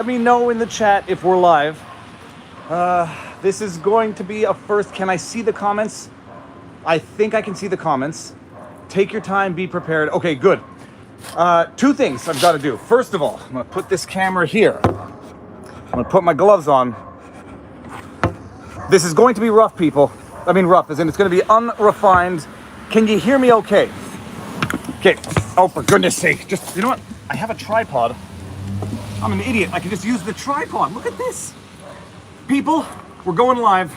Let me know in the chat if we're live. This is going to be a first. Can I see the comments? I think I can see the comments. Take your time, be prepared. Okay, good. Two things I've got to do. First of all, I'm going to put this camera here. I'm going to put my gloves on. This is going to be rough, people. I mean rough, as in it's going to be unrefined. Can you hear me okay? Okay. Oh, for goodness sake. Just, you know what? I have a tripod. I'm an idiot. I can just use the tripod. Look at this. People, we're going live.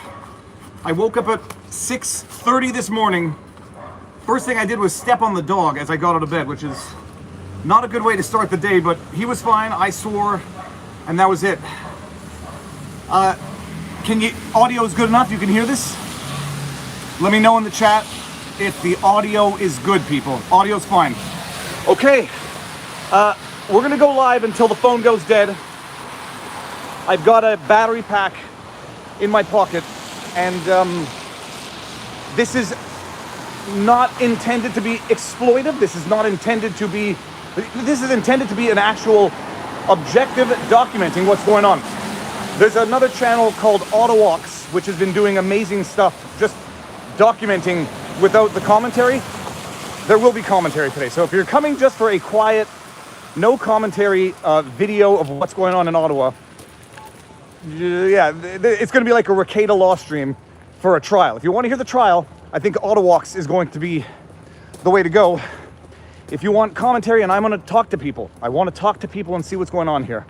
I woke up at 6:30 this morning. First thing I did was step on the dog as I got out of bed, which is not a good way to start the day, but he was fine. I swore, and that was it. Audio is good enough? You can hear this? Let me know in the chat if the audio is good, people. Audio's fine. Okay. We're gonna go live until the phone goes dead. I've got a battery pack in my pocket, and this is not intended to be exploitive. This is intended to be an actual objective documenting what's going on. There's another channel called Ottawa, which has been doing amazing stuff, just documenting without the commentary. There will be commentary today. So if you're coming just for a quiet, no commentary video of what's going on in Ottawa, yeah, it's going to be like a Ricada law stream for a trial. If you want to hear the trial, I think Ottawa is going to be the way to go. If you want commentary, and I'm going to talk to people. I want to talk to people and see what's going on here.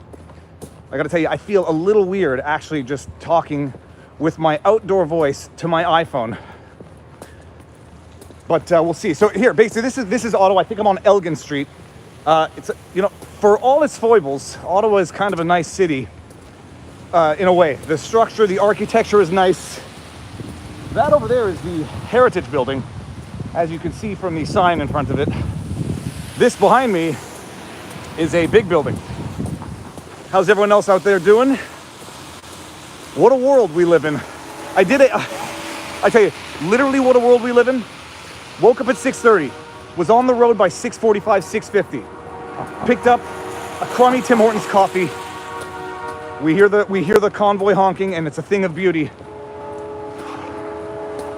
I got to tell you, I feel a little weird actually just talking with my outdoor voice to my iPhone. But we'll see. So here, basically, this is Ottawa. I think I'm on Elgin Street. It's, you know, for all its foibles, Ottawa is kind of a nice city in a way. The structure, the architecture is nice. That over there is the Heritage Building, as you can see from the sign in front of it. This behind me is a big building. How's everyone else out there doing? What a world we live in. I tell you, literally what a world we live in. Woke up at 6:30, was on the road by 6:45, 6:50. Picked up a crummy Tim Hortons coffee. We hear the convoy honking, and it's a thing of beauty.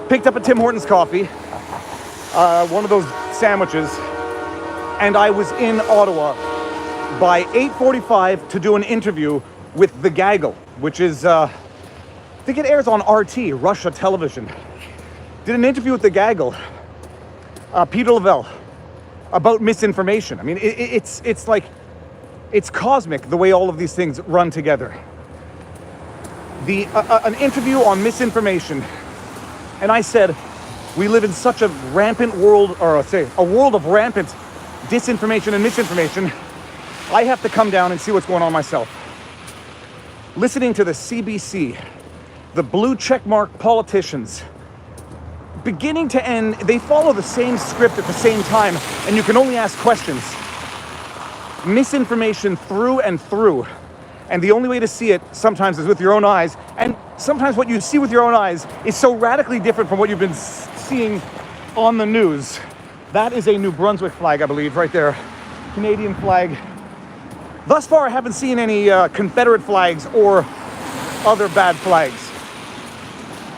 Picked up a Tim Hortons coffee, one of those sandwiches, and I was in Ottawa by 8:45 to do an interview with The Gaggle, which is, I think it airs on RT, Russia Television. Did an interview with The Gaggle, Peter Lavelle, about misinformation. I mean, it's like, it's cosmic the way all of these things run together. An interview on misinformation, and I said, we live in such a rampant world, or say, a world of rampant disinformation and misinformation. I have to come down and see what's going on myself. Listening to the CBC, the blue checkmark politicians, beginning to end, they follow the same script at the same time, and you can only ask questions. Misinformation through and through. And the only way to see it sometimes is with your own eyes. And sometimes what you see with your own eyes is so radically different from what you've been seeing on the news. That is a New Brunswick flag, I believe, right there. Canadian flag. Thus far, I haven't seen any Confederate flags or other bad flags.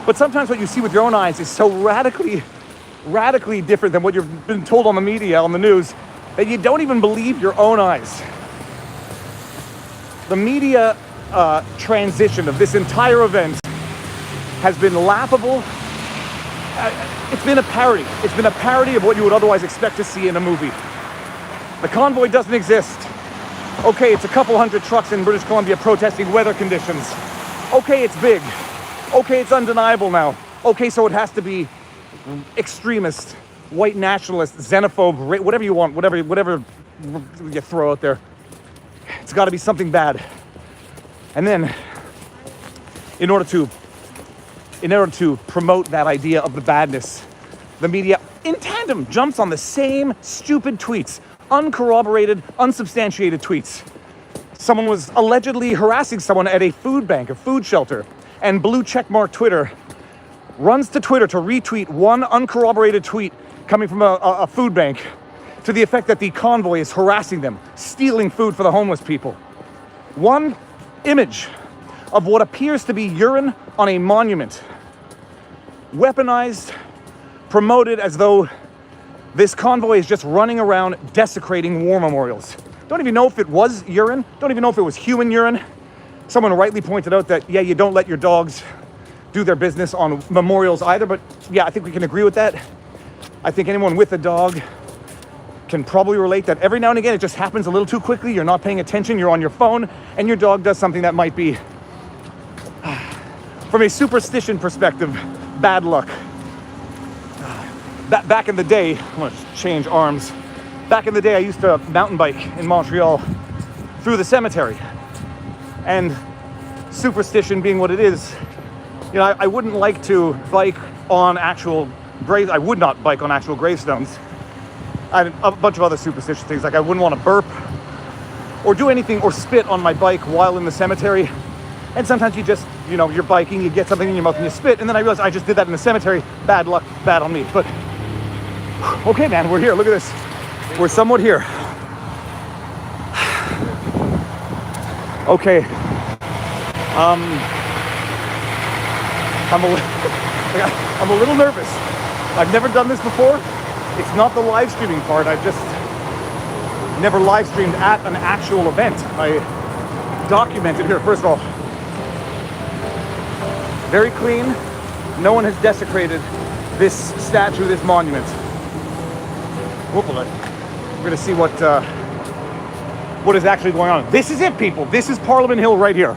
But sometimes what you see with your own eyes is so radically different than what you've been told on the media, on the news, that you don't even believe your own eyes. The media transition of this entire event has been laughable. It's been a parody. It's been a parody of what you would otherwise expect to see in a movie. The convoy doesn't exist. Okay, it's a couple hundred trucks in British Columbia protesting weather conditions. Okay, it's big. Okay, it's undeniable now. Okay, so it has to be extremist, white nationalist, xenophobe, whatever you want, whatever you throw out there. It's got to be something bad. And then, in order to promote that idea of the badness, the media, in tandem, jumps on the same stupid tweets, uncorroborated, unsubstantiated tweets. Someone was allegedly harassing someone at a food bank, a food shelter, and blue checkmark Twitter runs to Twitter to retweet one uncorroborated tweet coming from a food bank to the effect that the convoy is harassing them, stealing food for the homeless people. One image of what appears to be urine on a monument. Weaponized, promoted as though this convoy is just running around desecrating war memorials. Don't even know if it was urine. Don't even know if it was human urine. Someone rightly pointed out that, yeah, you don't let your dogs do their business on memorials either, but yeah, I think we can agree with that. I think anyone with a dog can probably relate that every now and again it just happens a little too quickly. You're not paying attention, you're on your phone, and your dog does something that might be, from a superstition perspective, bad luck. Back in the day, I'm gonna change arms. Back in the day, I used to mountain bike in Montreal through the cemetery. And superstition being what it is, you know, I wouldn't like to bike on actual graves. I would not bike on actual gravestones. I had a bunch of other superstitious things, like I wouldn't want to burp or do anything or spit on my bike while in the cemetery. And sometimes you just, you know, you're biking, you get something in your mouth and you spit, and then I realized I just did that in the cemetery. Bad luck, bad on me. But okay, man, we're here. Look at this. We're somewhat here. Okay. I'm a little nervous. I've never done this before. It's not the live streaming part. I've just never live streamed at an actual event. I documented here. First of all, very clean. No one has desecrated this statue, this monument. We're going to see what is actually going on. This is it, people. This is Parliament Hill right here.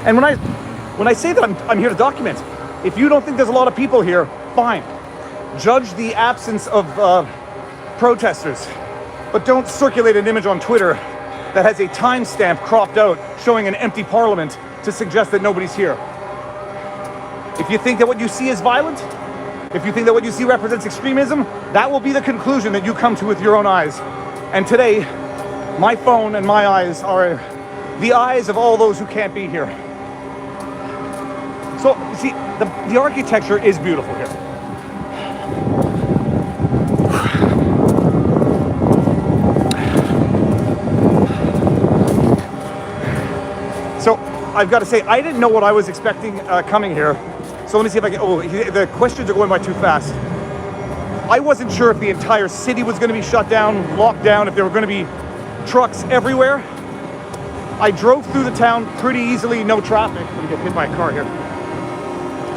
And when I say that I'm here to document, if you don't think there's a lot of people here, fine. Judge the absence of protesters, but don't circulate an image on Twitter that has a timestamp cropped out showing an empty parliament to suggest that nobody's here. If you think that what you see is violent, if you think that what you see represents extremism, that will be the conclusion that you come to with your own eyes. And today, my phone and my eyes are the eyes of all those who can't be here. So, see, the architecture is beautiful here. So, I've got to say, I didn't know what I was expecting coming here. So let me see if I can, the questions are going by too fast. I wasn't sure if the entire city was going to be shut down, locked down, if there were going to be trucks everywhere. I drove through the town pretty easily, no traffic. Let me get hit by a car here.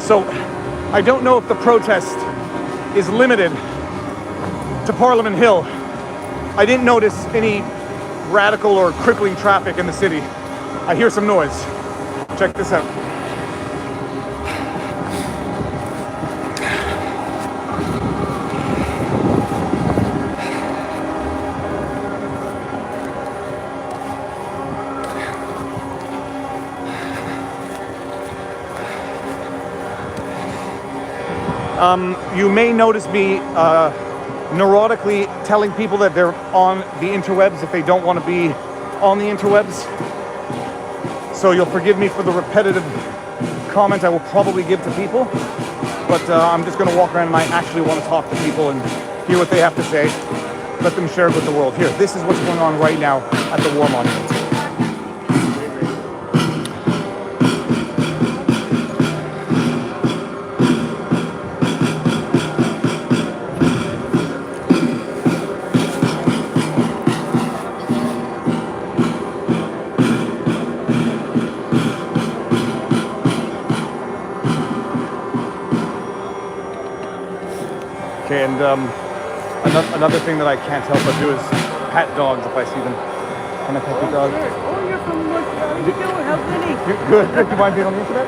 So I don't know if the protest is limited to Parliament Hill. I didn't notice any radical or crippling traffic in the city. I hear some noise. Check this out. You may notice me neurotically telling people that they're on the interwebs if they don't want to be on the interwebs. So you'll forgive me for the repetitive comment I will probably give to people. But I'm just going to walk around and I actually want to talk to people and hear what they have to say. Let them share it with the world. Here, this is what's going on right now at the War Monument. Okay, and another thing that I can't help but do is pet dogs if I see them. Can I pet the dog? Oh, you're from what? How you doing? How's Vinny? Good. Do you mind being on the internet?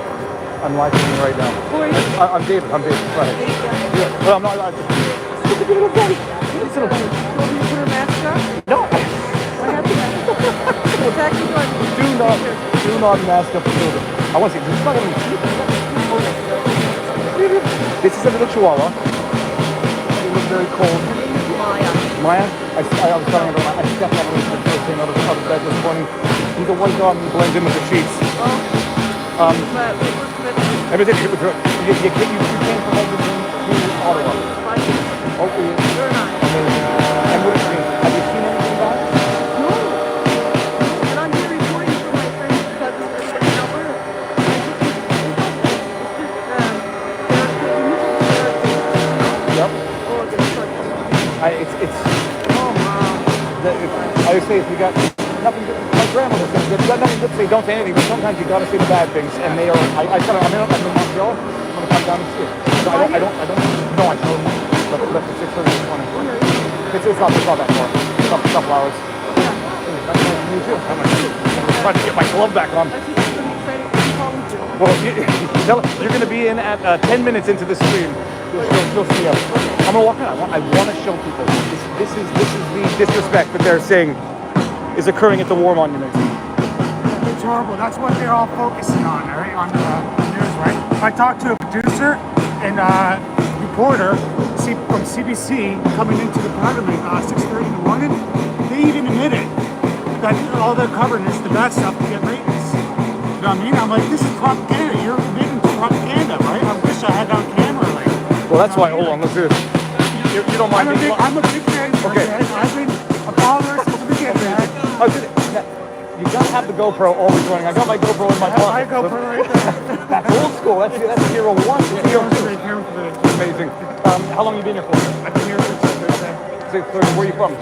I'm live streaming right now. Who are you? I'm David. Go ahead. Yeah. Well, I'm not. Look at the little buddy. This little buddy. You want me to put her mask on? No. What happened? What's actually going on? Do not mask up the children. I want to see. This is not going to be. This is a little chihuahua. Very cold. Her name is Maya. Maya? I was telling her I stepped on him the first thing out of bed this morning. He's a white dog and he blends in with the sheets. Oh. Everything you came from Edmonton to Ottawa. Oh, Okay. you're not. It's. I would say if you got nothing good, my grandmother says if you got nothing good to say, don't say anything. But sometimes you got to say the bad things, and they are. I'm in Montreal. I'm gonna come down and see it. So I don't. No, I told them. Left at 6:30 this morning. It's not that far. It's a couple hours. Nice to meet you. I'm trying to get my glove back on. Well, you're going to be in at 10 minutes into the stream. You'll see us. I'm going to walk in. I want to show people. This is the disrespect that they're saying is occurring at the War Monument. It's horrible. That's what they're all focusing on, all right, on the news, right? I talked to a producer and reporter from CBC coming into the Parliament 6:30 in the morning. They even admitted that all they're covering is the bad stuff to get ratings. You know what I mean? I'm like, this is propaganda. You're admitting to propaganda, right? I wish I had that on camera. Like, well, that's why. Hold on, let's do this. You don't mind? I'm a big fan. Okay. I've been a follower since the beginning. You gotta have the GoPro always running. I got my GoPro in my pocket. My GoPro right there. That's old school. That's Hero 1. It's Hero 2. Amazing. How long have you been here for? I've been here since Thursday. Where are you from?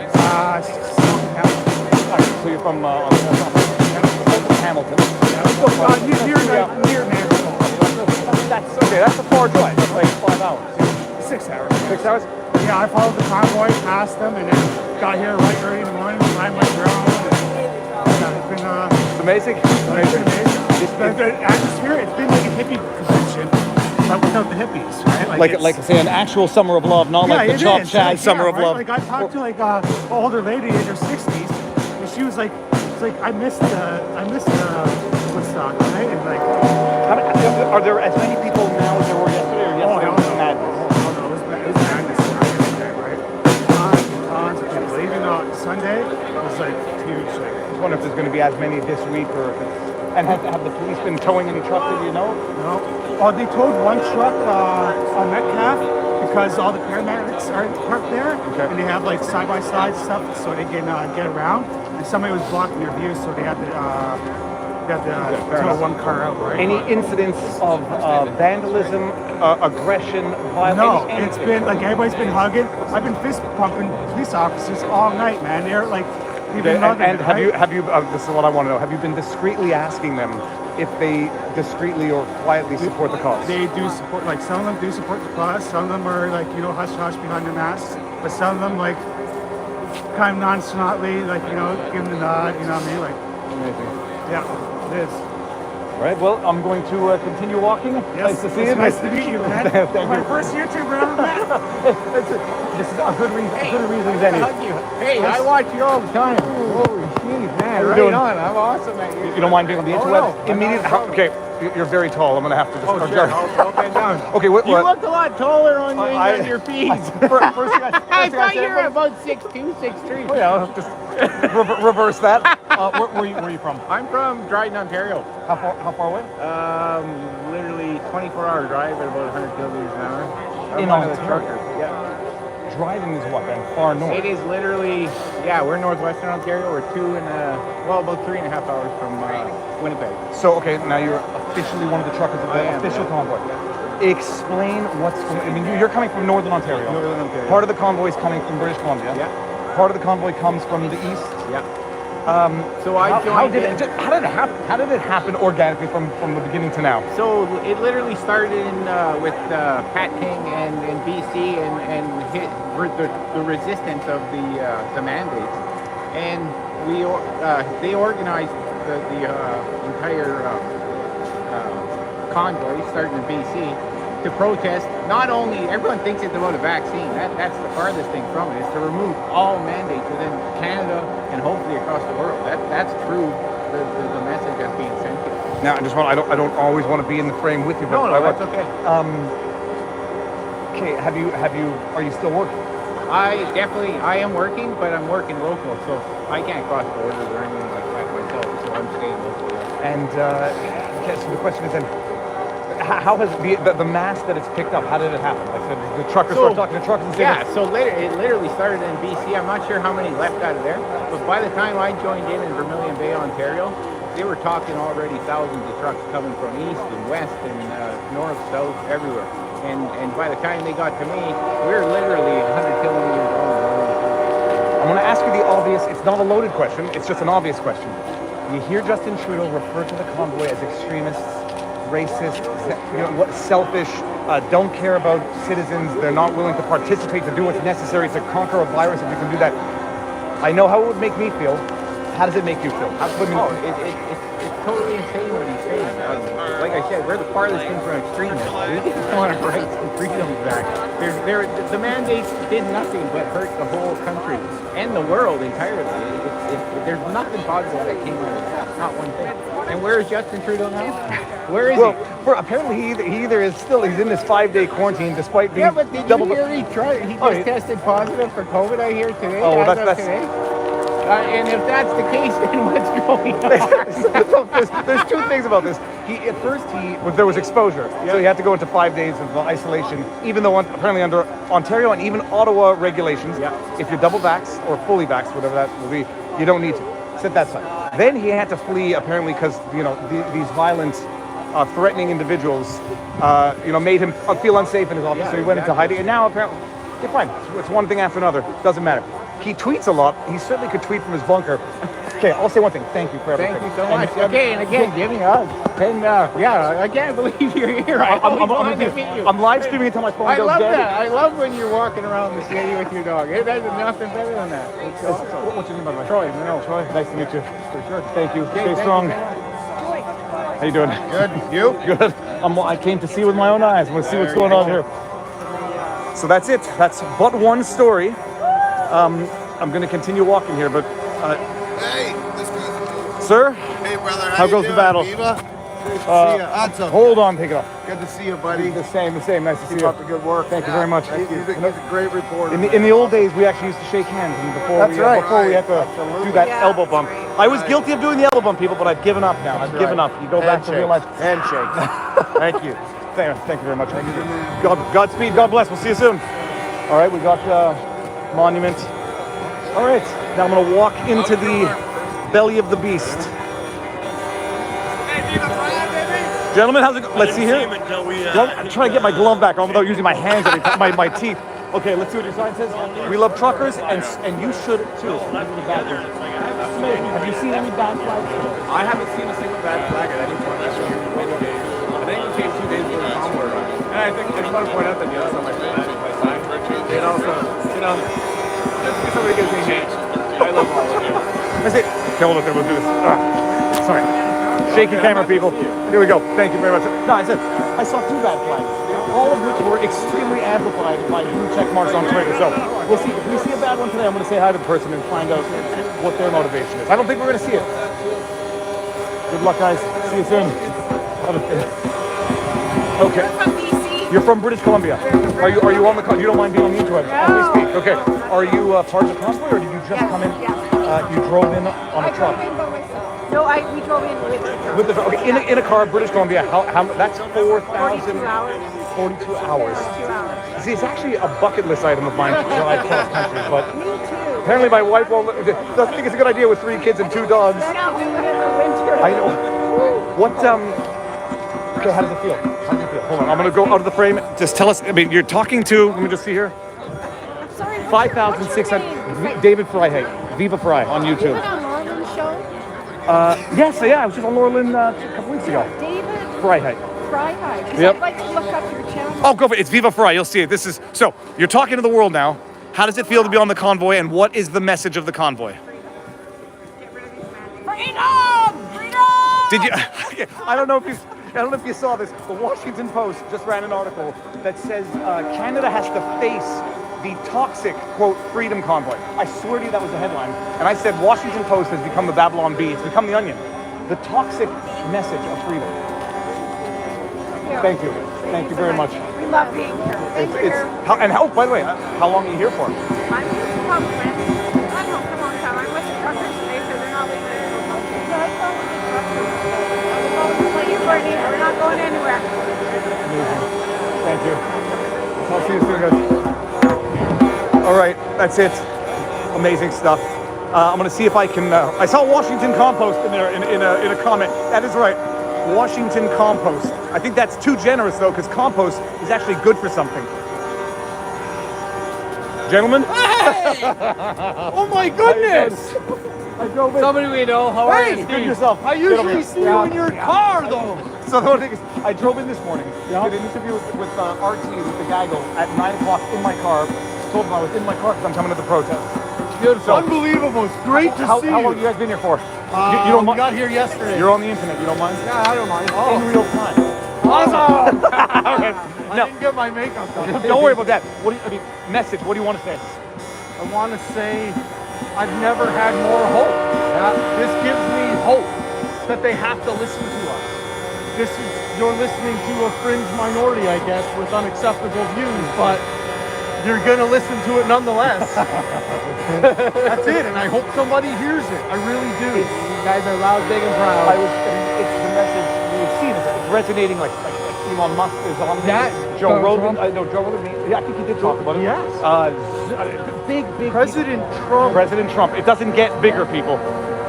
So you're from Hamilton. Near Nashville. That's a far drive. That's like 5 hours. 6 hours. 6 hours? Yeah, I followed the convoy, passed them, and then got here right early in the morning, climbed my drone. It's been it's amazing. It's been the atmosphere. It's been like a hippie convention, but without the hippies, right? Like say an actual summer of love, not like the Chop Chad summer of love. Like I talked to like an older lady in her 60s, and she was like, "It's like I missed Woodstock, right?" And like, are there as many people now as there were yesterday? Or yesterday was madness? It was madness yesterday, right? Tons of people. Even on Sunday, it was like huge. Like, I just wonder if there's going to be as many this week, or if it's. And have the police been towing any trucks that you know? No. Oh, they towed one truck on Metcalf because all the paramedics are parked there, and they have like side-by-side stuff so they can get around. And somebody was blocking their view, so they had to tow one car out. Right? Any incidents of vandalism, aggression, violence? No, it's been like everybody's been hugging. I've been fist pumping police officers all night, man. They're like. And have you? This is what I want to know. Have you been discreetly asking them if they discreetly or quietly support the cause? They do support. Like some of them do support the cause. Some of them are like hush hush behind their masks. But some of them like kind of nonchalantly, like give them the nod. You know what I mean? Like amazing. Yeah, it is. All right. Well, I'm going to continue walking. Yes, nice to see you. Nice to meet you, man. Thank my you. first YouTuber ever met. This is a good reason. Good reason as any. Hey, I watch you all the time. Holy shit, man! Right on. I'm awesome at you. You don't mind being on the interweb? No, Immediately. Okay, you're very tall. I'm gonna have to just. Oh, sure. I'll bend down. Okay. What? You look a lot taller on your feet. First thing I thought you were about 6'2", 6'3". Oh yeah, just reverse that. Where are you from? I'm from Dryden, Ontario. How far away? Literally 24-hour drive at about 100 kilometers an hour. In one of the Ontario? truckers. Yeah. Driving is what then? Far north. It is literally, we're northwestern Ontario. We're about 3.5 hours from Winnipeg. So okay, now you're officially one of the truckers of the official convoy. Explain what's going. I mean, you're coming from Northern Ontario. Northern Ontario. Part of the convoy is coming from British Columbia. Yeah. Part of the convoy comes from the east. Yeah. So how did it happen? How did it happen organically from the beginning to now? So it literally started with Pat King and BC and hit the resistance of the mandates, and they organized the entire convoy starting in BC to protest. Not only everyone thinks it's about a vaccine. That's the farthest thing from it. Is to remove all mandates within Canada and hopefully across the world. That's true. The message that's being sent to us. Now, I don't always want to be in the frame with you, but No, that's okay. Okay, are you still working? I am working, but I'm working local, so I can't cross borders or anything like that myself. So I'm staying local. And okay, so the question is then, how has the mass that it's picked up? How did it happen? Like the truckers start talking to truckers and saying, so it literally started in BC. I'm not sure how many left out of there, but by the time I joined in Vermilion Bay, Ontario, they were talking already thousands of trucks coming from east and west and north, south, everywhere. And by the time they got to me, we were literally 100 kilometers long. I'm going to ask you the obvious. It's not a loaded question. It's just an obvious question. You hear Justin Trudeau refer to the convoy as extremists, racist, selfish, don't care about citizens. They're not willing to participate, to do what's necessary to conquer a virus if we can do that. I know how it would make me feel. How does it make you feel? It's totally insane what he's saying. Like I said, we're the farthest thing from extremism. We just want our rights and freedoms back. The mandates did nothing but hurt the whole country and the world entirely. There's nothing positive that came out of that. Not one thing. And where is Justin Trudeau now? Where is he? Apparently he either is still, he's in this 5-day quarantine despite being but did you hear he just tested positive for COVID, I hear today. Oh, well, that's today. And if that's the case, then what's going on? There's two things about this. At first there was exposure, so he had to go into 5 days of isolation, even though apparently under Ontario and even Ottawa regulations, if you're double vaxxed or fully vaxxed, whatever that will be, you don't need to. Set that aside. Then he had to flee apparently because these violent, threatening individuals, made him feel unsafe in his office, so he went into hiding. And now apparently, you're fine. It's one thing after another. Doesn't matter. He tweets a lot. He certainly could tweet from his bunker. Okay, I'll say one thing. Thank you for everything. Thank you so much. And again, giving us. And I can't believe you're here. I'm live streaming until my phone goes dead. I love when you're walking around the city with your dog. There's nothing better than that. What's your name, by the way? Troy. Troy. Nice to meet you. For sure. Thank you. Stay strong. How you doing? Good. You? Good. I came to see with my own eyes. I'm going to see what's going on here. So that's it. That's but one story. I'm going to continue walking here, but... Hey, this guy's sir? Hey, brother. How goes the battle? Viva? Good to see you. Hold on, take it off. Good to see you, buddy. The same. Nice to see Keep you. up the good work. Thank you very much. He's a great reporter. In the old days, we actually used to shake hands, and before we had to do that elbow bump. I was guilty of doing the elbow bump, people, but I've given up now. I've given up. You go back to real life. Handshake. Thank you. Thank you very much. Godspeed. God bless. We'll see you soon. All right, we got monument. All right, now I'm going to walk into the belly of the beast. Gentlemen, how's it going? Let's see here. I'm trying to get my glove back on without using my hands every time, my teeth. Okay, let's see what your sign says. We love truckers, and you should too. Have you seen any bad flags? I haven't seen a single bad flag at any point this year. I think it came 2 days before the Convoy run. And I think I just want to point out that the other side of my sign. And also, somebody gives me a hand. I love all of you. That's it. Okay, hold on, we'll do this. Sorry. Shaky camera, people. Here we go. Thank you very much. No, I saw 2 bad flags, all of which were extremely amplified by blue check marks on Twitter. So we'll see. If we see a bad one today, I'm going to say hi to the person and find out what their motivation is. I don't think we're going to see it. Good luck, guys. See you soon. Okay. You're from British Columbia. Are you on the? You don't mind being on the interwebs as we speak? Okay. Are you part of the convoy, or did you just come in? You drove in on a truck. No, we drove in with the truck. With the okay, in a car, British Columbia. How that's 4,000. 42 hours. 42 hours. 42 hours. See, it's actually a bucket list item of mine to drive cross country, but Me too. apparently my wife doesn't think it's a good idea with 3 kids and 2 dogs. Not we live in the winter. I know. What Okay, how does it feel? How does it feel? Hold on, I'm gonna go out of the frame. Just tell us. I mean, you're talking to. Let me just see here. I'm sorry. 5,600. David Freiheit, Viva Fry on YouTube. On Norland's show? Yes, I was just on Norland a couple weeks ago. David Freiheit. Freiheit. Yep. I'd like to look up your channel. Oh, go for it. It's Viva Fry. You'll see it. This is so. You're talking to the world now. How does it feel to be on the convoy, and what is the message of the convoy? Freedom! Freedom! Did you? I don't know if you saw this. The Washington Post just ran an article that says Canada has to face the toxic, quote, freedom convoy. I swear to you that was the headline. And I said Washington Post has become the Babylon Bee. It's become the Onion. The toxic message of freedom. Thank you. Thank you very much. We love being here. Thank you. By the way, how long are you here for? I'm here for compliment. I don't come on time. I'm with the truckers today, so they're not leaving. No, I thought with the truckers. Well, you, Brittany. We're not going anywhere. Amazing. Thank you. I'll see you soon, guys. All right, that's it. Amazing stuff. I'm going to see if I can. I saw Washington Compost in there in a comment. That is right, Washington Compost. I think that's too generous though, because compost is actually good for something. gentlemen. Oh my goodness! I drove in. Somebody we know. How are you, Good Steve? yourself. I usually see you in your car, though. So the only thing is, I drove in this morning, did an interview with RT, with the Gaggle, at 9 o'clock in my car. Told them I was in my car because I'm coming to the protest. Beautiful. Unbelievable. It's great to How see long you. have you guys been here for? You don't we mind? got here yesterday. You're on the internet, you don't mind? Yeah, I don't mind. In real time. Awesome. I didn't get my makeup done. Don't worry about that. Message, what do you want to say? I want to say I've never had more hope. This gives me hope that they have to listen to us. You're listening to a fringe minority, I guess, with unacceptable views, but you're going to listen to it nonetheless. That's it, and I hope somebody hears it. I really do. You guys are loud, big, and proud. It's the message you've seen. It's resonating like Elon Musk is on Yeah. Joe Donald Rogan. Trump. No, Joe Rogan. Yeah, I think he did talk about it. Yes. Big. President Trump. President Trump. It doesn't get bigger, people.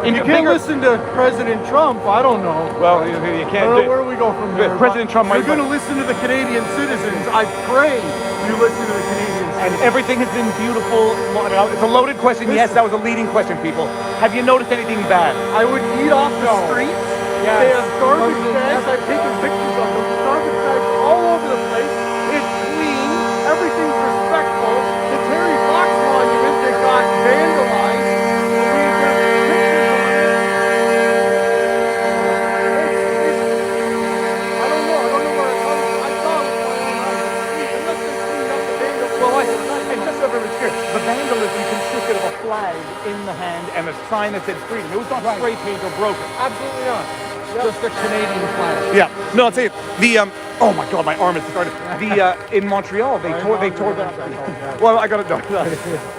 You can't listen to President Trump. I don't know. Well, you I can't. don't know where we go from there. President Trump might. You're going to listen to the Canadian citizens. I pray you listen to the Canadians. And everything has been beautiful. It's a loaded question. Yes, that was a leading question, people. Have you noticed anything bad? I would eat off the streets. Yeah. They have garbage bags. I've taken pictures of them. Garbage bags all over the place. It's clean. Everything's respectful. The Terry Fox monument that got vandalized. We took pictures on it. I don't know where it comes from. I saw it with my own eyes. Unless they cleaned up the vandalism. Well, and just so everyone's clear, the vandalism consisted of a flag in the hand and a sign that said freedom. It was not spray paint or broken. Absolutely not. Just a Canadian flag. Yeah. No, I'll tell you. Oh my God, my arm is started. In Montreal, they tore down. Well, I got it done.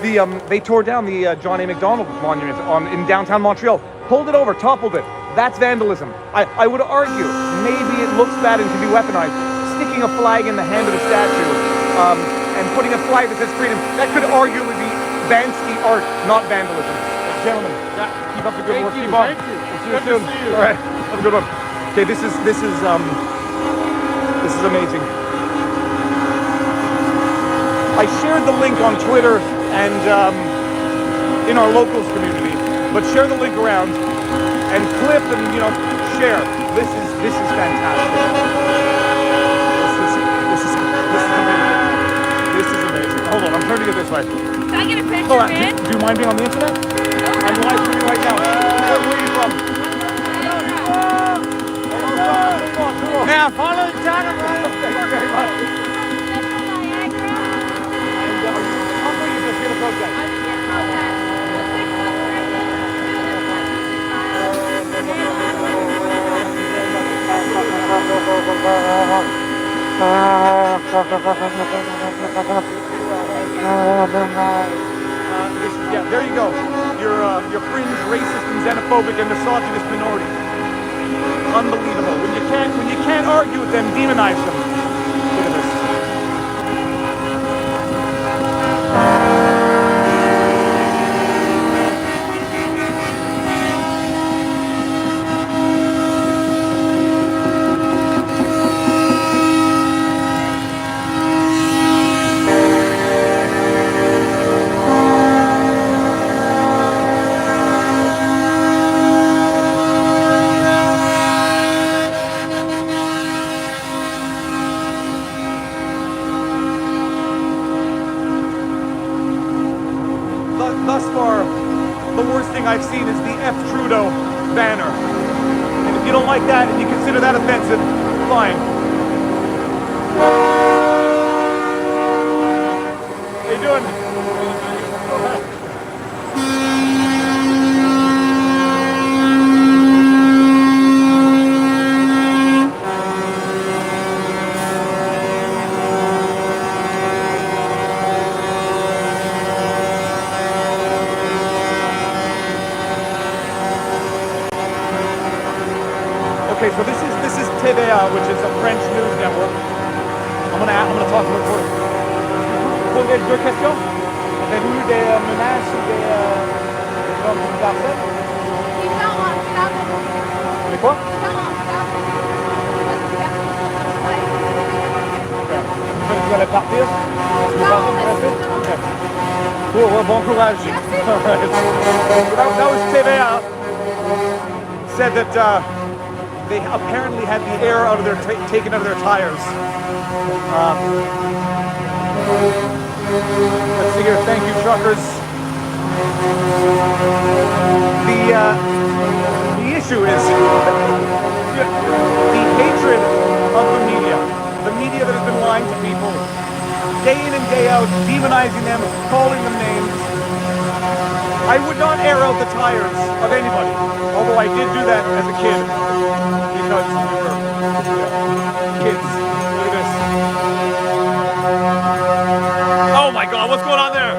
They tore down the John A. Macdonald monument in downtown Montreal. Pulled it over, toppled it. That's vandalism. I would argue maybe it looks bad and can be weaponized. Sticking a flag in the hand of a statue and putting a flag that says freedom, that could arguably be Bansky art, not vandalism. Gentlemen, keep up the good work. Keep on. Thank you. See you Good to soon. see you. All right, have a good one. Okay, this is amazing. I shared the link on Twitter and in our locals community, but share the link around and clip and share. This is fantastic. This is amazing. Hold on, I'm turning it this way. Can I get a picture, Hold on, man? do you mind being on the internet? I'm live streaming right now. Where are you from? Now follow the channel, man. Thank you very much. And how long you just here to protest? There you go. Your fringe, racist, and xenophobic, and misogynist minority. Unbelievable. When you can't argue with them, demonize them. Look at this. Thus far, the worst thing I've seen is the F. Trudeau banner. And if you don't like that and you consider that offensive, fine. How you doing? Okay, so this is TVA, which is a French news network. I'm gonna talk to her first. Posez deux questions. Avez-vous eu des menaces ou des gens qui vous harcèlent? Mais quoi? Vous allez partir? Vous partez très vite? Ok. Cool, well, bon courage. All right. That was TVA. Said that they apparently had the air out of their taken out of their tires. Let's see here. Thank you, truckers. The issue is the hatred of the media that has been lying to people day in and day out, demonizing them, calling them names. I would not air out the tires of anybody, although I did do that as a kid because we were kids. Look at this. Oh my God, what's going on there?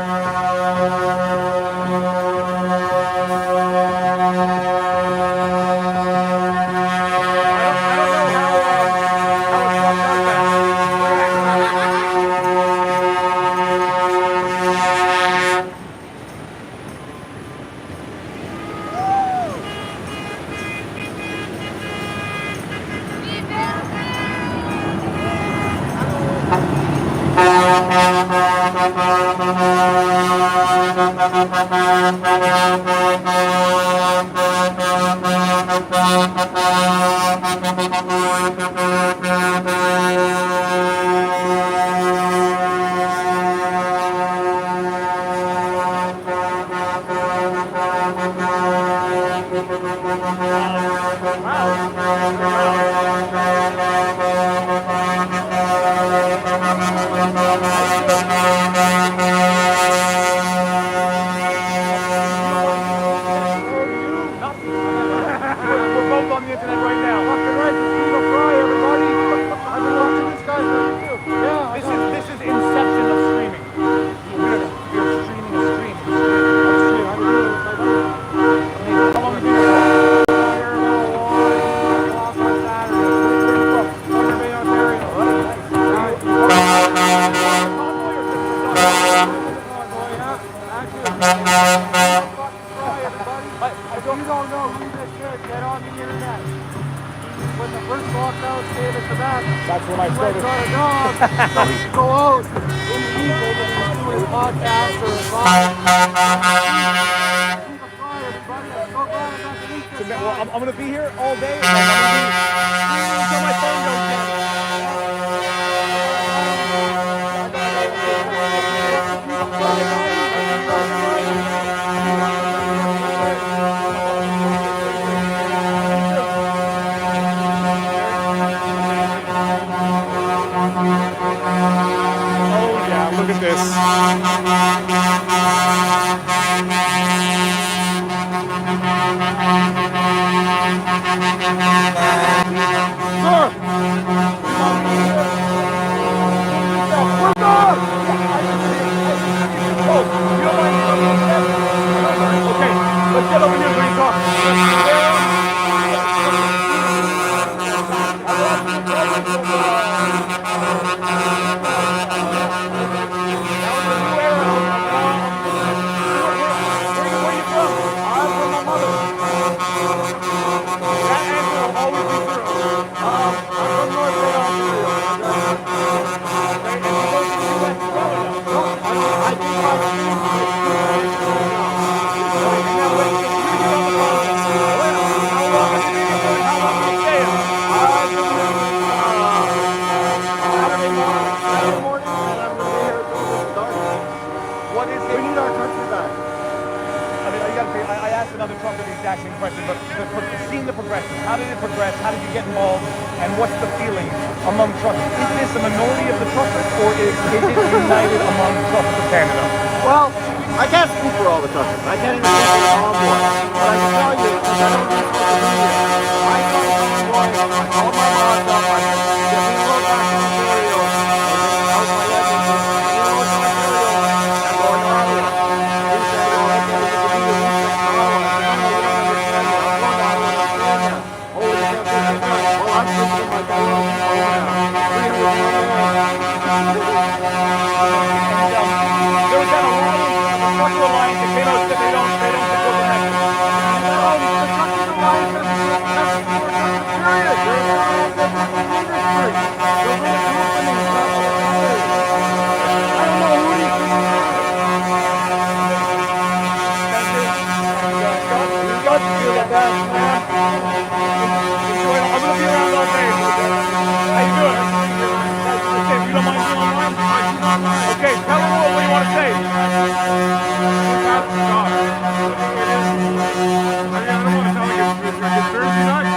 We're both on the internet right now. This is inception of streaming. We're streaming a stream. How long have you been here? You don't know who this is, get on the internet. When the first lockdown gave us the map, That's when I started. got a dog, so he could go out in the evening and he's doing a podcast or a vlog. Keep a fry, everybody. I'm so glad I got to meet this Well, guy. I'm going to be here all day. And I'm going to be streaming until my phone goes dead. Oh yeah, look at this. Okay, let's get over here so we can talk. Where are you from? I'm from my mother. That answer will always be true. I'm from North Bay, Ontario. Okay, and you go to the U.S. as well or no? I do have a stream. Okay, and now wait, so you get on the podcast. How long have you been here for and how long have you stayed? I've been here Saturday morning, and I'm going to be here until it's dark. What is it? We need our country back. I mean, I asked another trucker the exact same question, but seeing the progression, how did it progress? How did you get involved? And what's the feeling among truckers? Is this a minority of the truckers, or is it united among truckers of Canada? Well, I can't speak for all the truckers. I can't even speak for all of them. But I can tell you, because I don't do social media. I got a convoy, I called my boss up, I said, "Can we go back to Ontario?" I was my Edmonton. And you know what's Ontario? I'm going to Ottawa. He said, "Oh, okay, you can be the week to Ottawa." I said, "No, you don't understand me. I'm going to Ottawa to understand you." "Oh, you can't do that." "Well, I'm thinking like I love you over now. 300 There was that alliance, the trucker alliance that came out and said they don't support the message. The truckers best, man. Enjoy. I'm gonna be around all day. How you doing? That's it. You don't mind being online? Okay, tell them what do you want to say. God. It is. I don't want to sound like it's Thursday night.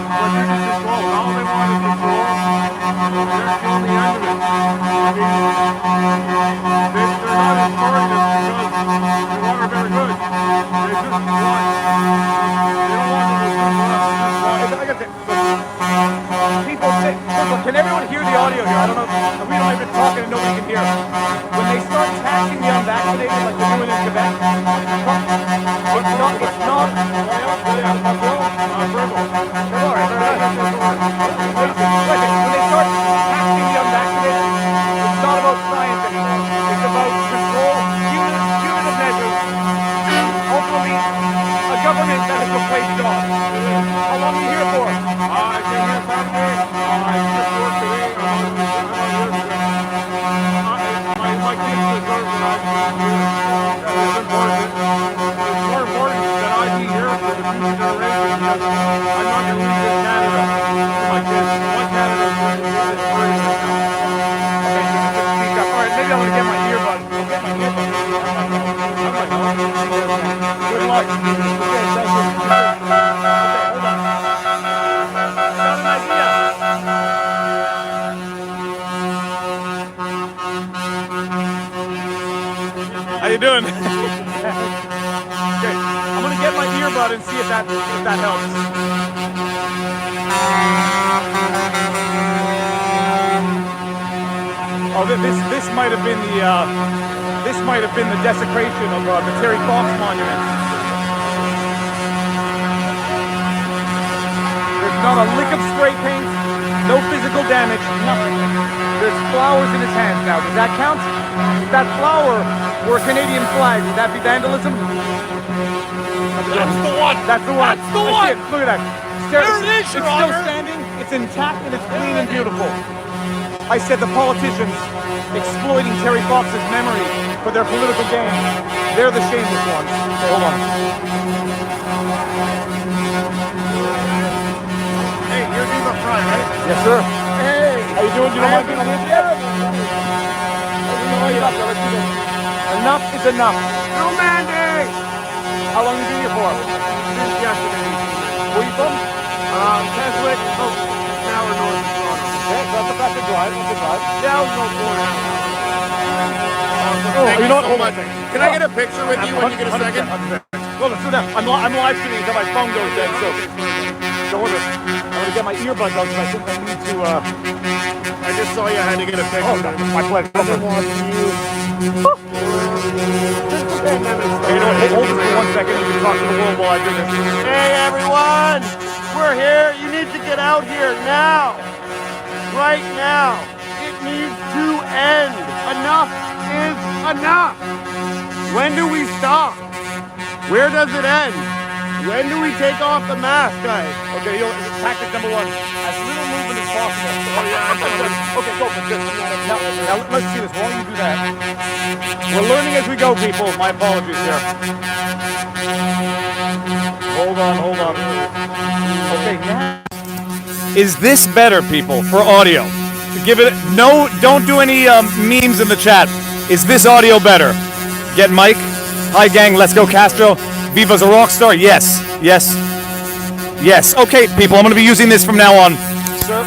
But this is control. All they want is control. They're till the end of it. I mean, they're not as far as because they want her very good. They just want. They don't want them to do like I said, people say, can everyone hear the audio here? I don't know. We don't even talking and nobody can hear. When they start taxing the unvaccinated like they're doing in Quebec, it's not. When they start taxing the unvaccinated, it's not about science anymore. It's about control, punitive measures, ultimately a government that has replaced jobs. How long are you here for? I came here Saturday. I just worked today. My kids deserve that I'm here. It's important. It's more important that I be here for the future generation because I'm not going to leave this Canada to my kids. I want Canada to leave this free. Okay, you can speak up. All right, maybe I'm going to get my earbuds. I'll get my earbuds. Good luck. Okay, thank you. Okay, hold on. Got an idea. How you doing? Okay, I'm gonna get my earbud and see if that helps. Oh, this might have been the desecration of the Terry Fox monument. There's not a lick of spray paint, no physical damage, nothing. There's flowers in his hands now. Does that count? If that flower were a Canadian flag, would that be vandalism? That's the one. That's the one. That's the one. Look at that. There it is, Your It's still Honor. standing. It's intact and it's clean and beautiful. I said the politicians exploiting Terry Fox's memory for their political gain. They're the shameless ones. Okay, hold on. Hey, you're Diva Fry, right? Yes, sir. Hey! How you doing? You don't mind being on the internet? Enough is enough. No mandate! How long have you been here for? Since yesterday. Where are you from? Keswick, an hour north of Toronto. Okay, so that's a drive. That's a drive. Yeah, I was about 4 hours. Oh, you know what? Hold on. Can I get a picture with you when you get a second? Well, let's do that. I'm live streaming until my phone goes dead, so don't worry. I'm going to get my earbuds out because I think I need to, I just saw you. I had to get a picture. Oh, my pleasure. I've been watching you. Hey, you know what? Hold it for 1 second. You can talk to the world while I do this. Hey, everyone! We're here. You need to get out here now. Right now. It needs to end. Enough is enough. When do we stop? Where does it end? When do we take off the mask, guys? Okay, tactic number 1. As little movement as possible. Oh, yeah, Okay, go for this. Now, let's see this. While you do that, we're learning as we go, people. My apologies here. Hold on. Okay, now. Is this better, people, for audio? Give it, no, don't do any memes in the chat. Is this audio better? Get Mike. Hi, gang. Let's go, Castro. Viva's a rock star. Yes. Okay, people. I'm going to be using this from now on. Sir.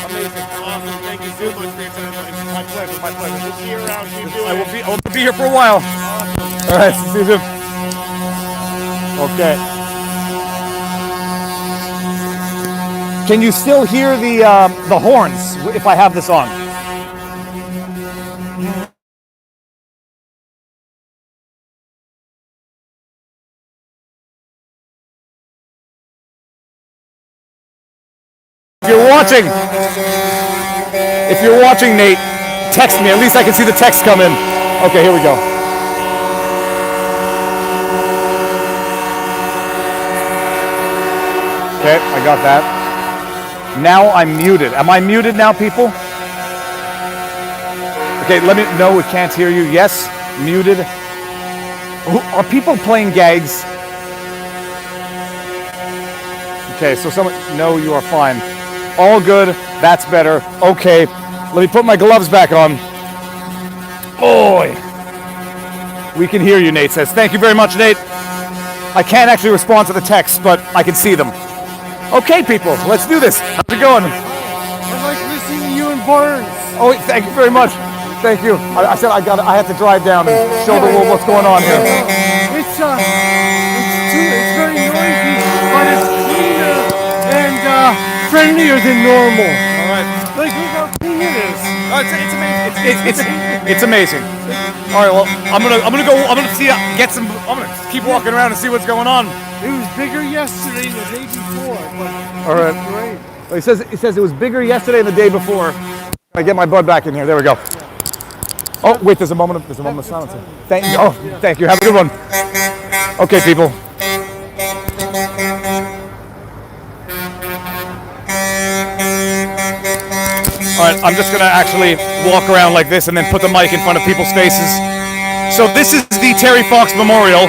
Amazing. Awesome. Thank you so much for your time. My pleasure. We'll see you around. Keep doing I will be here for a while. All right. See you soon. Okay. Can you still hear the horns if I have this on? If you're watching, Nate, text me. At least I can see the text come in. Okay, here we go. Okay, I got that. Now I'm muted. Am I muted now, people? Okay, let me know. We can't hear you. Yes, muted. Are people playing gags? Okay, so someone. No, you are fine. All good. That's better. Okay, let me put my gloves back on. Boy, we can hear you. Nate says. Thank you very much, Nate. I can't actually respond to the text, but I can see them. Okay, people, let's do this. How's it going? I like listening to you and Barnes. Oh, thank you very much. Thank you. I said I had to drive down and show the world what's going on here. It's very noisy, but it's cleaner and friendlier than normal. All right. Like, look how clean it is. It's amazing. It's amazing. All right. Well, I'm gonna see. I'm gonna keep walking around and see what's going on. It was bigger yesterday than the day before, but All right. great. Well, he says it was bigger yesterday and the day before. I get my butt back in here. There we go. Oh wait, there's a moment of silence. Thank you. Oh, thank you. Have a good one. Okay, people. All right, I'm just gonna actually walk around like this and then put the mic in front of people's faces. So this is the Terry Fox Memorial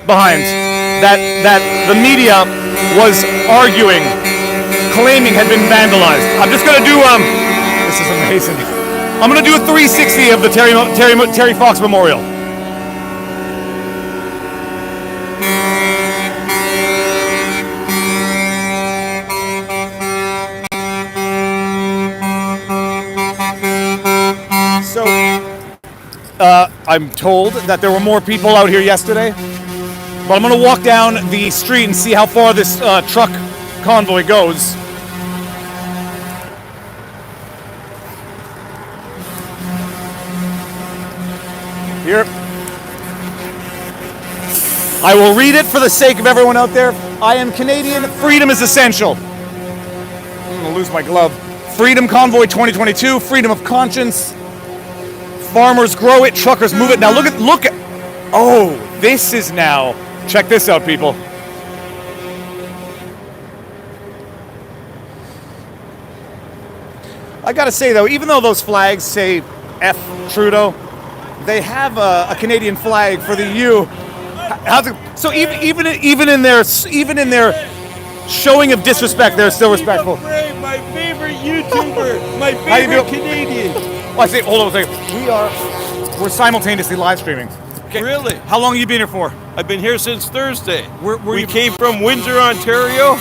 behind that the media was arguing, claiming had been vandalized. I'm just gonna do this is amazing. I'm gonna do a 360 of the Terry Fox Memorial. So, I'm told that there were more people out here yesterday, but I'm gonna walk down the street and see how far this truck convoy goes. Here. I will read it for the sake of everyone out there. I am Canadian. Freedom is essential. I'm gonna lose my glove. Freedom Convoy 2022. Freedom of conscience. Farmers grow it. Truckers move it. Now look at. Oh, this is now. Check this out, people. I gotta say though, even though those flags say F Trudeau, they have a Canadian flag for the U. So even in their showing of disrespect, they're still respectful. My favorite YouTuber, my favorite Canadian. Well, I say, hold on a second. We're simultaneously live streaming. Okay. Really? How long have you been here for? I've been here since Thursday. We came from Windsor, Ontario.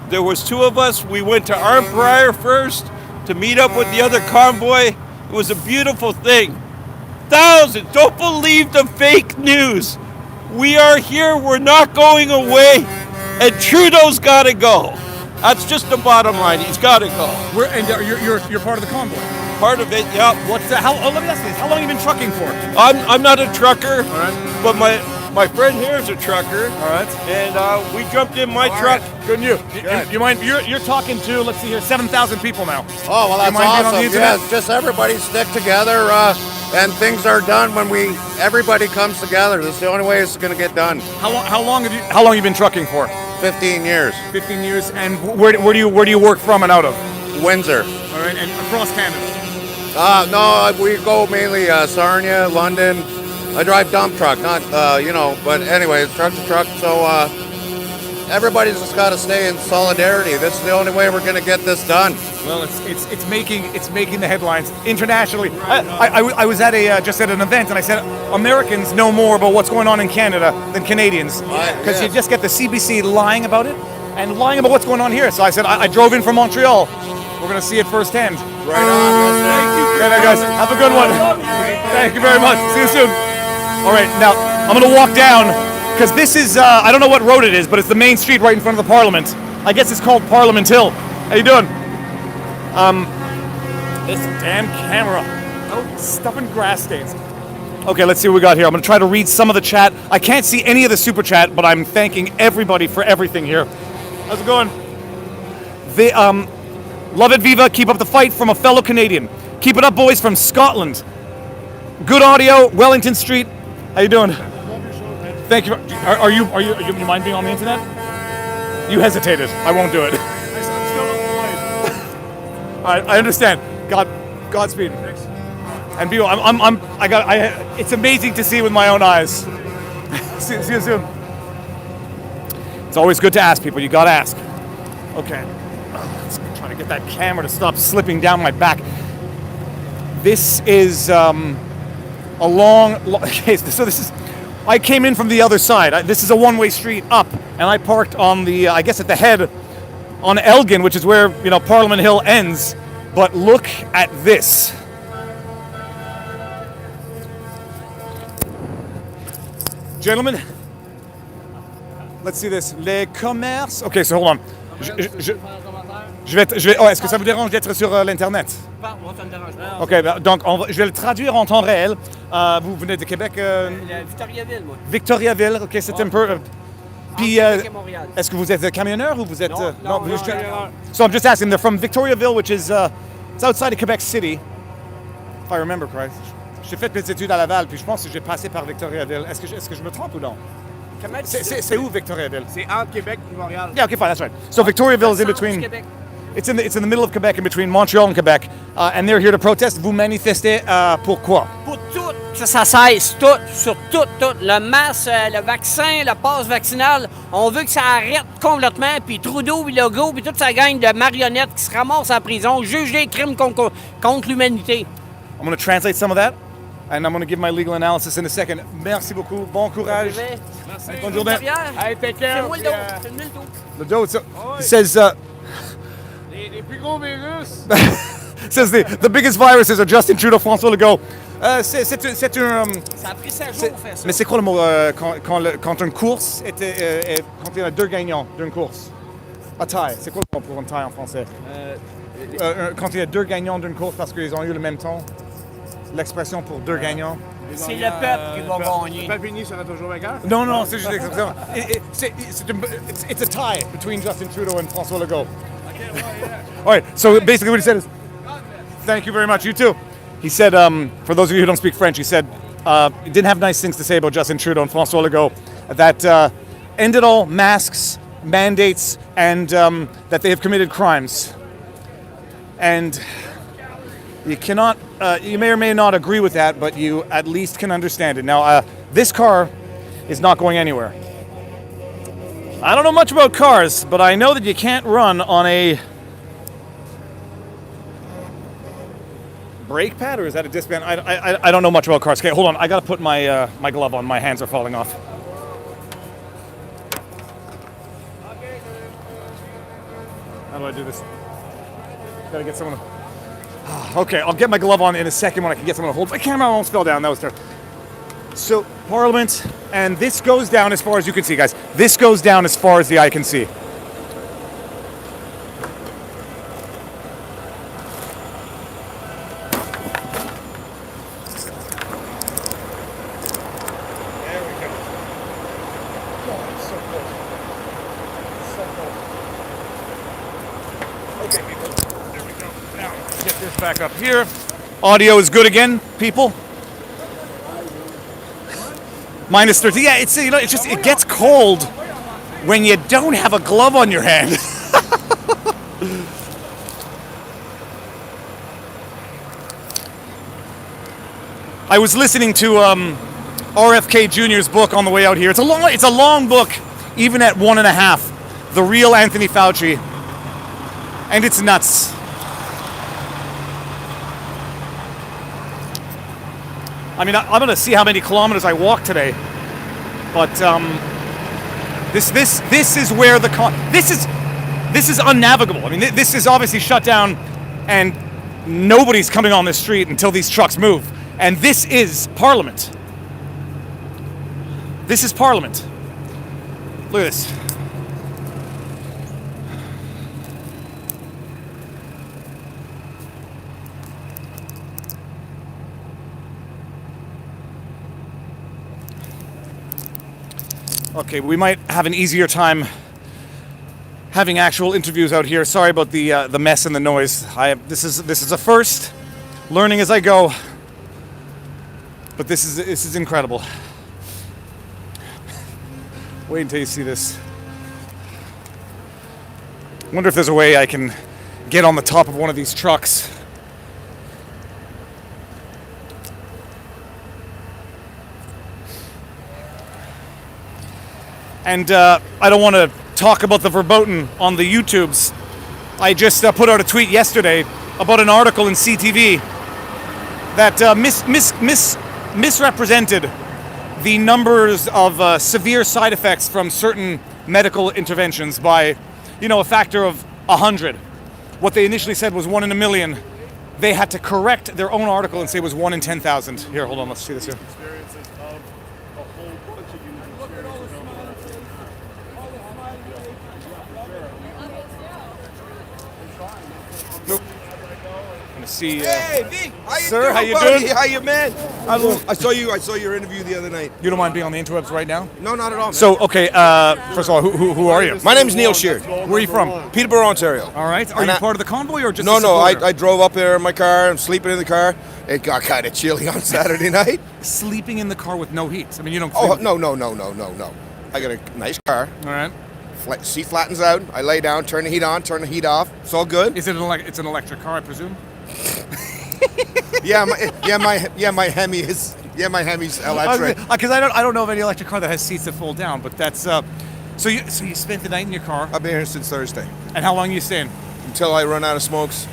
There was two of us. We went to Arnprior first to meet up with the other convoy. It was a beautiful thing. Thousands. Don't believe the fake news. We are here. We're not going away. And Trudeau's got to go. That's just the bottom line. He's got to go. You're part of the convoy. Part of it, yeah. Let me ask you this. How long have you been trucking for? I'm not a trucker, all right, but my friend here is a trucker. All right. And we jumped in my truck. Right. Good news. You mind? You're talking to, let's see here, 7,000 people now. Oh, well, that's awesome. Yeah, just everybody stick together, and things are done when everybody comes together. That's the only way it's going to get done. How long have you been trucking for? 15 years. 15 years. And where do you work from and out of? Windsor. All right, and across Canada. No, we go mainly Sarnia, London. I drive dump truck, not but anyway, it's truck to truck. So everybody's just got to stay in solidarity. This is the only way we're going to get this done. Well, it's making the headlines internationally. I was at just at an event and I said Americans know more about what's going on in Canada than Canadians because you just get the CBC lying about it and lying about what's going on here. So I said I drove in from Montreal. We're going to see it firsthand. Right on. Thank you. Okay, guys, have a good one. Thank you very much. See you soon. All right, now I'm going to walk down because this is, I don't know what road it is, but it's the main street right in front of the Parliament. I guess it's called Parliament Hill. How you doing? This damn camera. Oh, stuffing grass stains. Okay, let's see what we got here. I'm going to try to read some of the chat. I can't see any of the super chat, but I'm thanking everybody for everything here. How's it going? Love it, Viva. Keep up the fight from a fellow Canadian. Keep it up, boys, from Scotland. Good audio, Wellington Street. How you doing? Thank you. Are you mind being on the internet? You hesitated. I won't do it. I understand. God Godspeed. And people, it's amazing to see with my own eyes. See you soon. It's always good to ask people. You gotta ask. Okay. Let's try to get that camera to stop slipping down my back. This is a long. Okay, so this is. I came in from the other side. This is a one-way street up, and I parked on the. I guess at the head, on Elgin, which is where Parliament Hill ends. But look at this. Gentlemen, let's see this. Les commerces. Okay, so hold on. Est-ce que ça vous dérange d'être sur l'internet? Moi, ça me dérange pas. Ok, donc je vais le traduire en temps réel. Vous venez de Québec? Victoriaville, moi. Victoriaville, ok, c'est un peu. Puis, est-ce que vous êtes camionneur ou vous êtes? Non, So I'm just asking. They're from Victoriaville, which is it's outside of Quebec City, if I remember correct. J'ai fait mes études à Laval, puis je pense que j'ai passé par Victoriaville. Est-ce que je me trompe ou non? C'est où Victoriaville? C'est entre Québec et Montréal. Yeah, okay, fine, that's right. So Victoriaville is in between. It's in the middle of Quebec, in between Montreal and Quebec, and they're here to protest. Vous manifestez pourquoi? Pour tout, ça cesse, tout, sur tout. Le masque, le vaccin, le passe vaccinal, on veut que ça arrête complètement, puis Trudeau, puis Legault, puis toute sa gang de marionnettes qui se ramassent en prison, jugent des crimes contre l'humanité. I'm going to translate some of that, and I'm going to give my legal analysis in a second. Merci beaucoup, bon courage. Merci. Bonne journée. Hey, take care. C'est moi le dos, c'est le dos. The dos, it says, Les plus gros virus. says the biggest viruses are Justin Trudeau, François Legault. C'est un. Ça a pris 7 jours, fait ça. Mais c'est quoi le mot quand une course quand il y a deux gagnants d'une course? A tie. C'est quoi le mot pour un tie en français? Quand il y a deux gagnants d'une course parce qu'ils ont eu le même temps. L'expression pour deux gagnants. C'est le peuple qui va gagner. Le peuple uni sera toujours vainqueur. Non, c'est juste l'expression. It's a tie between Justin Trudeau and François Legault. All right, so basically what he said is, thank you very much, you too. He said, for those of you who don't speak French, he said, he didn't have nice things to say about Justin Trudeau and François Legault, that ended all masks, mandates, and that they have committed crimes. And you cannot, you may or may not agree with that, but you at least can understand it. Now, this car is not going anywhere. I don't know much about cars, but I know that you can't run on a brake pad, or is that a disc band? I don't know much about cars. Okay, hold on. I gotta put my my glove on. My hands are falling off. How do I do this? Gotta get someone. Okay, I'll get my glove on in a second when I can get someone to hold. My camera almost fell down. That was terrible. So, Parliament, and this goes down as far as you can see, guys. This goes down as far as the eye can see. There we go. Oh, it's so close. So close. Okay, people. There we go. Now, get this back up here. Audio is good again, people. Minus 30. Yeah, it's it's just it gets cold when you don't have a glove on your hand. I was listening to RFK Jr.'s book on the way out here. It's a long book, even at 1.5. The Real Anthony Fauci, and it's nuts. I mean, I'm gonna see how many kilometers I walk today, but this is where this is unnavigable. I mean, this is obviously shut down, and nobody's coming on this street until these trucks move. And this is Parliament. This is Parliament. Look at this. Okay, we might have an easier time having actual interviews out here. Sorry about the mess and the noise. This is a first, learning as I go. But this is incredible. Wait until you see this. Wonder if there's a way I can get on the top of one of these trucks And I don't want to talk about the verboten on the YouTubes. I just put out a tweet yesterday about an article in CTV that misrepresented the numbers of severe side effects from certain medical interventions by, a factor of 100. What they initially said was 1 in a million. They had to correct their own article and say it was 1 in 10,000. Here, hold on, let's see this here. Nope. I'm gonna see. Hey, V, how you Sir, doing, how you buddy? doing? How you, man? I saw your interview the other night. You don't mind being on the interwebs right now? No, not at all, man. So, okay, first of all, who are you? My name's Neil Sheard. Where are you from? Peterborough, Ontario. All right. Are And you I- part of the convoy or just No, a no, supporter? I drove up there in my car. I'm sleeping in the car. It got kind of chilly on Saturday night. Sleeping in the car with no heat. I mean, you don't. Oh, sleep- no. I got a nice car. All right. Seat flattens out. I lay down, turn the heat on, turn the heat off. It's all good. Is it it's an electric car, I presume? My Hemi is. Yeah, my Hemi's electric. Because I don't know of any electric car that has seats that fold down. But that's so you spent the night in your car. I've been here since Thursday. And how long are you staying? Until I run out of smokes.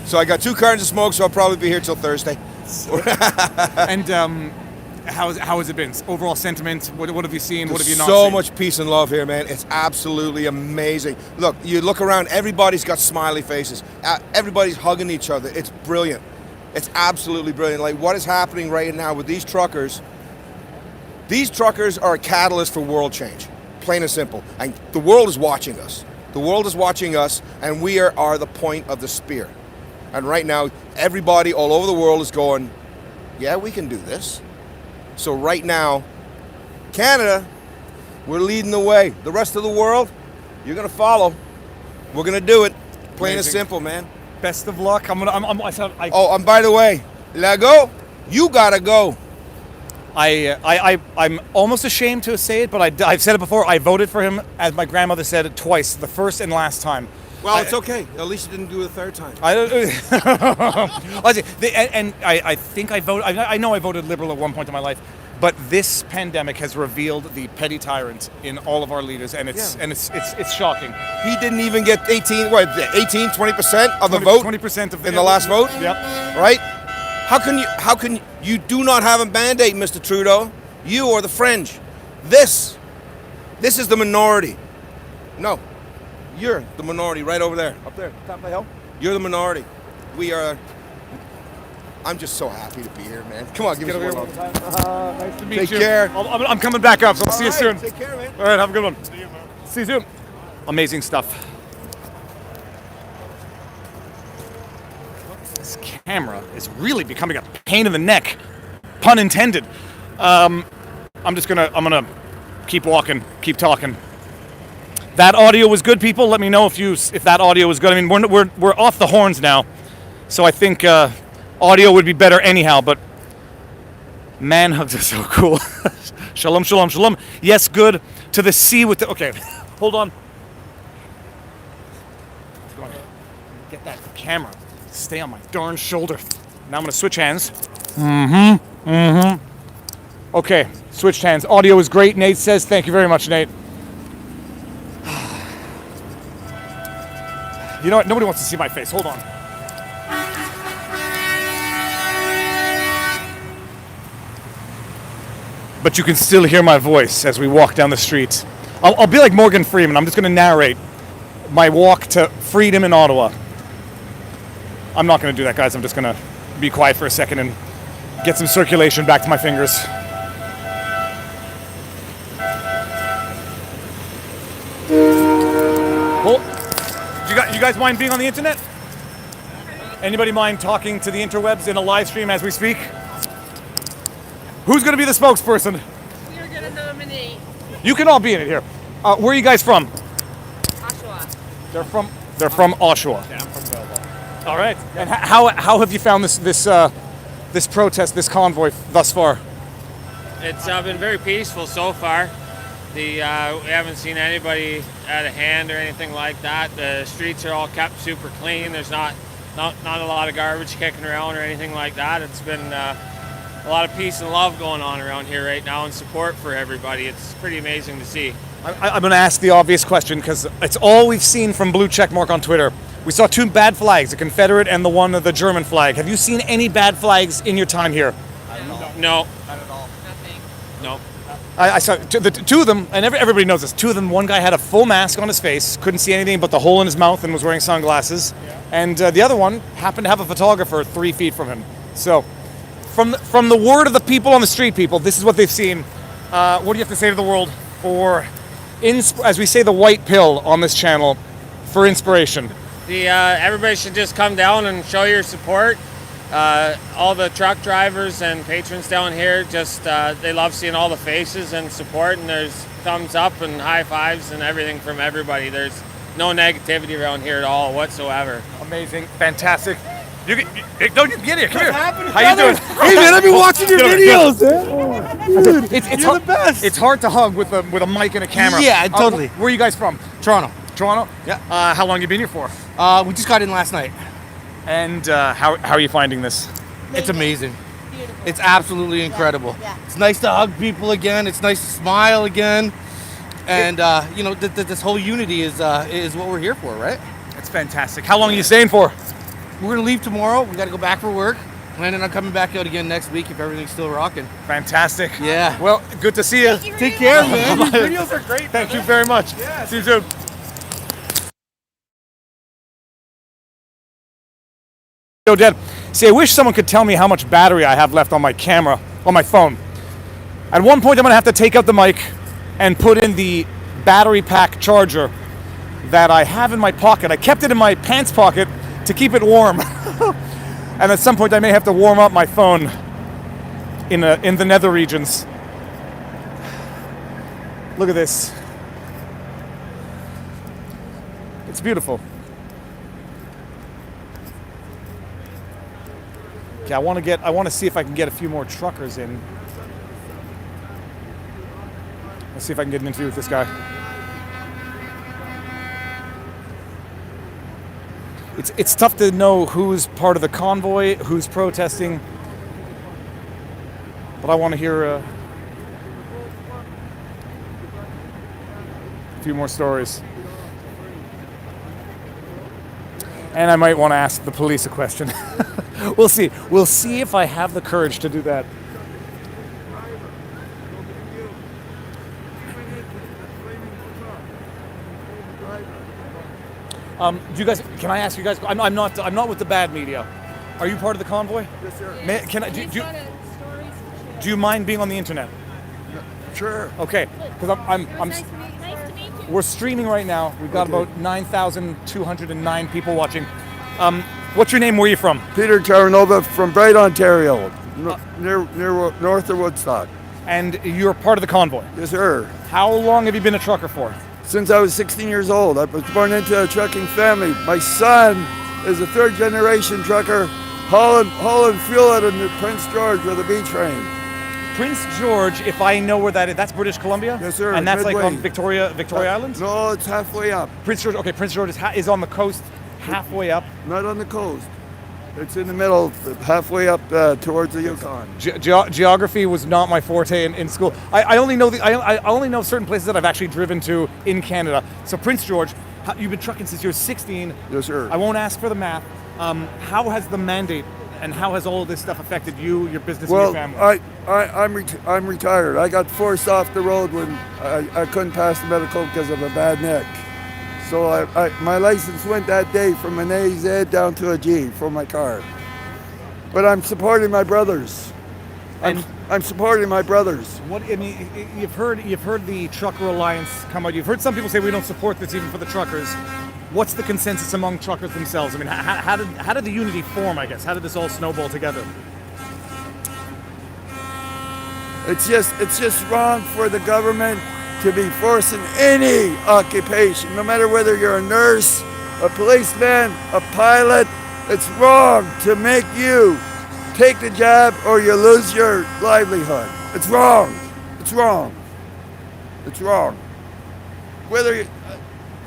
So I got 2 cartons of smoke, so I'll probably be here till Thursday. And how has it been? Overall sentiment? What have you seen? What have you not so seen? much peace and love here, man. It's absolutely amazing. Look, you look around, everybody's got smiley faces. Everybody's hugging each other. It's brilliant. It's absolutely brilliant. Like what is happening right now with these truckers are a catalyst for world change. Plain and simple. And the world is watching us. The world is watching us, and we are the point of the spear. And right now, everybody all over the world is going, yeah, we can do this. So right now, Canada, we're leading the way. The rest of the world, you're gonna follow. We're gonna do it. Plain and Amazing. simple, man. Best of luck. Oh, and by the way, Lego, you gotta go. I'm almost ashamed to say it, but I've said it before. I voted for him, as my grandmother said it twice, the first and last time. Well, it's okay. At least you didn't do it a third time. I think I voted. I know I voted Liberal at one point in my life, but this pandemic has revealed the petty tyrant in all of our leaders, and it's shocking. He didn't even get 20% of the vote 20% of in the last vote. Yep. Right? How can you do not have a mandate, Mr. Trudeau? You are the fringe. This is the minority. No. You're the minority right over there. Up there, top of the hill. You're the minority. We are. I'm just so happy to be here, man. Come on, give me some more love. Nice to meet Take you. care. I'm coming back up, so I'll see you soon. Take care, man. All right, have a good one. See you soon. Amazing stuff. This camera is really becoming a pain in the neck, pun intended. I'm gonna keep walking, keep talking. That audio was good, people. Let me know if that audio was good. I mean, we're off the horns now, so I think audio would be better anyhow. But man hugs are so cool. Shalom, shalom, shalom. Yes, good to the sea with the. Okay, hold on. Get that camera. Stay on my darn shoulder. Now I'm gonna switch hands. Okay, switched hands. Audio is great. Nate says, thank you very much, Nate. You know what? Nobody wants to see my face. Hold on. But you can still hear my voice as we walk down the street. I'll be like Morgan Freeman. I'm just going to narrate my walk to freedom in Ottawa. I'm not going to do that, guys. I'm just going to be quiet for a second and get some circulation back to my fingers. Well, you guys mind being on the internet? Anybody mind talking to the interwebs in a live stream as we speak? Who's going to be the spokesperson? You're gonna nominate You can all be in it here. Where are you guys from? Ottawa. They're from Oshawa. Yeah, I'm from Belleville. All right. And how have you found this protest, this convoy thus far? It's been very peaceful so far. We haven't seen anybody out of hand or anything like that. The streets are all kept super clean. There's not a lot of garbage kicking around or anything like that. It's been a lot of peace and love going on around here right now and support for everybody. It's pretty amazing to see. I'm going to ask the obvious question because it's all we've seen from Blue Checkmark on Twitter. We saw 2 bad flags, the Confederate and the German flag. Have you seen any bad flags in your time here? No. Not at all. Nothing. No. I saw the 2 of them, and everybody knows this. 2 of them, one guy had a full mask on his face, couldn't see anything but the hole in his mouth and was wearing sunglasses. Yeah. And the other one happened to have a photographer 3 feet from him. So from the word of the people on the street, people, this is what they've seen. What do you have to say to the world for, as we say, the white pill on this channel, for inspiration? Everybody should just come down and show your support. All the truck drivers and patrons down here, just they love seeing all the faces and support, and there's thumbs up and high fives and everything from everybody. There's no negativity around here at all whatsoever. Amazing, fantastic. You can get here. Come here. How you doing? Hey man, I've been watching your videos, man. Dude, it's You're the best. It's hard to hug with a mic and a camera. Yeah, totally. Where are you guys from? Toronto. Toronto? Yeah. How long you been here for? We just got in last night. And how are you finding this? It's amazing. It's absolutely incredible. Yeah. It's nice to hug people again. It's nice to smile again. And this whole unity is what we're here for, right? It's fantastic. How long are you staying for? We're gonna leave tomorrow. We got to go back for work. Planning on coming back out again next week if everything's still rocking. Fantastic. Yeah. Well, good to see you. Take care, man. Your videos are great. Thank you very much. Yeah. See you soon. Yo, Dad. See, I wish someone could tell me how much battery I have left on my camera, on my phone. At one point, I'm gonna have to take out the mic and put in the battery pack charger that I have in my pocket. I kept it in my pants pocket to keep it warm. And at some point I may have to warm up my phone in the nether regions. Look at this. It's beautiful. Okay, I want to see if I can get a few more truckers in. Let's see if I can get an interview with this guy. It's tough to know who's part of the convoy, who's protesting, but I want to hear a few more stories. And I might want to ask the police a question. We'll see. We'll see if I have the courage to do that. Do you guys? Can I ask you guys? I'm not with the bad media. Are you part of the convoy? Yes, sir. Do you mind being on the internet? Sure. Okay, because I'm Nice to meet you. we're streaming right now. We've got about 9,209 people watching. What's your name? Where are you from? Peter Terranova from Bright, Ontario, near north of Woodstock. And you're part of the convoy. Yes, sir. How long have you been a trucker for? Since I was 16 years old. I was born into a trucking family. My son is a third-generation trucker, hauling fuel out of Prince George with a B train. Prince George, if I know where that is, that's British Columbia? Yes, sir. And that's Midway. like on Victoria Island? No, it's halfway up. Prince George, okay, Prince George is on the coast, halfway up. Not on the coast. It's in the middle, halfway up towards the Yukon. Geography was not my forte in school. I only know I only know certain places that I've actually driven to in Canada. So Prince George, you've been trucking since you're 16. Yes, sir. I won't ask for the math. How has the mandate and how has all of this stuff affected you, your business, and your family? I'm retired. I got forced off the road when I couldn't pass the medical because of a bad neck. So my license went that day from an AZ down to a G for my car. But I'm supporting my brothers. I'm supporting my brothers. What I mean, you've heard the Trucker Alliance come out. You've heard some people say we don't support this even for the truckers. What's the consensus among truckers themselves? I mean, how did the unity form? I guess how did this all snowball together? It's just wrong for the government to be forcing any occupation, no matter whether you're a nurse, a policeman, a pilot. It's wrong to make you take the job or you lose your livelihood. It's wrong. It's wrong. It's wrong.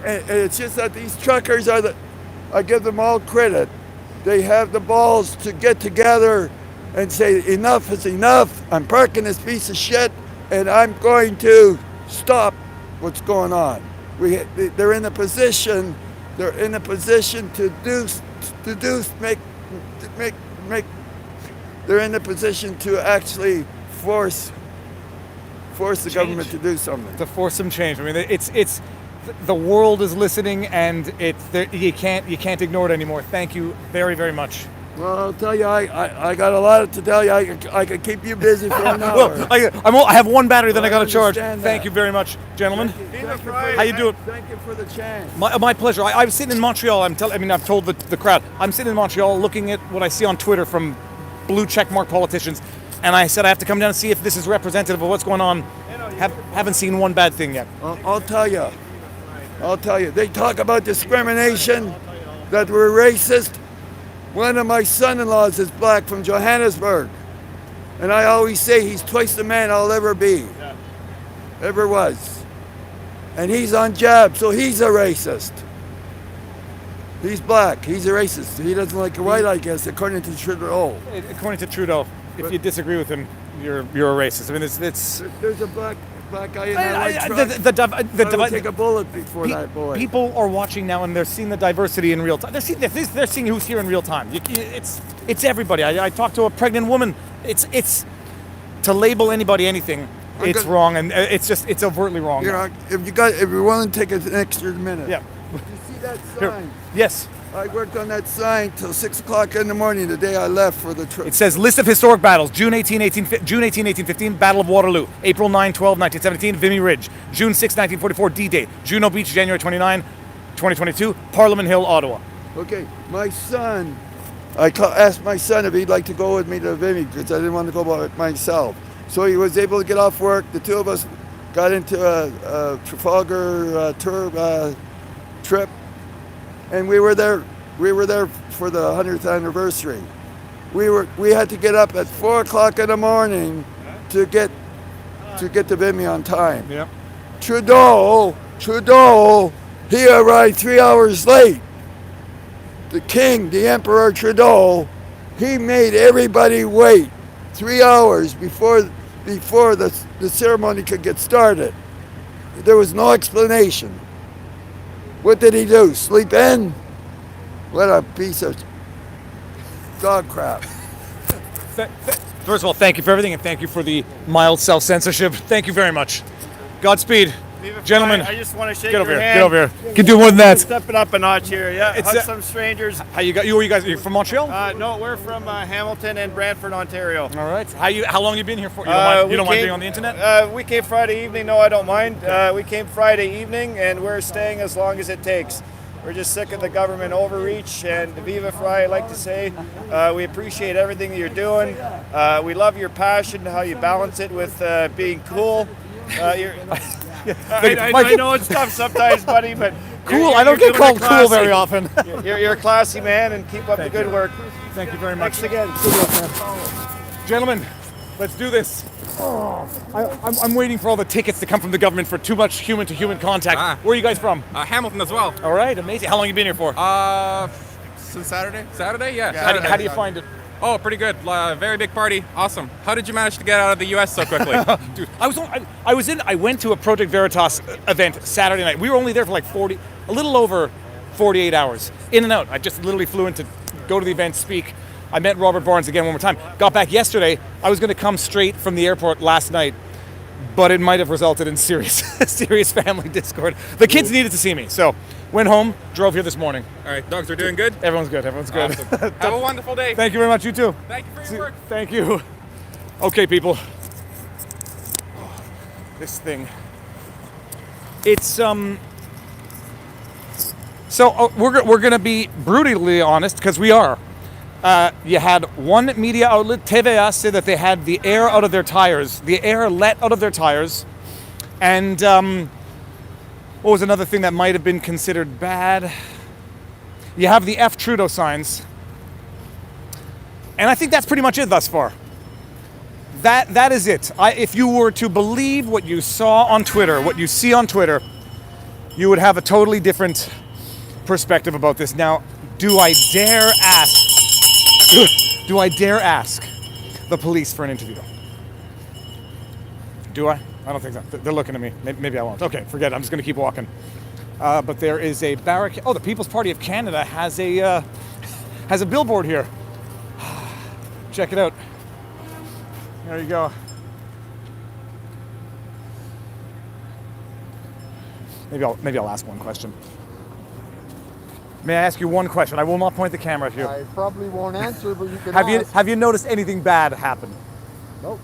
It's just that these truckers I give them all credit. They have the balls to get together and say enough is enough. I'm parking this piece of shit, and I'm going to stop what's going on. They're in a position. They're in a position to make. They're in a position to actually force the government to do something. To force some change. I mean, it's the world is listening, and you can't ignore it anymore. Thank you very, very much. Well, I'll tell you, I got a lot to tell you. I could keep you busy for an hour. Well, I have one battery, then I got to charge. understand Thank that. you very much, gentlemen. How you doing? Thank you for the chance. My pleasure. I'm sitting in Montreal. I've told the crowd. I'm sitting in Montreal looking at what I see on Twitter from blue checkmark politicians, and I said I have to come down and see if this is representative of what's going on. Haven't seen one bad thing yet. I'll tell you. They talk about discrimination, that we're racist. One of my son-in-laws is black from Johannesburg. And I always say he's twice the man I'll ever be. Ever was. And he's on jab, so he's a racist. He's black, he's a racist. He doesn't like white, I guess, according to Trudeau. According to Trudeau, if you disagree with him, you're a racist. I mean, it's There's a black guy in that white truck. I would take a bullet before that boy. People are watching now, and they're seeing the diversity in real time. They're seeing who's here in real time. It's everybody. I talked to a pregnant woman. It's to label anybody anything. It's wrong, and it's overtly wrong. If you're willing to take an extra minute. Yeah. You see that Here. sign? Yes. I worked on that sign till 6 o'clock in the morning the day I left for the trip. It says list of historic battles: June 18, 1815, Battle of Waterloo; April 9, 12, 1917, Vimy Ridge; June 6, 1944, D-Day; Juno Beach, January 29, 2022, Parliament Hill, Ottawa. Okay, my son, asked my son if he'd like to go with me to Vimy because I didn't want to go by myself. So he was able to get off work. The two of us got into a Trafalgar tour trip, and we were there for the 100th anniversary. We had to get up at 4 o'clock in the morning to get to Vimy on time. Yeah. Trudeau, he arrived 3 hours late. The king, the Emperor Trudeau, he made everybody wait 3 hours before the ceremony could get started. There was no explanation. What did he do? Sleep in? What a piece of dog crap. First of all, thank you for everything, and thank you for the mild self-censorship. Thank you very much. Godspeed. Gentlemen, I just want to shake get over your here. hand. Get over here. You can do more than that. Step it up a notch here. Yeah, It's hug some strangers. How you got? Are you from Montreal? No, we're from Hamilton and Brantford, Ontario. All right. How long you been here for? You don't mind being on the internet? We came Friday evening. No, I don't mind. We came Friday evening, and we're staying as long as it takes. We're just sick of the government overreach, and Viva Fry, I like to say. We appreciate everything that you're doing. We love your passion, how you balance it with being cool. I know it's tough sometimes, buddy, but cool. I don't get called cool very often. You're a classy man, and keep up the good work. Thank you very much. Thanks again. Gentlemen, let's do this. I'm waiting for all the tickets to come from the government for too much human-to-human contact. Where are you guys from? Hamilton as well. All right, amazing. How long you been here for? Since Saturday? Saturday, yeah. How do you find it? Oh, pretty good. Very big party. Awesome. How did you manage to get out of the U.S. so quickly? Dude, I went to a Project Veritas event Saturday night. We were only there for like a little over 48 hours. In and out. I just literally flew in to go to the event, speak. I met Robert Barnes again one more time. Got back yesterday. I was going to come straight from the airport last night, but it might have resulted in serious family discord. The kids needed to see me, so went home, drove here this morning. All right, dogs are doing good? Everyone's good. Awesome. Have a wonderful day. Thank you very much. You too. Thank you for your work. Thank you. Okay, people. This thing. It's So we're gonna be brutally honest because we are. You had one media outlet, TVA, say that they had the air out of their tires. The air let out of their tires, and what was another thing that might have been considered bad? You have the F Trudeau signs. And I think that's pretty much it thus far. That is it. If you were to believe what you saw on Twitter, what you see on Twitter, you would have a totally different perspective about this. Now, do I dare ask, the police for an interview. Do I? I don't think so. They're looking at me. Maybe I won't. Okay, forget it. I'm just going to keep walking. But there is a barricade. Oh, the People's Party of Canada has a billboard here. Check it out. There you go. Maybe I'll ask one question. May I ask you one question? I will not point the camera at you. I probably won't answer, but you can ask. Have you noticed anything bad happen? Nope.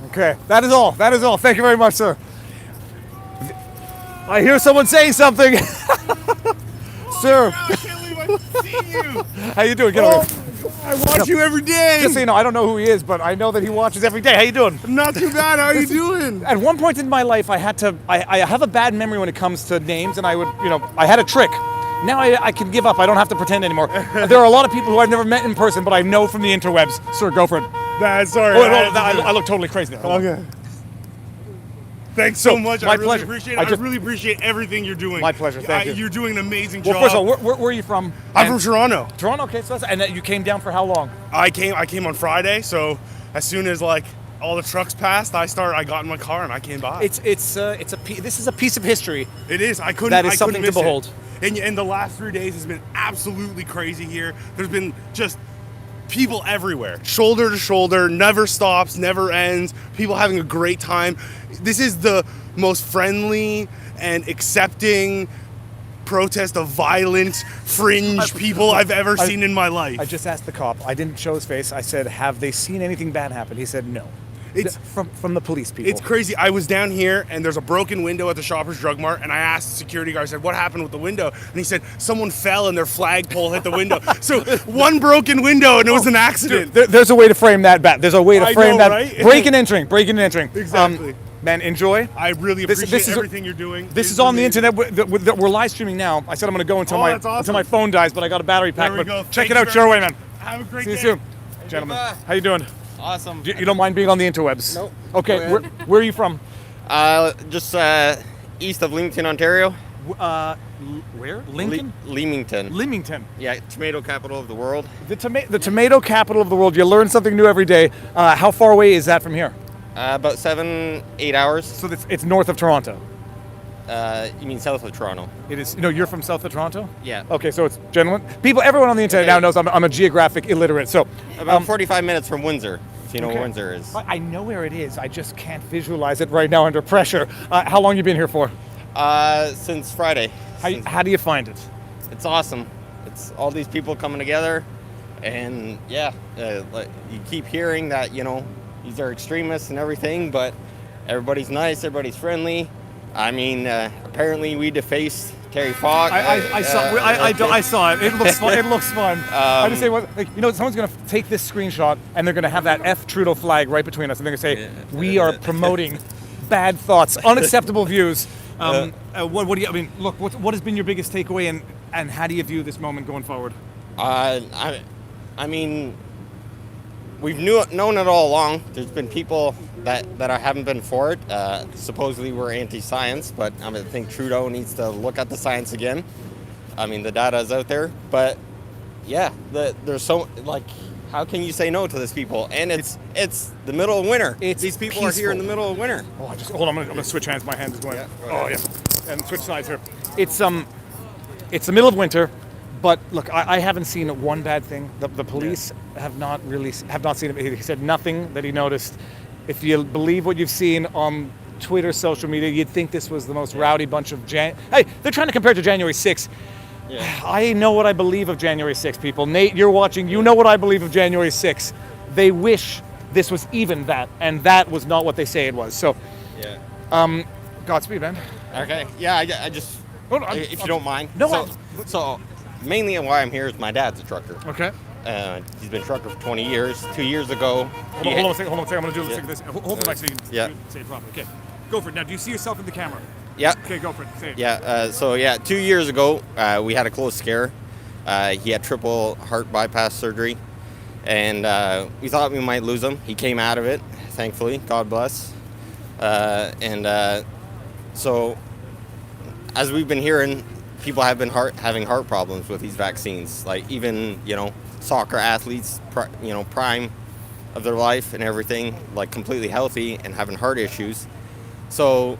Okay, that is all. That is all. Thank you very much, sir. I hear someone saying something. Sir. I can't believe I've seen you. How you doing? Get over here. I watch you every day. Just so you know, I don't know who he is, but I know that he watches every day. How you doing? Not too bad. How are you doing? At one point in my life, I have a bad memory when it comes to names, and I had a trick. Now I can give up. I don't have to pretend anymore. There are a lot of people who I've never met in person, but I know from the interwebs. Sir, go for it. Sorry. I look totally crazy there. Okay. Thanks so much. My I really pleasure. appreciate it. I really appreciate everything you're doing. My pleasure. Thank you. You're doing an amazing job. Well, first of all, where are you from? I'm from Toronto. Toronto. Okay, so and you came down for how long? I came on Friday, so as soon as like all the trucks passed, I got in my car and this is a piece of history. It is. I couldn't. That is I something couldn't to miss behold. It. And the last 3 days has been absolutely crazy here. There's been just people everywhere, shoulder to shoulder, never stops, never ends. People having a great time. This is the most friendly and accepting protest of violent fringe people I've ever seen in my life. I just asked the cop. I didn't show his face. I said, "Have they seen anything bad happen?" He said, "No." It's from the police people. It's crazy. I was down here and there's a broken window at the Shoppers Drug Mart, and I asked the security guard, I said, "What happened with the window?" And he said, "Someone fell and their flagpole hit the window." So one broken window and it was an accident. There's a way to frame that back. There's a way to frame that. Right? Breaking and entering. Exactly. Man, enjoy. I really appreciate everything you're doing. This is on the internet. We're live streaming now. I said I'm going to go until until my phone dies, but I got a battery pack. There we But go. check Thank it out, you very Sherway, much. man. Have a great See day. you soon, gentlemen. How you doing? Awesome. You don't mind being on the interwebs? Nope. Okay, where are you from? Just east of Leamington, Ontario. Where? Lincoln? Leamington. Leamington. Yeah, tomato capital of the world. The tomato capital of the world. You learn something new every day. How far away is that from here? About 7-8 hours. So it's north of Toronto. You mean south of Toronto? It is. No, you're from south of Toronto. Yeah. Okay, so it's gentlemen. Everyone on the internet now knows I'm a geographic illiterate. So about 45 minutes from Windsor. If you know where Windsor is. I know where it is. I just can't visualize it right now under pressure. How long you been here for? Since Friday. How do you find it? It's awesome. It's all these people coming together, and like you keep hearing that these are extremists and everything, but everybody's nice, everybody's friendly. I mean, apparently we defaced Terry Falk. I saw it. It looks fun. It looks fun. I just say, someone's going to take this screenshot and they're going to have that F Trudeau flag right between us, and they're going to say, "We are promoting bad thoughts, unacceptable views." What do you? I mean, look. What has been your biggest takeaway, and how do you view this moment going forward? I mean, we've known it all along. There's been people that haven't been for it. Supposedly we're anti-science, but I think Trudeau needs to look at the science again. I mean, the data is out there, but yeah, there's so how can you say no to these people? And it's the middle of winter. These people peaceful. are here in the middle of winter. Oh, hold on. I'm gonna switch hands. My hand is going. Yeah, oh yeah, and switch sides here. It's the middle of winter. But look, I haven't seen one bad thing. The police have not seen it. He said nothing that he noticed. If you believe what you've seen on Twitter, social media, you'd think this was the most rowdy bunch of Hey, they're trying to compare it to January 6th. Yeah. I know what I believe of January 6th, people. Nate, you're watching. You know what I believe of January 6th. They wish this was even that, and that was not what they say it was. So, Godspeed, man. Okay. Yeah, I just if you don't mind. No. So mainly why I'm here is my dad's a trucker. Okay. He's been a trucker for 20 years. 2 years ago. Hold on a second. I'm going to do this. Hold the mic so you can say it properly. Okay. Go for it. Now, do you see yourself in the camera? Yeah. Okay, go for it. Say it. Yeah. 2 years ago, we had a close scare. He had triple heart bypass surgery, and we thought we might lose him. He came out of it, thankfully. God bless. So, as we've been hearing, people have been having heart problems with these vaccines. Like even soccer athletes, prime of their life and everything, like completely healthy and having heart issues. So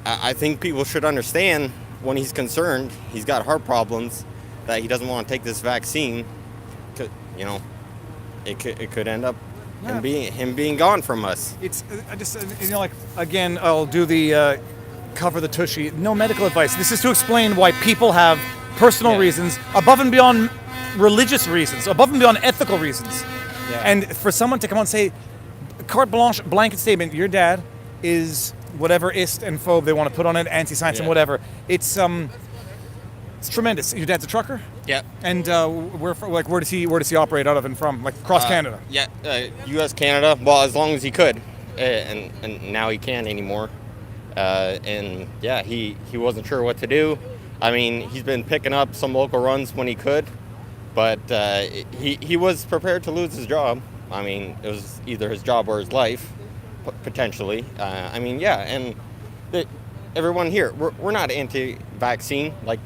I think people should understand when he's concerned, he's got heart problems, that he doesn't want to take this vaccine. You know, it could end up him being gone from us. It's I just like again, I'll do the cover the tushy. No medical advice. This is to explain why people have personal reasons above and beyond religious reasons, above and beyond ethical reasons. Yeah. And for someone to come on and say, carte blanche, blanket statement, your dad is whatever ist and phobe they want to put on it, anti-science and whatever. It's tremendous. Your dad's a trucker? Yeah. And where does he operate out of and from? Like across Canada? Yeah, U.S., Canada. Well, as long as he could, and now he can't anymore. And yeah, he wasn't sure what to do. I mean, he's been picking up some local runs when he could, but he was prepared to lose his job. I mean, it was either his job or his life, potentially. I mean, yeah, and everyone here, we're not anti-vaccine. Like,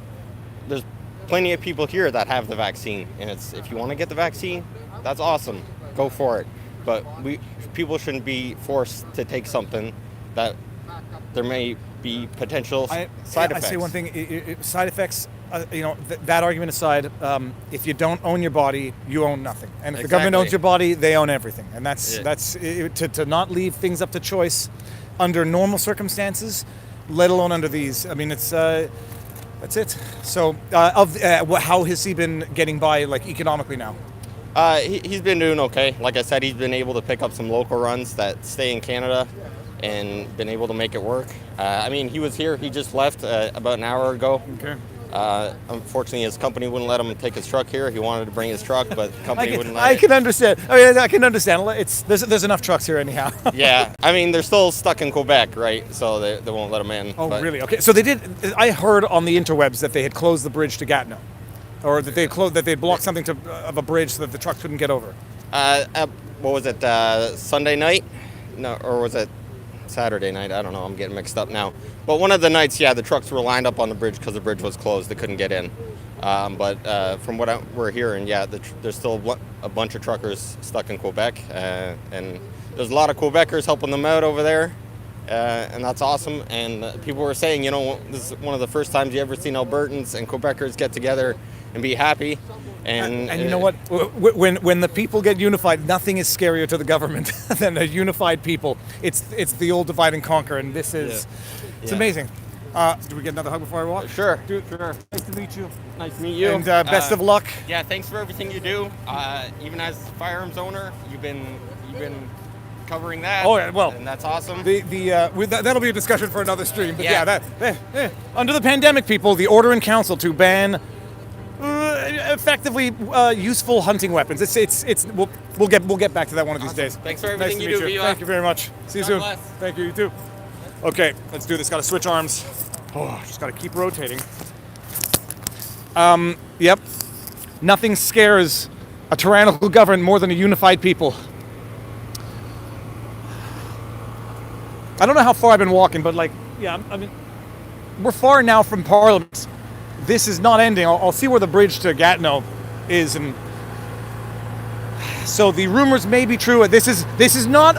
there's plenty of people here that have the vaccine, and if you want to get the vaccine, that's awesome. Go for it. But people shouldn't be forced to take something that there may be potential side effects. I say one thing, side effects, that argument aside, if you don't own your body, you own nothing. And if the government owns your body, they own everything. And that's to not leave things up to choice under normal circumstances, let alone under these. I mean, that's it. So, how has he been getting by, like, economically now? He's been doing okay. Like I said, he's been able to pick up some local runs that stay in Canada and been able to make it work. I mean, he was here. He just left about an hour ago. Okay. Unfortunately, his company wouldn't let him take his truck here. He wanted to bring his truck, but the company wouldn't let I can understand. I can understand. There's enough trucks here anyhow. Yeah. I mean, they're still stuck in Quebec, right? So they won't let him in. Oh, really? Okay. So they did. I heard on the interwebs that they had closed the bridge to Gatineau, or that they'd blocked something of a bridge so that the truck couldn't get over. What was it? Sunday night? No, or was it Saturday night? I don't know. I'm getting mixed up now. But one of the nights, yeah, the trucks were lined up on the bridge because the bridge was closed. They couldn't get in. But from what we're hearing, yeah, there's still a bunch of truckers stuck in Quebec. And there's a lot of Quebecers helping them out over there. And that's awesome. And people were saying, this is one of the first times you ever seen Albertans and Quebecers get together and be happy. And you know what? When the people get unified, nothing is scarier to the government than a unified people. It's the old divide and conquer, and this is it's amazing. Do we get another hug before I walk? Sure. Sure. Nice to meet you. Nice to meet you. And best of luck. Yeah, thanks for everything you do. Even as firearms owner, you've been covering that. Oh, yeah, well, and that's awesome. That'll be a discussion for another stream. But under the pandemic, people, the order in council to ban effectively useful hunting weapons. We'll get back to that one of these days. Thanks for everything nice you to meet do. Thank you very much. See you soon. Bless. Thank you. You too. Okay, let's do this. Got to switch arms. Oh, just got to keep rotating. Yep. Nothing scares a tyrannical government more than a unified people. I don't know how far I've been walking, but I mean, we're far now from Parliament. This is not ending. I'll see where the bridge to Gatineau is, and so the rumors may be true. This is not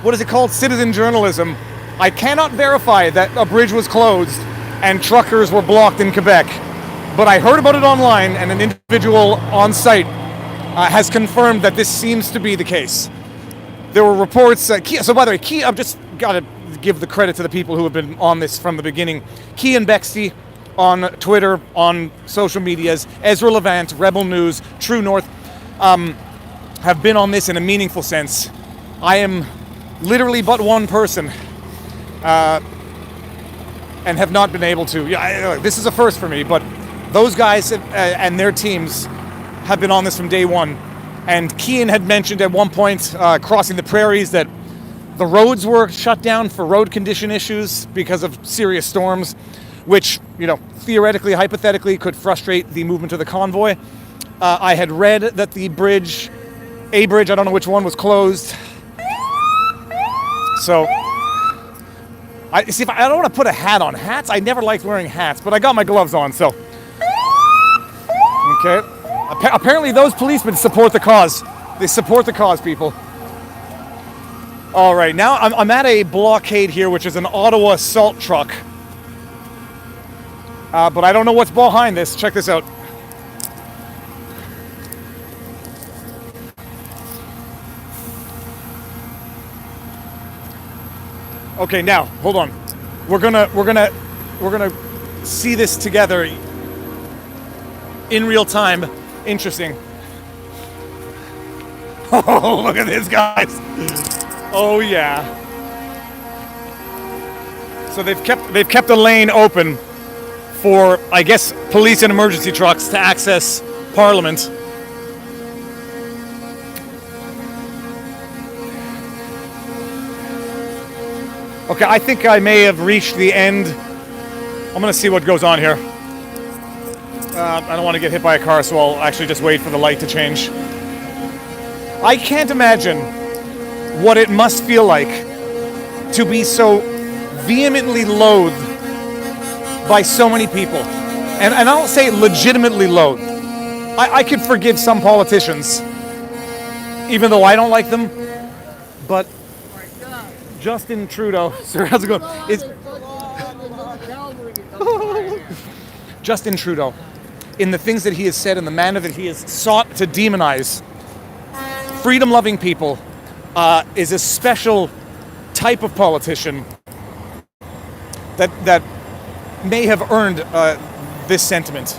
what is it called? Citizen journalism. I cannot verify that a bridge was closed and truckers were blocked in Quebec, but I heard about it online, and an individual on site has confirmed that this seems to be the case. There were reports. So by the way, I've just got to give the credit to the people who have been on this from the beginning. Key and Bexty on Twitter, on social medias, Ezra Levant, Rebel News, True North, have been on this in a meaningful sense. I am literally but one person, and have not been able to. This is a first for me, but those guys and their teams have been on this from day one. And Kean had mentioned at one point, crossing the prairies, that the roads were shut down for road condition issues because of serious storms, which, theoretically, hypothetically, could frustrate the movement of the convoy. I had read that a bridge, I don't know which one, was closed. So, I don't want to put a hat on. Hats, I never liked wearing hats, but I got my gloves on, so. Okay. Apparently those policemen support the cause. They support the cause, people. All right, now I'm at a blockade here, which is an Ottawa salt truck. But I don't know what's behind this. Check this out. Okay, now hold on. We're gonna see this together in real time. Interesting. Oh, look at this, guys. Oh yeah. So they've kept the lane open for, I guess, police and emergency trucks to access Parliament. Okay, I think I may have reached the end. I'm gonna see what goes on here. I don't want to get hit by a car, so I'll actually just wait for the light to change. I can't imagine what it must feel like to be so vehemently loathed by so many people. And I don't say legitimately loathed. I could forgive some politicians, even though I don't like them. But Justin Trudeau, sir, how's it going? Justin Trudeau, in the things that he has said and the manner that he has sought to demonize freedom-loving people, is a special type of politician that may have earned this sentiment.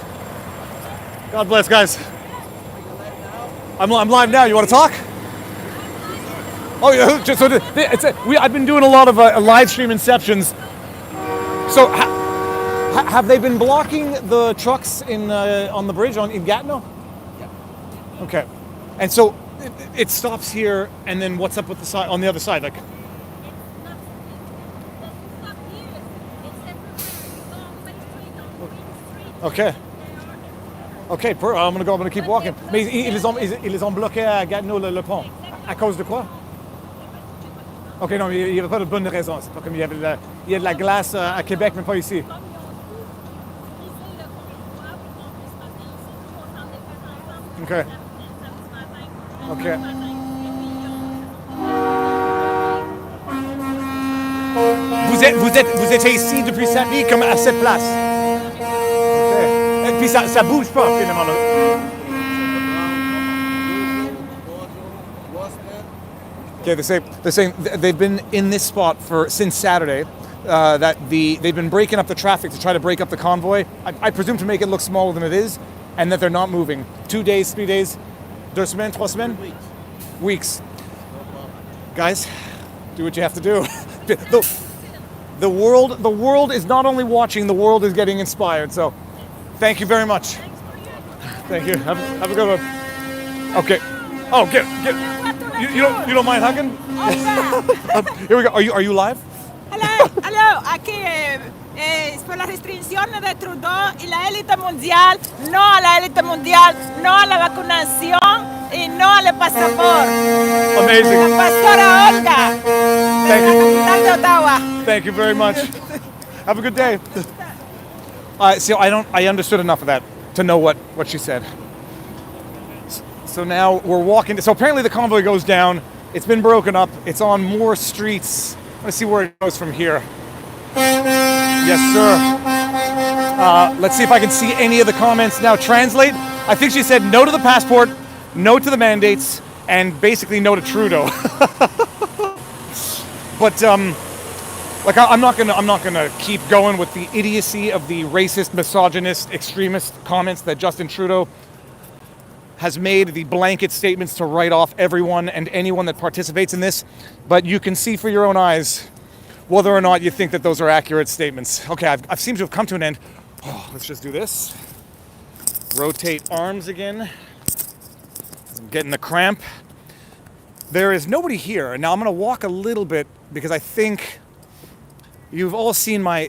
God bless, guys. I'm live now. You want to talk? Oh yeah. I've been doing a lot of live stream inceptions. So have they been blocking the trucks on the bridge in Gatineau? Yeah. Okay. And so it stops here, and then what's up with the side on the other side? Like. Okay. Okay, I'm gonna keep walking. Mais ils les ont bloqués à Gatineau le pont. À cause de quoi? Ok, non, il n'y avait pas de bonne raison. C'est pas comme il y a de la glace à Québec, mais pas ici. Ok. Ok. Vous êtes ici depuis samedi comme à cette place. Ok. Et puis ça bouge pas finalement là. Okay, they're saying they've been in this spot since Saturday. They've been breaking up the traffic to try to break up the convoy. I presume to make it look smaller than it is, and that they're not moving. 2 days, 3 days, 2 semaines, 3 semaines? Weeks. Guys, do what you have to do. The world is not only watching, the world is getting inspired. So, thank you very much. Thank you. Have a good one. Okay. Oh, get. You don't mind hugging? Oh, yeah. Here we go. Are you live? Hello. Aquí es por las restricciones de Trudeau y la élite mundial. No a la élite mundial, no a la vacunación y no al pasaporte. Amazing. La pastora Olga de la capital de Ottawa. Thank you very much. Have a good day. So I understood enough of that to know what she said. So now we're walking. So apparently the convoy goes down. It's been broken up. It's on more streets. Let's see where it goes from here. Yes, sir. Let's see if I can see any of the comments now. Translate. I think she said no to the passport, no to the mandates, and basically no to Trudeau. But I'm not gonna keep going with the idiocy of the racist, misogynist, extremist comments that Justin Trudeau has made, the blanket statements to write off everyone and anyone that participates in this. But you can see for your own eyes whether or not you think that those are accurate statements. Okay, I've seemed to have come to an end. Oh, let's just do this. Rotate arms again. I'm getting the cramp. There is nobody here. Now I'm gonna walk a little bit because I think you've all seen my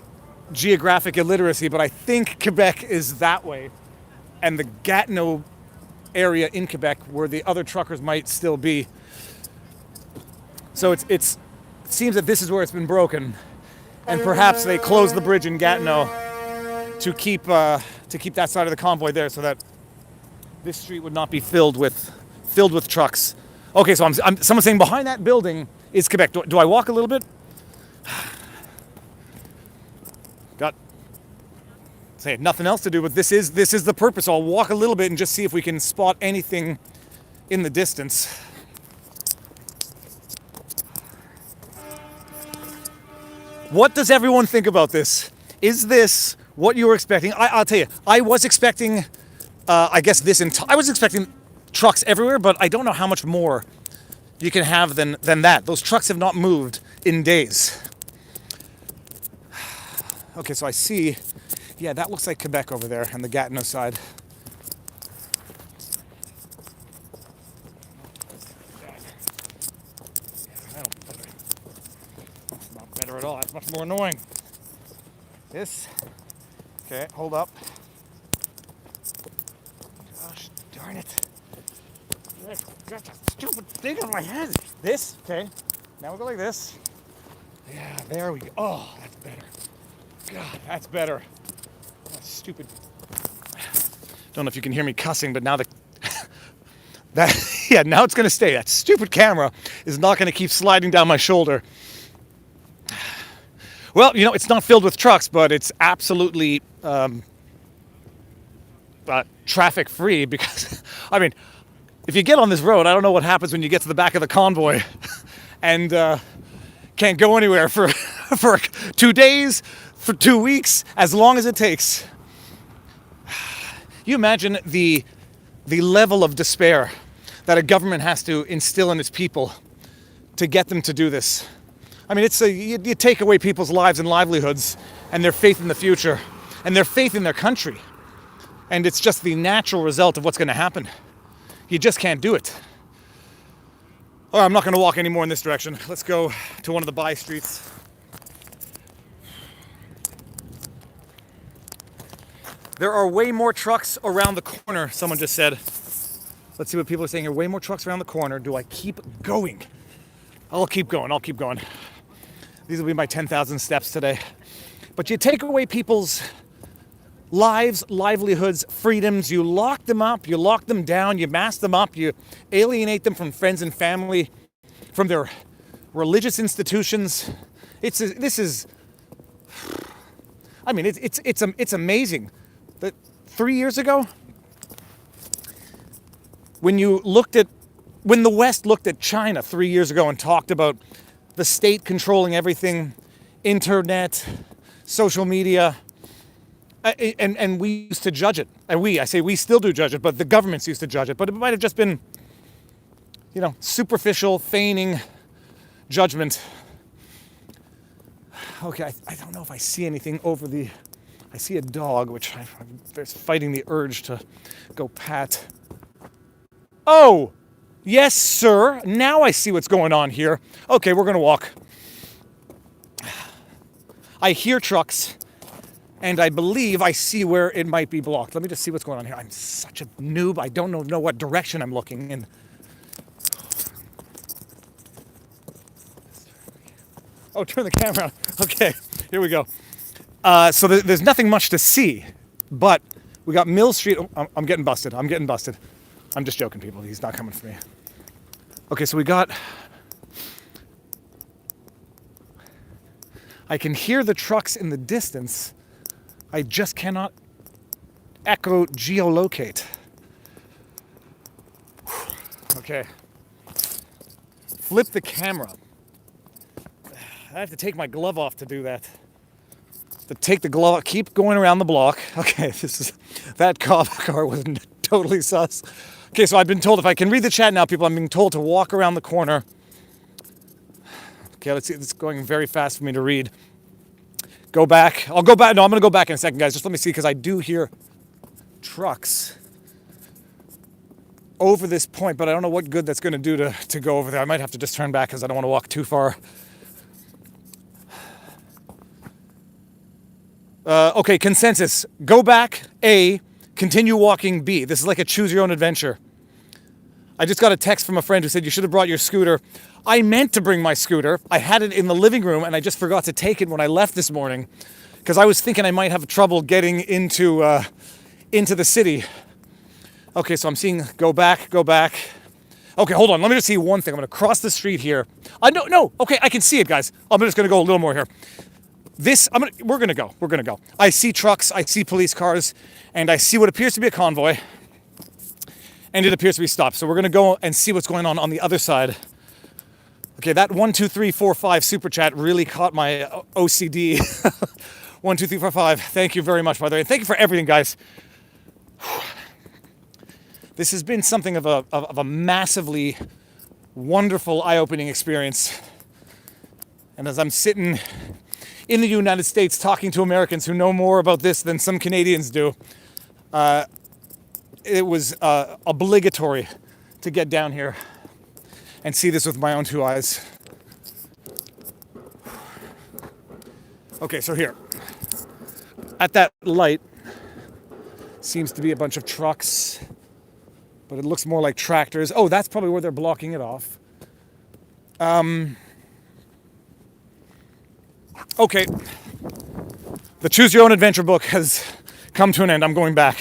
geographic illiteracy, but I think Quebec is that way. And the Gatineau area in Quebec where the other truckers might still be. So it seems that this is where it's been broken, and perhaps they closed the bridge in Gatineau to keep that side of the convoy there, so that this street would not be filled with trucks. Okay, so someone's saying behind that building is Quebec. Do I walk a little bit? Got say nothing else to do, but this is the purpose. So I'll walk a little bit and just see if we can spot anything in the distance. What does everyone think about this? Is this what you were expecting? I'll tell you, I was expecting, I guess I was expecting trucks everywhere, but I don't know how much more you can have than that. Those trucks have not moved in days. Okay, so I see, yeah, that looks like Quebec over there on the Gatineau side. That's not better at all. That's much more annoying. This, okay, hold up. Gosh darn it. Got that stupid thing on my head. This, okay. Now we go like this. Yeah, there we go. Oh, that's better. God, that's better. That's stupid. Don't know if you can hear me cussing, but now now it's gonna stay. That stupid camera is not gonna keep sliding down my shoulder. Well, you know, it's not filled with trucks, but it's absolutely traffic free because, I mean, if you get on this road, I don't know what happens when you get to the back of the convoy and can't go anywhere for 2 days, for 2 weeks, as long as it takes. You imagine the level of despair that a government has to instill in its people to get them to do this. I mean, you take away people's lives and livelihoods and their faith in the future and their faith in their country. And it's just the natural result of what's going to happen. You just can't do it. All right, I'm not going to walk anymore in this direction. Let's go to one of the by streets. There are way more trucks around the corner, someone just said. Let's see what people are saying here. Way more trucks around the corner. Do I keep going? I'll keep going. These will be my 10,000 steps today. But you take away people's lives, livelihoods, freedoms. You lock them up. You lock them down. You mask them up. You alienate them from friends and family, from their religious institutions. It's amazing that 3 years ago, when the West looked at China 3 years ago and talked about the state controlling everything, internet, social media, and we used to judge it. And we still do judge it, but the governments used to judge it. But it might have just been, superficial, feigning judgment. Okay, I don't know if I see anything I see a dog, which I'm fighting the urge to go pat. Oh! Yes, sir. Now I see what's going on here. Okay, we're going to walk. I hear trucks, and I believe I see where it might be blocked. Let me just see what's going on here. I'm such a noob. I don't know what direction I'm looking in. Oh, turn the camera on. Okay, here we go. So there's nothing much to see, but we got Mill Street. Oh, I'm getting busted. I'm just joking, people. He's not coming for me. Okay, so I can hear the trucks in the distance. I just cannot geolocate. Okay. Flip the camera. I have to take my glove off to do that. To take the glove off, keep going around the block. Okay, that cop car was totally sus. Okay, so I've been told, if I can read the chat now, people, I'm being told to walk around the corner. Okay, let's see. It's going very fast for me to read. Go back. I'll go back. No, I'm going to go back in a second, guys. Just let me see, because I do hear trucks over this point, but I don't know what good that's going to do to go over there. I might have to just turn back because I don't want to walk too far. Okay, consensus. Go back, A. Continue walking, B. This is like a choose your own adventure. I just got a text from a friend who said, you should have brought your scooter. I meant to bring my scooter. I had it in the living room and I just forgot to take it when I left this morning because I was thinking I might have trouble getting into the city. Okay, so I'm seeing go back. Okay, hold on. Let me just see one thing. I'm going to cross the street here. No. Okay, I can see it, guys. I'm just going to go a little more here. We're going to go. We're going to go. I see trucks. I see police cars. And I see what appears to be a convoy. And it appears to be stopped. So we're going to go and see what's going on the other side. Okay, that 1, 2, 3, 4, 5 super chat really caught my OCD. 1, 2, 3, 4, 5. Thank you very much, by the way. And thank you for everything, guys. This has been something of a massively wonderful, eye-opening experience. And as I'm sitting in the United States talking to Americans who know more about this than some Canadians do, it was obligatory to get down here and see this with my own 2 eyes. Okay, so here. At that light seems to be a bunch of trucks, but it looks more like tractors. Oh, that's probably where they're blocking it off. Okay. The Choose Your Own Adventure book has come to an end. I'm going back.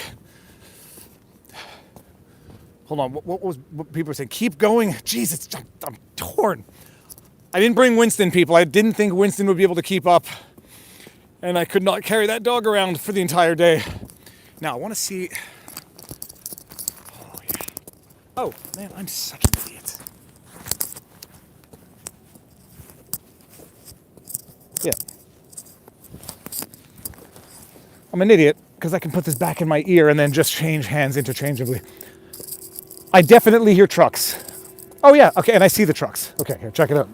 Hold on, what people are saying? Keep going. Jesus, I'm torn. I didn't bring Winston, people. I didn't think Winston would be able to keep up. And I could not carry that dog around for the entire day. Now, I want to see... Oh, yeah. Oh, man, I'm such an idiot. Yeah. I'm an idiot because I can put this back in my ear and then just change hands interchangeably. I definitely hear trucks. Oh yeah, okay, and I see the trucks. Okay, here, check it out.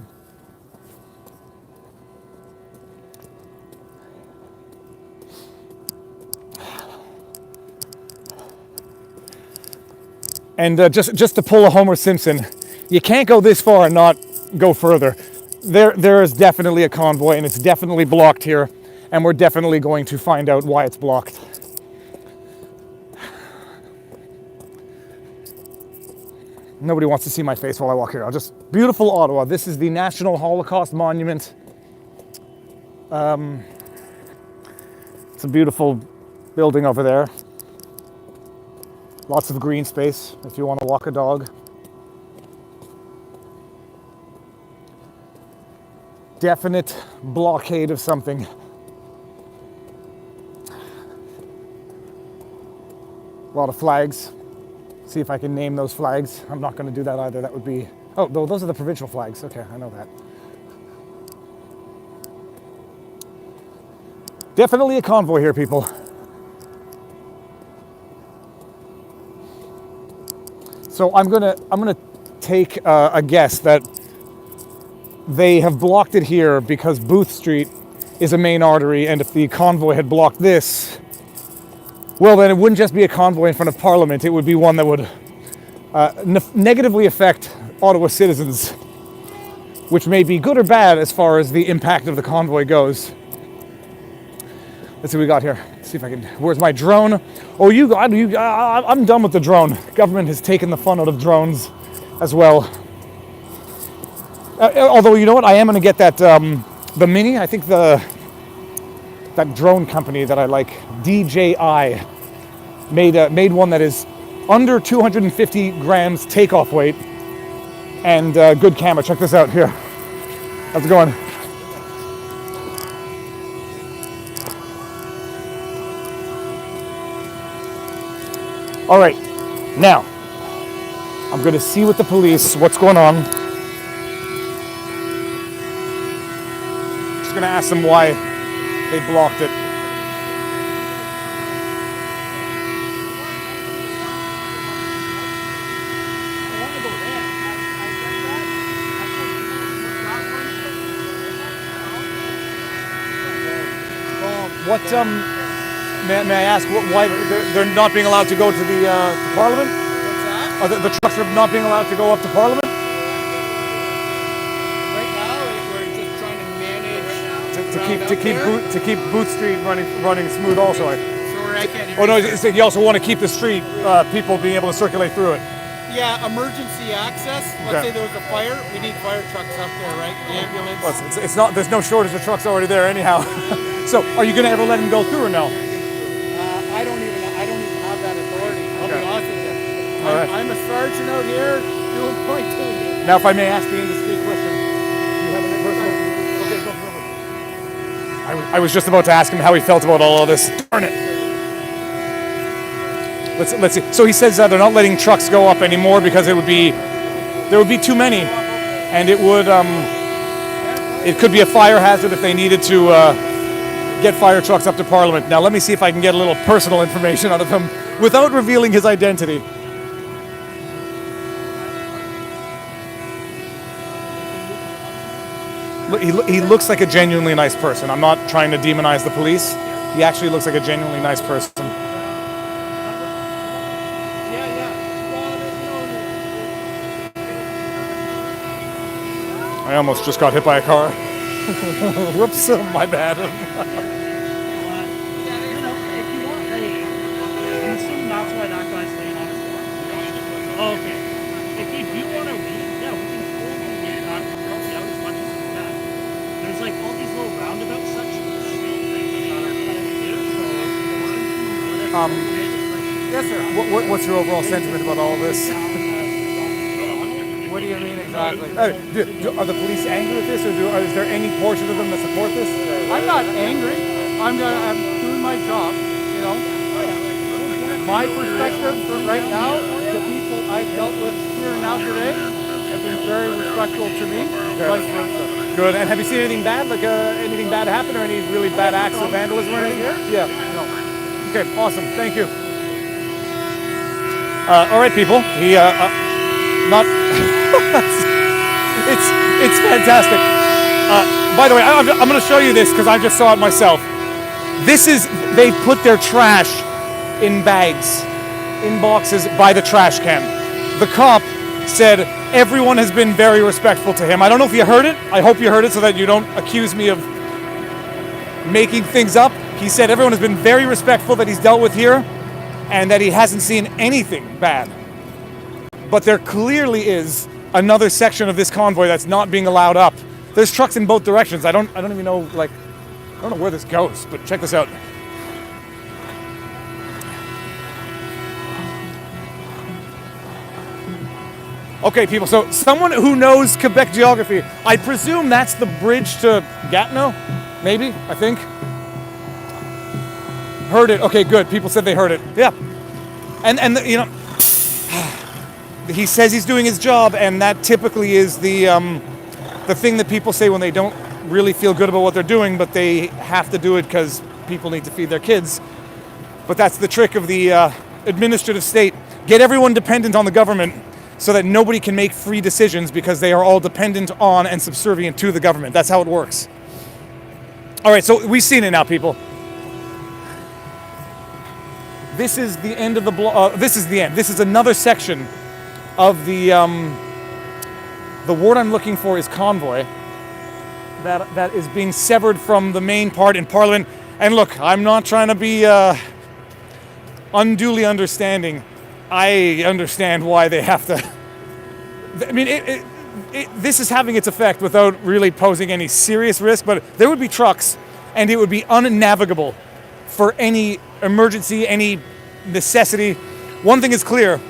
And just to pull a Homer Simpson, you can't go this far and not go further. There is definitely a convoy, and it's definitely blocked here, and we're definitely going to find out why it's blocked. Nobody wants to see my face while I walk here. Beautiful Ottawa. This is the National Holocaust Monument. It's a beautiful building over there. Lots of green space if you want to walk a dog. Definite blockade of something. A lot of flags. See if I can name those flags. I'm not going to do that either. That would be... Oh, those are the provincial flags. Okay, I know that. Definitely a convoy here, people. So I'm gonna take a guess that they have blocked it here because Booth Street is a main artery, and if the convoy had blocked this, well, then it wouldn't just be a convoy in front of Parliament. It would be one that would negatively affect Ottawa citizens, which may be good or bad as far as the impact of the convoy goes. Let's see what we got here. Let's see if I can... Where's my drone? Oh, I'm done with the drone. Government has taken the fun out of drones as well. Although, you know what? I am going to get that, the Mini. I think that drone company that I like, DJI, made one that is under 250 grams takeoff weight and good camera. Check this out here. How's it going? All right, now I'm going to see with the police what's going on. Just going to ask them why they blocked it. What, may I ask why they're not being allowed to go to the to Parliament? What's that? Are the trucks are not being allowed to go up to Parliament? Right now, we're just trying to manage To keep Booth Street running smooth. Also, Sorry, I can't hear. oh no, you also want to keep the street people being able to circulate through it. Yeah, emergency access. Let's say there was a fire, we need fire trucks up there, right? The ambulance. Well, it's not. There's no shortage of trucks already there anyhow. So, are you going to ever let him go through or no? I don't even have that authority. I'll be honest with you. All right. I'm a sergeant out here doing Now, if I may ask the indiscreet question, do you have any personal... Okay, go. I was just about to ask him how he felt about all of this. Darn it. Let's see. So he says they're not letting trucks go up anymore because there would be too many, and it could be a fire hazard if they needed to get fire trucks up to Parliament. Now let me see if I can get a little personal information out of him without revealing his identity. He looks like a genuinely nice person. I'm not trying to demonize the police. He actually looks like a genuinely nice person. I almost just got hit by a car. Whoops, my bad. Okay. If you do want to leave, yeah, we can totally help you out as much as we can. There's like all these little roundabout sections that are kind of here, so yes, sir. What's your overall sentiment about all of this? What do you mean exactly? Are the police angry with this, or is there any portion of them that support this? I'm not angry. I'm doing my job, you know. My perspective right now, the people I've dealt with here and now today have been very respectful to me. Vice versa. Good. And have you seen anything bad? Like anything bad happen, or any really bad acts of vandalism or anything? Yeah. No. Okay. Awesome. Thank you. All right, people. It's fantastic. By the way, I'm going to show you this because I just saw it myself. They put their trash in bags, in boxes by the trash can. The cop said everyone has been very respectful to him. I don't know if you heard it. I hope you heard it so that you don't accuse me of making things up. He said everyone has been very respectful that he's dealt with here and that he hasn't seen anything bad. But there clearly is another section of this convoy that's not being allowed up. There's trucks in both directions. I don't even know, I don't know where this goes, but check this out. Okay, people, so someone who knows Quebec geography, I presume that's the bridge to Gatineau, maybe, I think. Heard it. Okay, good. People said they heard it. Yeah. And you know, he says he's doing his job, and that typically is the thing that people say when they don't really feel good about what they're doing, but they have to do it because people need to feed their kids. But that's the trick of the administrative state. Get everyone dependent on the government so that nobody can make free decisions because they are all dependent on and subservient to the government. That's how it works. All right, so we've seen it now, people. This is the end of the this is the end. This is another section of the word I'm looking for is convoy. That is being severed from the main part in Parliament. And look, I'm not trying to be unduly understanding. I understand why they have to. I mean, this is having its effect without really posing any serious risk. But there would be trucks, and it would be unnavigable for any emergency, any necessity. One thing is clear.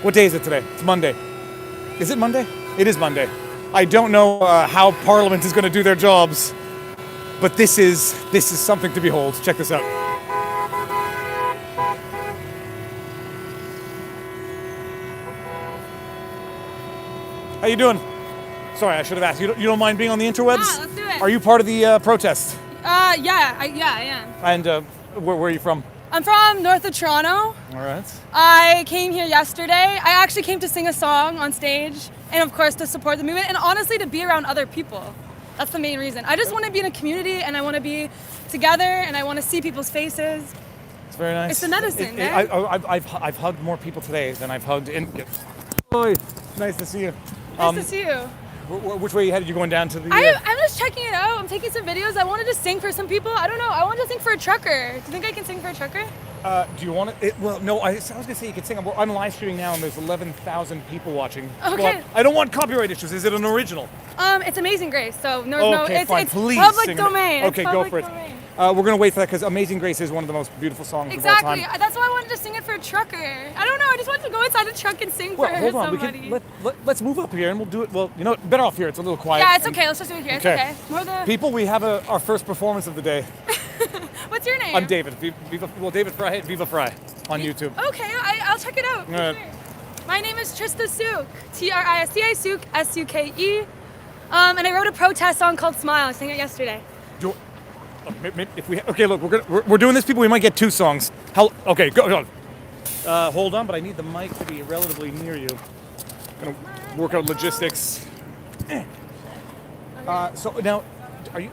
What day is it today? It's Monday. Is it Monday? It is Monday. I don't know how Parliament is going to do their jobs, but this is something to behold. Check this out. How you doing? Sorry, I should have asked. You don't mind being on the interwebs? Yeah, let's do it. Are you part of the protest? Yeah, I am. And where are you from? I'm from north of Toronto. All right. I came here yesterday. I actually came to sing a song on stage and, of course, to support the movement and honestly to be around other people. That's the main reason. I just want to be in a community and I want to be together and I want to see people's faces. It's very nice. It's the medicine, man. I've hugged more people today than I've hugged in. Boy, nice to see you. Nice to see you. Which way you headed? You going down to the... I'm just checking it out. I'm taking some videos. I wanted to sing for some people. I don't know. I wanted to sing for a trucker. Do you think I can sing for a trucker? Do you want it? Well, no, I was going to say you could sing. I'm live streaming now and there's 11,000 people watching. Okay. Well, I don't want copyright issues. Is it an original? It's Amazing Grace, so Okay, it's fine. Please public sing it. domain. Okay, It's go public for it. domain. We're going to wait for that because Amazing Grace is one of the most beautiful songs Exactly. of all time. That's why I wanted to sing it for a trucker. I don't know. I just wanted to go inside a truck and sing Well, for hold on. somebody. Let's move up here and we'll do it. Well, you know, better off here. It's a little quiet. Yeah, it's okay. Let's just do it here. It's okay. People, we have our first performance of the day. What's your name? I'm David. David Fry, Viva Fry on YouTube. Okay, I'll check it out. For All right. sure. My name is Trista Souk. Trista Souk, Suke. And I wrote a protest song called Smile. I sang it yesterday. Look, we're doing this, people. We might get 2 songs. Okay, go. Hold on, but I need the mic to be relatively near you. Gonna work out logistics. So now, are you?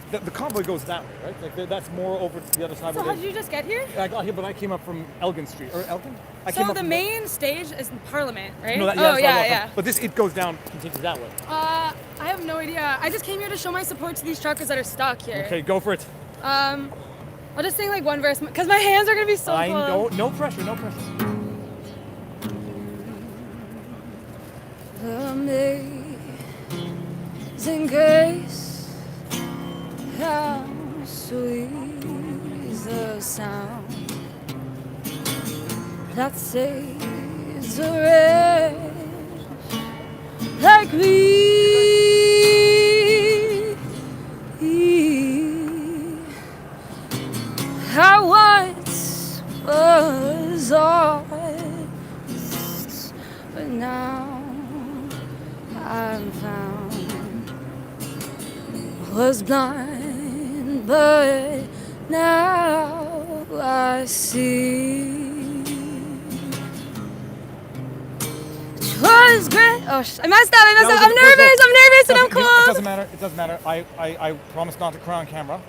The convoy goes that way, right? Like that's more over to the other side. So how did you just get here? I got here, but I came up from Elgin Street or Elgin. So the main stage is Parliament, right? No, yeah. But it goes down, continues that way. I have no idea. I just came here to show my support to these truckers that are stuck here. Okay, go for it. I'll just sing like one verse because my hands are gonna be so I full. know, no pressure, no pressure. Amazing grace, how sweet is the sound that saves a wretch like me. I once was lost, but now I'm found. Was blind, but now I see. It was great. Oh, I messed up. I'm nervous, and I'm cold. It doesn't matter. It doesn't matter. I promise not to cry on camera.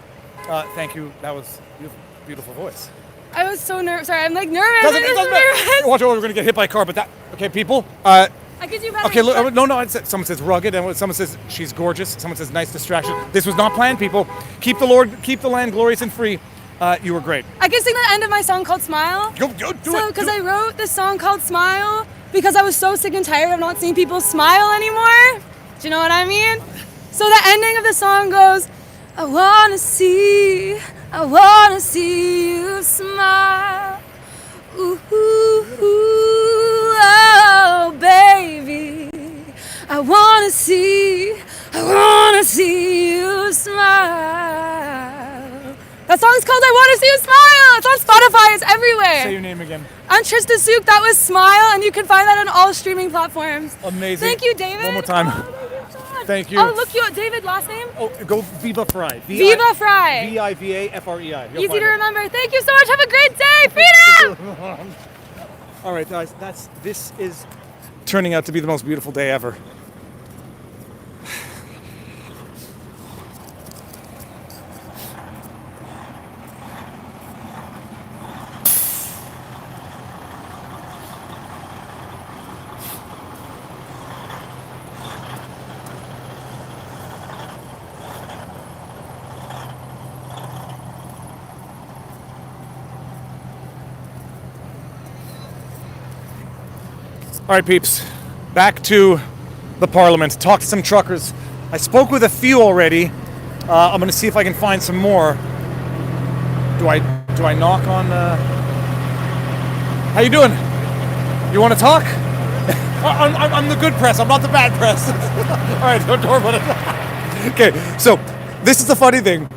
Thank you. That was beautiful voice. I was so nervous. Sorry, I'm like nervous. Doesn't matter. Watch out, we're gonna get hit by a car. But that. Okay, people. I could do better. Okay, look. No. Someone says rugged, and someone says she's gorgeous. Someone says nice distraction. This was not planned, people. Keep the land glorious and free. You were great. I can sing the end of my song called Smile. Go do it. Because I wrote this song called Smile because I was so sick and tired of not seeing people smile anymore. Do you know what I mean? So the ending of the song goes, I wanna see you smile. Ooh, ooh, ooh, oh, baby. I wanna see you smile. That song's called I Wanna See You Smile. It's on Spotify. It's everywhere. Say your name again. I'm Trista Souk. That was Smile, and you can find that on all streaming platforms. Amazing. Thank you, David. One more time. Thank you. I'll look you up. David, last name? Oh, go Viva Fry. Viva Fry. VIVAFREI. Easy to remember. Thank you so much. Have a great day. Freedom! All right, guys. This is turning out to be the most beautiful day ever. All right, peeps, back to the Parliament. Talked to some truckers. I spoke with a few already. I'm gonna see if I can find some more. Do I knock on? How you doing? You want to talk? I'm the good press. I'm not the bad press. All right, don't worry about it. Okay, so this is the funny thing.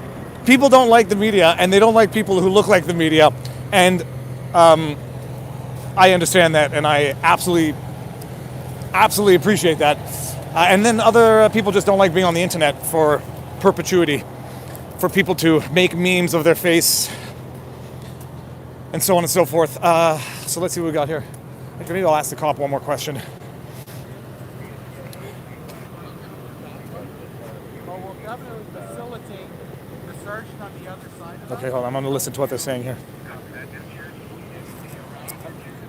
People don't like the media, and they don't like people who look like the media, and I understand that, and I absolutely appreciate that. And then other people just don't like being on the internet for perpetuity, for people to make memes of their face, and so on and so forth. So let's see what we got here. Maybe I'll ask the cop one more question. Okay, hold on. I'm going to listen to what they're saying here.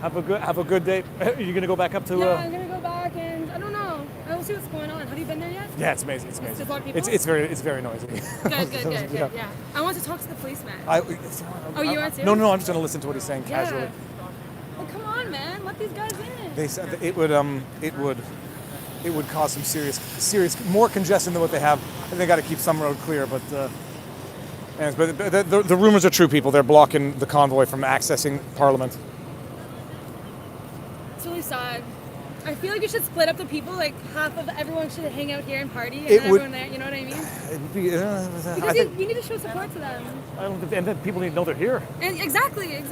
Have a good day. Are you gonna go back up to? Yeah, I'm gonna go back, and I don't know. I will see what's going on. Have you been there yet? Yeah, it's amazing. It's amazing. There's a lot of people? It's very noisy. Good. Yeah. I want to talk to the policeman. You want to? No. I'm just gonna listen to what he's saying casually. Well, come on, man. Let these guys in. They said that it would cause some serious more congestion than what they have. And they got to keep some road clear, but And, but the rumors are true, people. They're blocking the convoy from accessing Parliament. It's really sad. I feel like you should split up the people. Like half of everyone should hang out here and party, and It then would- everyone there. You know what I mean? It'd be, Because you need to show support to them. and then people need to know they're here. And exactly.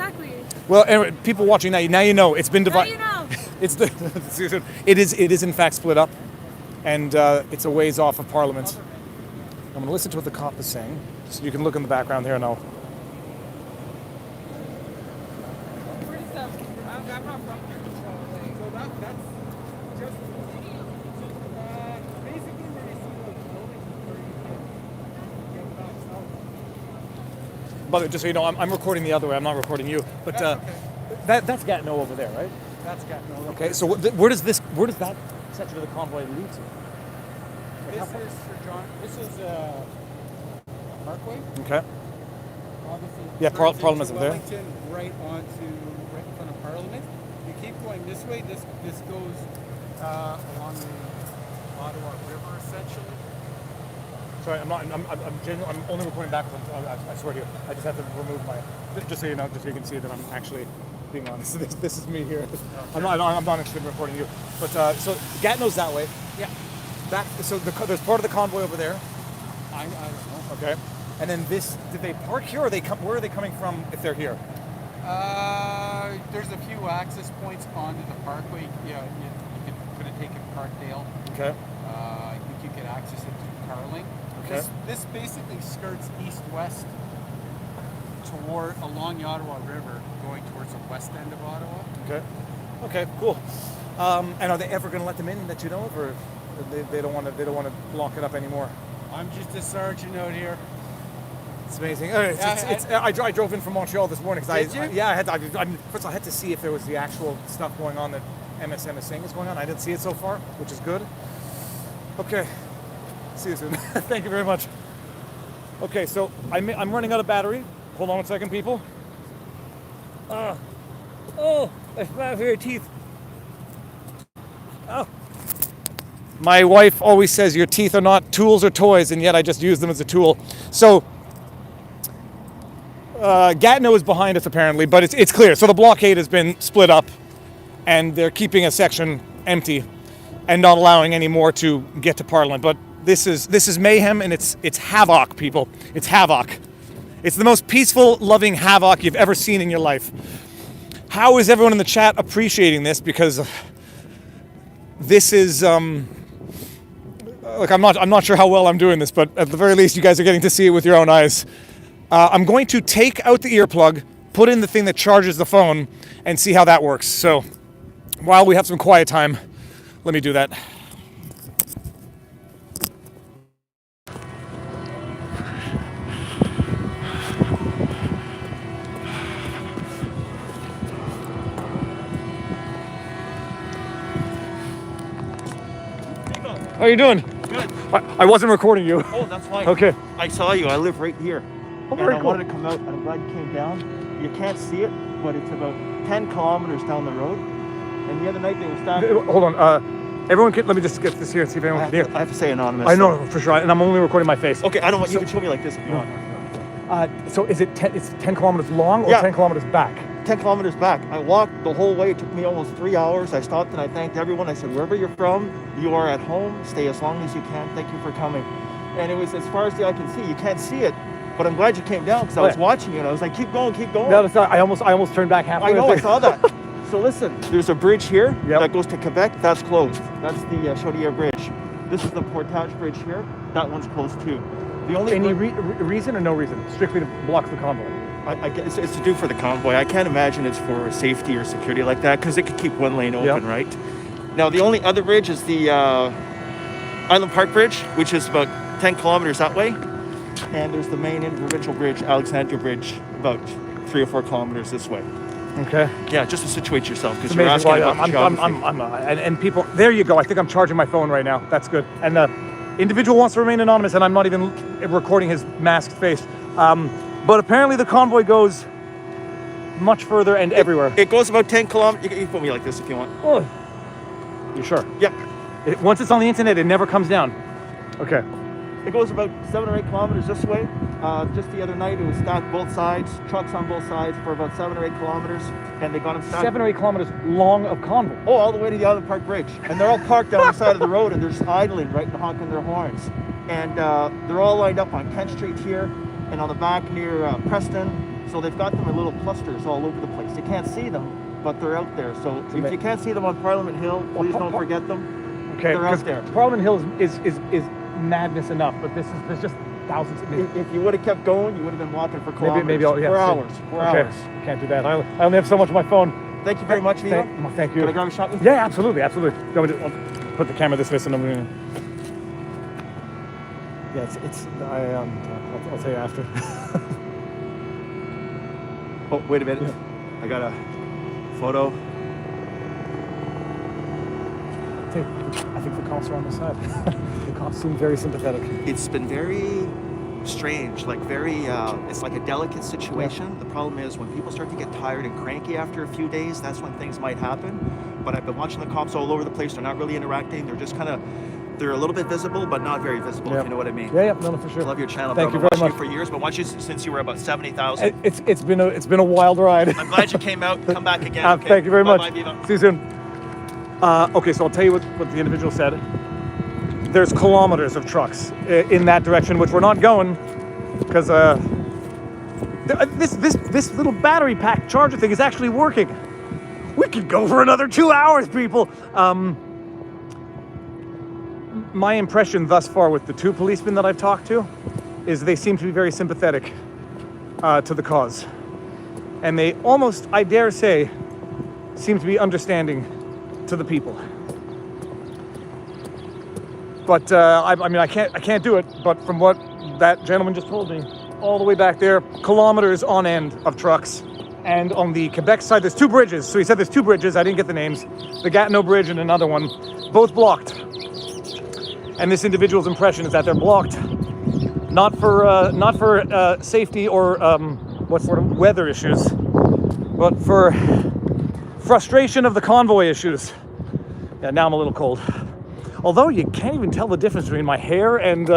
Well, anyway, people watching now you know it's been divided. Now you know. It's it is in fact split up, and it's a ways off of Parliament. I'm going to listen to what the cop is saying, so you can look in the background here now. But just so you know, I'm recording the other way. I'm not recording you. But that's Gatineau over there, right? That's Gatineau. Okay. So where does that section of the convoy lead to? This is Sir John. This is Parkway. Okay. Obviously, Yeah, turns into Parliament's over there. Wellington, right in front of Parliament. You keep going this way. This goes along the Ottawa River, essentially. Sorry, I'm only recording backwards. I swear to you, I just have to remove my. Just so you know, just so you can see that I'm actually being honest. This is me here. I'm not actually recording you. But so Gatineau's that way. Yeah. So there's part of the convoy over there. I don't know. Okay. And then this, did they park here, or where are they coming from if they're here? There's a few access points onto the Parkway. Yeah, you could have taken Parkdale. Okay. I think you could access it through Carling. Okay. This basically skirts east-west along the Ottawa River, going towards the west end of Ottawa. Okay. Okay. Cool. And are they ever going to let them in that you know of, or they don't want to block it up anymore? I'm just a sergeant out here. It's amazing. I drove in from Montreal this morning because I first I had to see if there was the actual stuff going on that MSM is saying is going on. I didn't see it so far, which is good. Okay. See you soon. Thank you very much. Okay, so I'm running out of battery. Hold on 1 second, people. I smell your teeth. Oh. My wife always says your teeth are not tools or toys, and yet I just use them as a tool. So Gatineau is behind us apparently, but it's clear. So the blockade has been split up, and they're keeping a section empty and not allowing any more to get to Parliament. But this is mayhem, and it's havoc, people. It's havoc. It's the most peaceful, loving havoc you've ever seen in your life. How is everyone in the chat appreciating this? Because this is look, I'm not sure how well I'm doing this, but at the very least, you guys are getting to see it with your own eyes. I'm going to take out the earplug, put in the thing that charges the phone, and see how that works. So while we have some quiet time, let me do that. How are you doing? Good. I wasn't recording you. Oh, that's fine. Okay. I saw you. I live right here. Oh, very and I cool. wanted to come out, and I'm glad you came down. You can't see it, but it's about 10 kilometers down the road. And the other night they were standing. Hold on. Everyone can, let me just get this here and see if anyone can hear. I have to say anonymous. I know, for sure. And I'm only recording my face. Okay, I don't want you to show me like this if you want. So is it 10, it's 10 kilometers long or Yeah. 10 kilometers back? 10 kilometers back. I walked the whole way. It took me almost 3 hours. I stopped and I thanked everyone. I said, wherever you're from, you are at home. Stay as long as you can. Thank you for coming. And it was as far as the eye can see. You can't see it, but I'm glad you came down because I was watching you and I was like, keep going, keep going. No, I almost turned back halfway. I know, I saw that. So listen, there's a bridge here that goes to Quebec. That's closed. That's the Chaudière Bridge. This is the Portage Bridge here. That one's closed too. The only Any reason or no reason? Strictly to block the convoy? I guess it's to do for the convoy. I can't imagine it's for safety or security like that because it could keep one lane open, right? Now, the only other bridge is the Island Park Bridge, which is about 10 kilometers that way. And there's the main interprovincial bridge, Alexandria Bridge, about 3 or 4 kilometers this way. Okay. Yeah, just to situate yourself because It's you're amazing. asking about geography. And people, there you go. I think I'm charging my phone right now. That's good. And the individual wants to remain anonymous, and I'm not even recording his masked face. But apparently the convoy goes much further and everywhere. It goes about 10 kilometers. You can put me like this if you want. Oh. You sure? Yeah. Once it's on the internet, it never comes down. Okay. It goes about 7 or 8 kilometers this way. Just the other night, it was stacked both sides, trucks on both sides for about 7 or 8 kilometers, and they got them stacked. 7 or 8 kilometers long of convoy. Oh, all the way to the Island Park Bridge. And they're all parked down the side of the road, and they're just idling right and honking their horns. And they're all lined up on Kent Street here, and on the back near Preston. So they've got them in little clusters all over the place. You can't see them, but they're out there. So if you can't see them on Parliament Hill, please don't forget them. Okay, they're out there. Parliament Hill is madness enough, but there's just thousands. If you would have kept going, you would have been walking for kilometers. Maybe for hours. Okay, can't do that. I only have so much on my phone. Thank you very much, Viva. Thank you. Can I grab a shot with you? Yeah, absolutely. I'll put the camera this way, and I'm gonna. Yeah, I'll tell you after. Oh, wait a minute. Yeah. I got a photo. I think the cops are on the side. The cops seem very sympathetic. It's been very strange, like it's like a delicate situation. Yeah. The problem is when people start to get tired and cranky after a few days, that's when things might happen. But I've been watching the cops all over the place. They're not really interacting. They're just they're a little bit visible, but not very visible, if you know what I mean. Yeah, no, for sure. I love your channel. Thank you I've very been much. watching you for years, but watched you since you were about 70,000. It's been a wild ride. I'm glad you came out. Come back again. Okay? Thank you very much. Bye, Viva. See you soon. Okay, so I'll tell you what the individual said. There's kilometers of trucks in that direction, which we're not going because this little battery pack charger thing is actually working. We could go for another 2 hours, people. My impression thus far with the 2 policemen that I've talked to is they seem to be very sympathetic to the cause. And they almost, I dare say, seem to be understanding to the people. But I can't do it. But from what that gentleman just told me, all the way back there, kilometers on end of trucks. And on the Quebec side, there's 2 bridges. So he said there's 2 bridges. I didn't get the names. The Gatineau Bridge and another one, both blocked. And this individual's impression is that they're blocked, not for safety or weather issues, but for frustration of the convoy issues. Yeah, now I'm a little cold. Although you can't even tell the difference between my hair and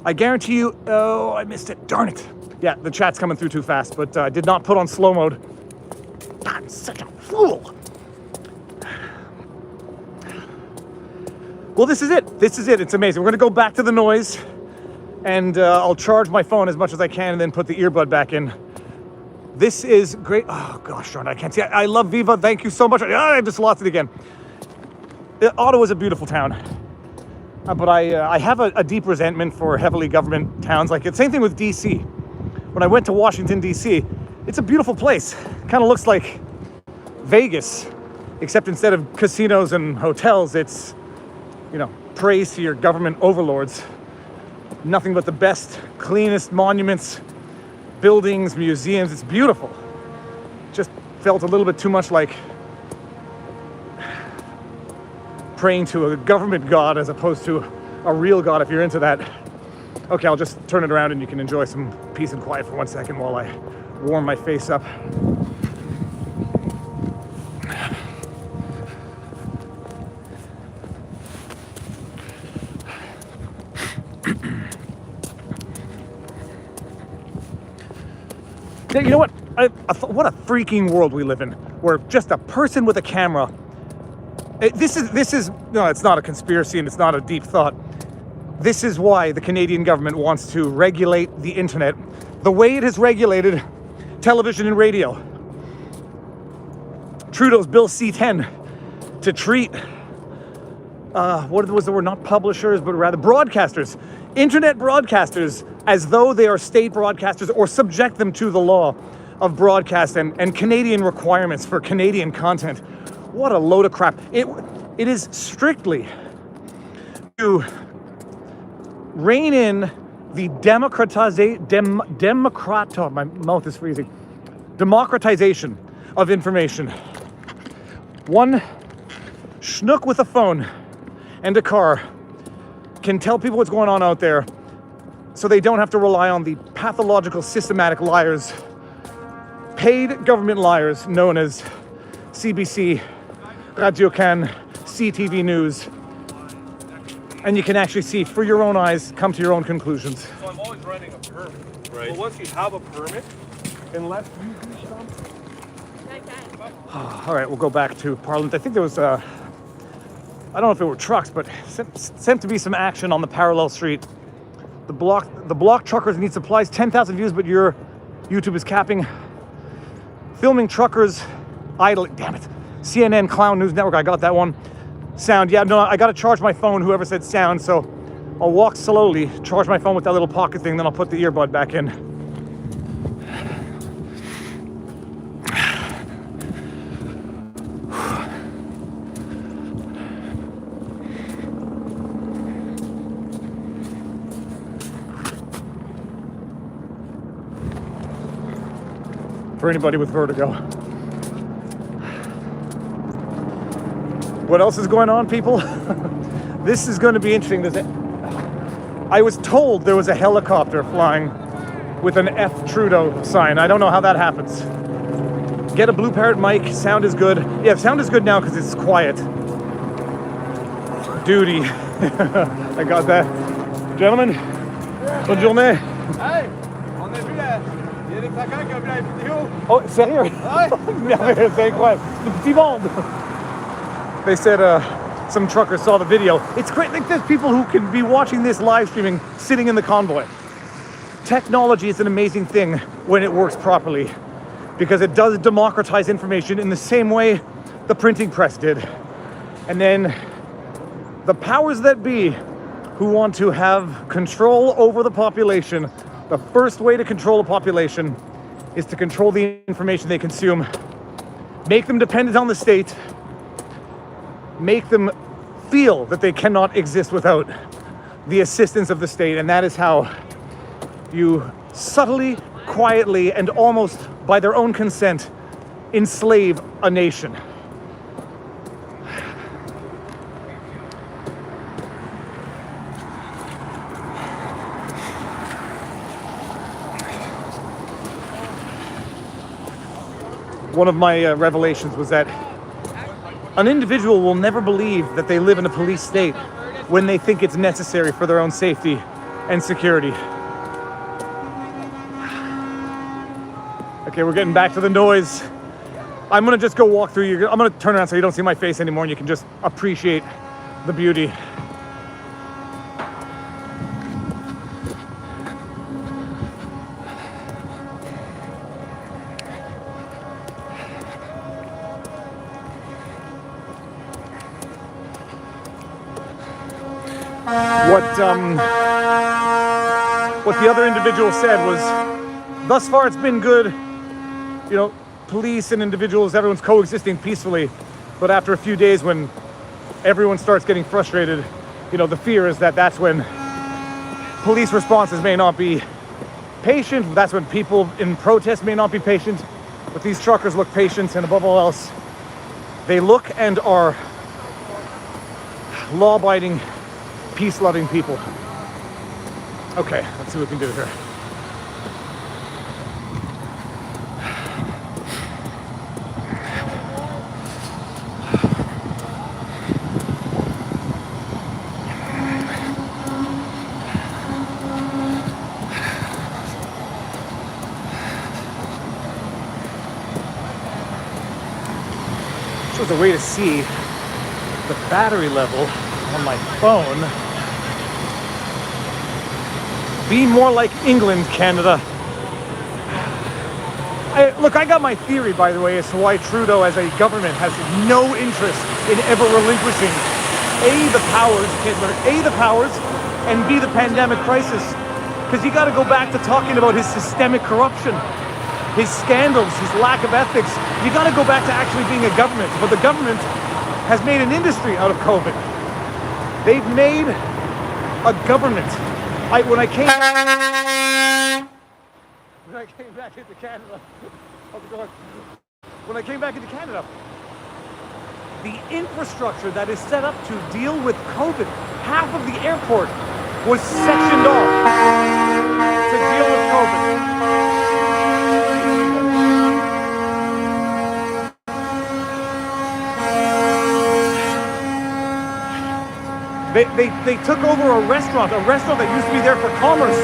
I guarantee you, oh, I missed it, darn it. Yeah, the chat's coming through too fast, but I did not put on slow mode. I'm such a fool. Well, this is it. It's amazing. We're gonna go back to the noise and I'll charge my phone as much as I can and then put the earbud back in. This is great. Oh gosh, darn, I can't see. I love Viva. Thank you so much. I just lost it again. Ottawa is a beautiful town. But I have a deep resentment for heavily government towns. Like it's same thing with DC. When I went to Washington, DC, it's a beautiful place. Kind of looks like Vegas, except instead of casinos and hotels, it's, praise to your government overlords. Nothing but the best, cleanest monuments, buildings, museums. It's beautiful. Just felt a little bit too much like praying to a government god as opposed to a real god, if you're into that. Okay, I'll just turn it around and you can enjoy some peace and quiet for 1 second while I warm my face up. You know what? What a freaking world we live in, where just a person with a camera. This is no, it's not a conspiracy and it's not a deep thought. This is why the Canadian government wants to regulate the internet the way it has regulated television and radio. Trudeau's Bill C-10 to treat, what was the word? Not publishers, but rather broadcasters, internet broadcasters, as though they are state broadcasters, or subject them to the law of broadcast and Canadian requirements for Canadian content. What a load of crap. It is strictly to rein in the my mouth is freezing. Democratization of information. One schnook with a phone and a car can tell people what's going on out there so they don't have to rely on the pathological, systematic liars, paid government liars known as CBC, Radio Can, CTV News, And you can actually see for your own eyes, come to your own conclusions. So I'm always running a permit. Right. But once you have a permit, unless you do something. All right, we'll go back to Parliament. I think there was, I don't know if it were trucks, but seemed to be some action on the parallel street. The block truckers need supplies, 10,000 views, but your YouTube is capping. Filming truckers idling, damn it. CNN Clown News Network, I got that one. Sound, yeah, no, I gotta charge my phone, whoever said sound, so I'll walk slowly, charge my phone with that little pocket thing, then I'll put the earbud back in. For anybody with vertigo. What else is going on, people? This is going to be interesting. I was told there was a helicopter flying with an F Trudeau sign. I don't know how that happens. Get a Blue Parrot mic. Sound is good. Yeah, sound is good now because it's quiet. Duty. I got that. Gentlemen, bonne journée. Hey, on a vu la... Il y a des traqueurs qui ont vu la vidéo. Oh, sérieux? Ouais. C'est incroyable. Le petit monde. They said some truckers saw the video. It's great. Like, there's people who can be watching this live streaming sitting in the convoy. Technology is an amazing thing when it works properly because it does democratize information in the same way the printing press did. And then the powers that be who want to have control over the population, the first way to control a population is to control the information they consume, make them dependent on the state, make them feel that they cannot exist without the assistance of the state. And that is how you subtly, quietly, and almost by their own consent enslave a nation. One of my revelations was that an individual will never believe that they live in a police state when they think it's necessary for their own safety and security. Okay, we're getting back to the noise. I'm gonna just go walk through you. I'm gonna turn around so you don't see my face anymore and you can just appreciate the beauty. What the other individual said was, thus far it's been good, you know, police and individuals, everyone's coexisting peacefully, but after a few days when everyone starts getting frustrated, you know, the fear is that that's when police responses may not be patient, that's when people in protest may not be patient, but these truckers look patient, and above all else, they look and are law-abiding, peace-loving people. Okay, let's see what we can do here. Shows a way to see the battery level on my phone. Be more like England, Canada. Look, I got my theory, by the way, as to why Trudeau as a government has no interest in ever relinquishing the powers, and B, the pandemic crisis. Because you got to go back to talking about his systemic corruption, his scandals, his lack of ethics. You got to go back to actually being a government. But the government has made an industry out of COVID. They've made a government. When I came back into Canada, when I came back into Canada, the infrastructure that is set up to deal with COVID, half of the airport was sectioned off to deal with COVID. They took over a restaurant that used to be there for commerce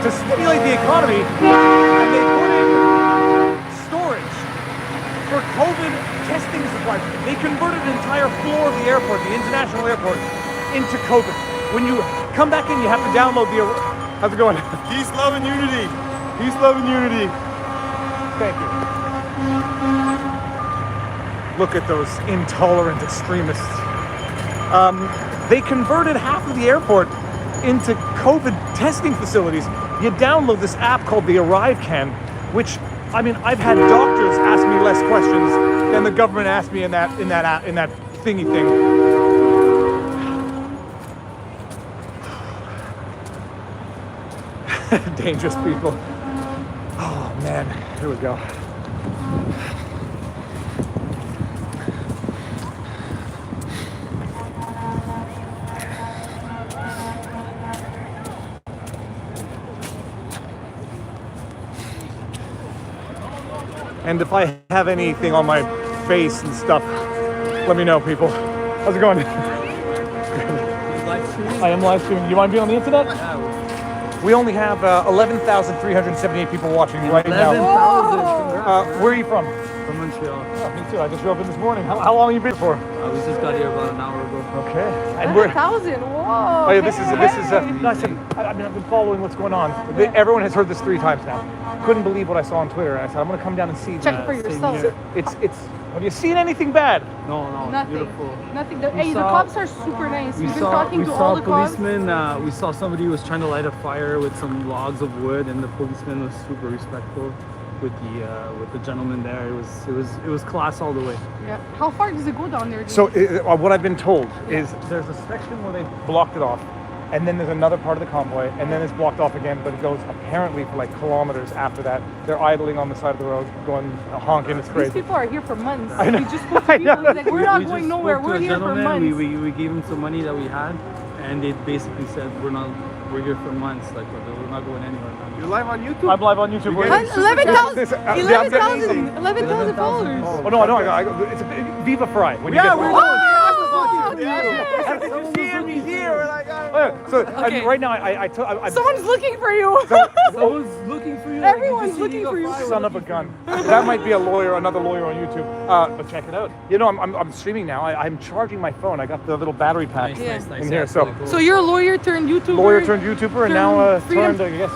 to stimulate the economy, and they put in storage for COVID testing supplies. They converted an entire floor of the airport, the international airport, into COVID. When you come back in, you have to download the... How's it going? Peace, love, and unity. Peace, love, and unity. Thank you. Look at those intolerant extremists. They converted half of the airport into COVID testing facilities. You download this app called the ArriveCan, which, I mean, I've had doctors ask me less questions than the government asked me in that thingy thing. Dangerous people. Oh man, here we go. And if I have anything on my face and stuff, let me know, people. How's it going? I am live streaming. You want to be on the internet? We only have 11,378 people watching right now. 11,000. Where are you from? From Montreal. Oh, me too. I just drove in this morning. How long have you been for? We just got here about an hour ago. Okay. And we're... 1,000. Whoa. Oh yeah, this is. No, I mean, I've been following what's going on. Everyone has heard this 3 times now. Couldn't believe what I saw on Twitter. I said, I'm going to come down and see. Check for yourself. It's. Have you seen anything bad? No, Nothing. Beautiful. Nothing. Hey, the cops are super nice. We've been talking to all the cops. We saw somebody who was trying to light a fire with some logs of wood, and the policeman was super respectful with the gentleman there. It was class all the way. Yeah. How far does it go down there? So what I've been told is there's a section where they blocked it off, and then there's another part of the convoy, and then it's blocked off again, but it goes apparently for like kilometers after that. They're idling on the side of the road, going honking. It's crazy. These people are here for months. I know. We just spoke to people. Like, we're not going nowhere. We're here for months. We gave him some money that we had, and they basically said we're here for months. Like we're not going anywhere. You're live on YouTube? I'm live on YouTube. 11,000 followers. Oh no, it's a Viva Fry. When you get He's here. We're like, so right now, I'm someone's looking for you. Someone's looking for you. Everyone's looking for you. Son of a gun. That might be another lawyer on YouTube. But check it out. You know, I'm streaming now. I'm charging my phone. I got the little battery pack in here. So you're a lawyer turned YouTuber. Lawyer turned YouTuber, and now turned, I guess,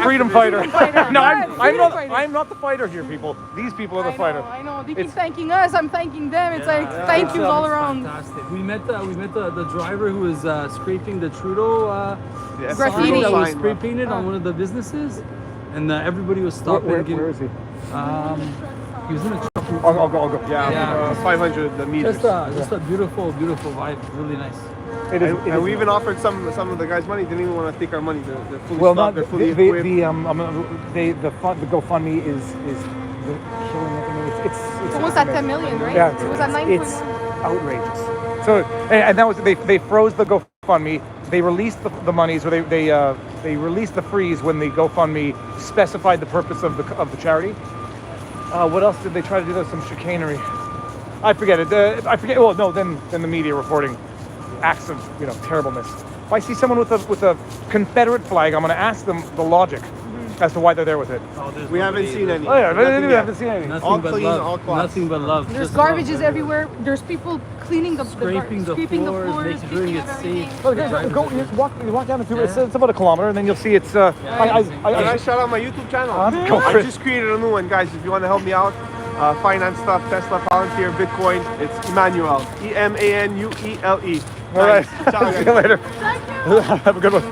freedom fighter. No, I'm not the fighter here, people. These people are the fighter. I know. They keep thanking us. I'm thanking them. It's like thank yous all around. Fantastic. We met the driver who was scraping the Trudeau graffiti that was spray painted on one of the businesses, and everybody was stopping. Where is he? He was in a truck. I'll go. Yeah. 500 meters. Just a beautiful vibe. Really nice. And we even offered some of the guys money. Didn't even want to take our money. They're fully stocked. They're fully equipped. The GoFundMe is killing it. I mean, it's almost at 10 million, right? Yeah, it was at 9. It's outrageous. So, and that was they froze the GoFundMe. They released the monies, or they released the freeze when the GoFundMe specified the purpose of the charity. What else did they try to do? There was some chicanery. I forget it. Well, no, then the media reporting acts of terribleness. If I see someone with a Confederate flag, I'm going to ask them the logic as to why they're there with it. We haven't seen any. Oh yeah, we haven't seen any. Nothing but love. Nothing but love. There's garbages everywhere. There's people cleaning scraping the floors, making sure it's safe. Oh, you walk down the tube. It's about a kilometer, and then you'll see it's. Can I shout out my YouTube channel? I just created a new one, guys. If you want to help me out, finance stuff, Tesla, Palantir, Bitcoin. It's Emmanuel. Emanuele. All right. Ciao, see you later. Thank you. Have a good one.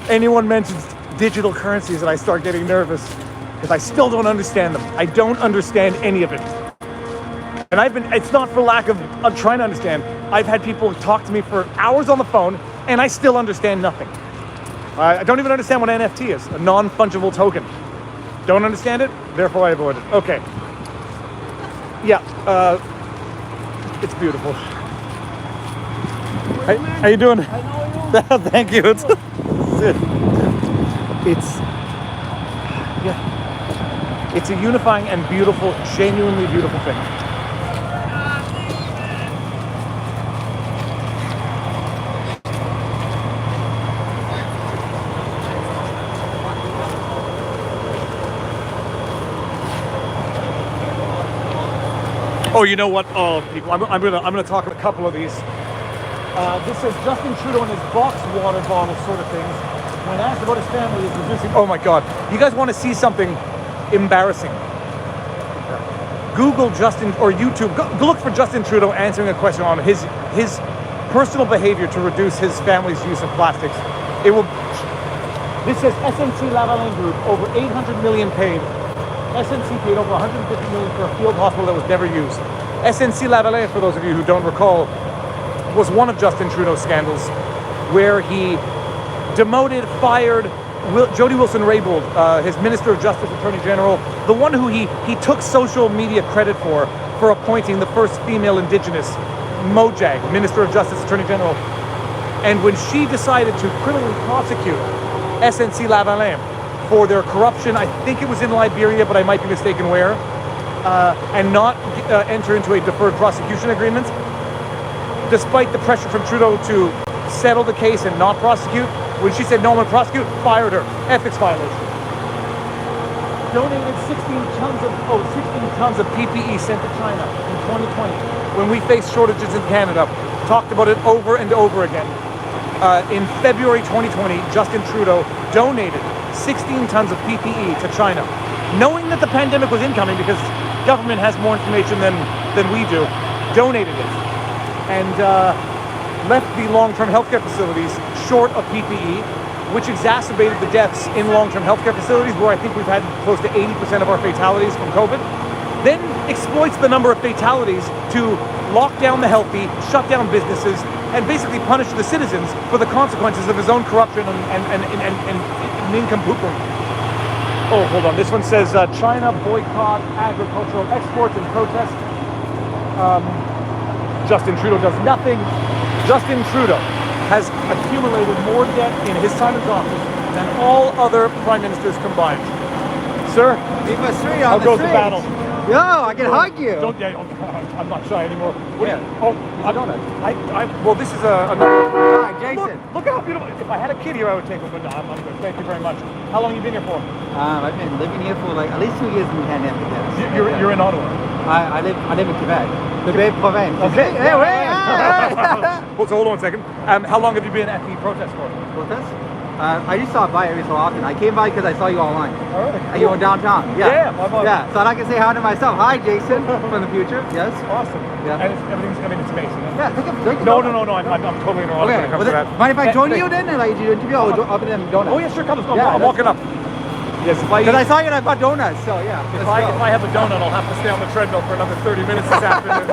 Anyone mentions digital currencies and I start getting nervous because I still don't understand them. I don't understand any of it. And it's not for lack of trying to understand. I've had people talk to me for hours on the phone and I still understand nothing. I don't even understand what NFT is, a non-fungible token. Don't understand it, therefore I avoid it. Okay. Yeah, it's beautiful. How you doing? Thank you. It's a unifying and beautiful, genuinely beautiful thing. Oh, you know what? Oh, people, I'm gonna talk about a couple of these. This says Justin Trudeau and his box water bottle sort of things. When asked about his family, is reducing. Oh my God! You guys want to see something embarrassing? Google Justin or YouTube. Go look for Justin Trudeau answering a question on his personal behavior to reduce his family's use of plastics. It will. This says SNC Lavalin Group over 800 million paid. SNC paid over 150 million for a field hospital that was never used. SNC Lavalin, for those of you who don't recall, was one of Justin Trudeau's scandals, where he demoted, fired Jody Wilson-Raybould, his Minister of Justice, Attorney General, the one who he took social media credit for appointing the first female Indigenous, Mojag, Minister of Justice, Attorney General. And when she decided to criminally prosecute SNC Lavalin for their corruption, I think it was in Liberia, but I might be mistaken where, and not enter into a deferred prosecution agreement, despite the pressure from Trudeau to settle the case and not prosecute, when she said no, I'm going to prosecute, fired her. Ethics violation. Donated 16 tons of PPE sent to China in 2020 when we faced shortages in Canada. Talked about it over and over again. In February 2020, Justin Trudeau donated 16 tons of PPE to China, knowing that the pandemic was incoming because government has more information than we do. Donated it and left the long-term healthcare facilities short of PPE, which exacerbated the deaths in long-term healthcare facilities, where I think we've had close to 80% of our fatalities from COVID. Then exploits the number of fatalities to lock down the healthy, shut down businesses, and basically punish the citizens for the consequences of his own corruption and nincompoopery. Oh, hold on. This one says China boycott agricultural exports in protest. Justin Trudeau does nothing. Justin Trudeau has accumulated more debt in his time in office than all other prime ministers combined. Sir, how goes the battle? Yo, I can hug you. Don't, yeah, I'm not shy anymore. What do you, I don't know. Well, this is another. Hi, Jason. Look how beautiful. If I had a kid here, I would take him, but no, I'm good. Thank you very much. How long have you been here for? I've been living here for like at least 2 years in the pandemic. Yes. You're in Ottawa. I live in Quebec. Quebec province. Okay. Hey, Well, so hold on a second. How long have you been at the protest for? Protest? I used to stop by every so often. I came by because I saw you online. All right. And you were downtown. Yeah. Yeah. So I can say hi to myself. Hi, Jason, from the future. Yes. Awesome. Yeah. And everything's coming in space. Yeah. Take a No. I'm totally neurotic when it comes to that. Mind if I join you then and like do you interview? I'll up them donuts. Oh yeah, sure. Come. Let's go. Yeah, I'm walking up. Yes. Because I saw you and I bought donuts. So yeah. If I have a donut, I'll have to stay on the treadmill for another 30 minutes this afternoon.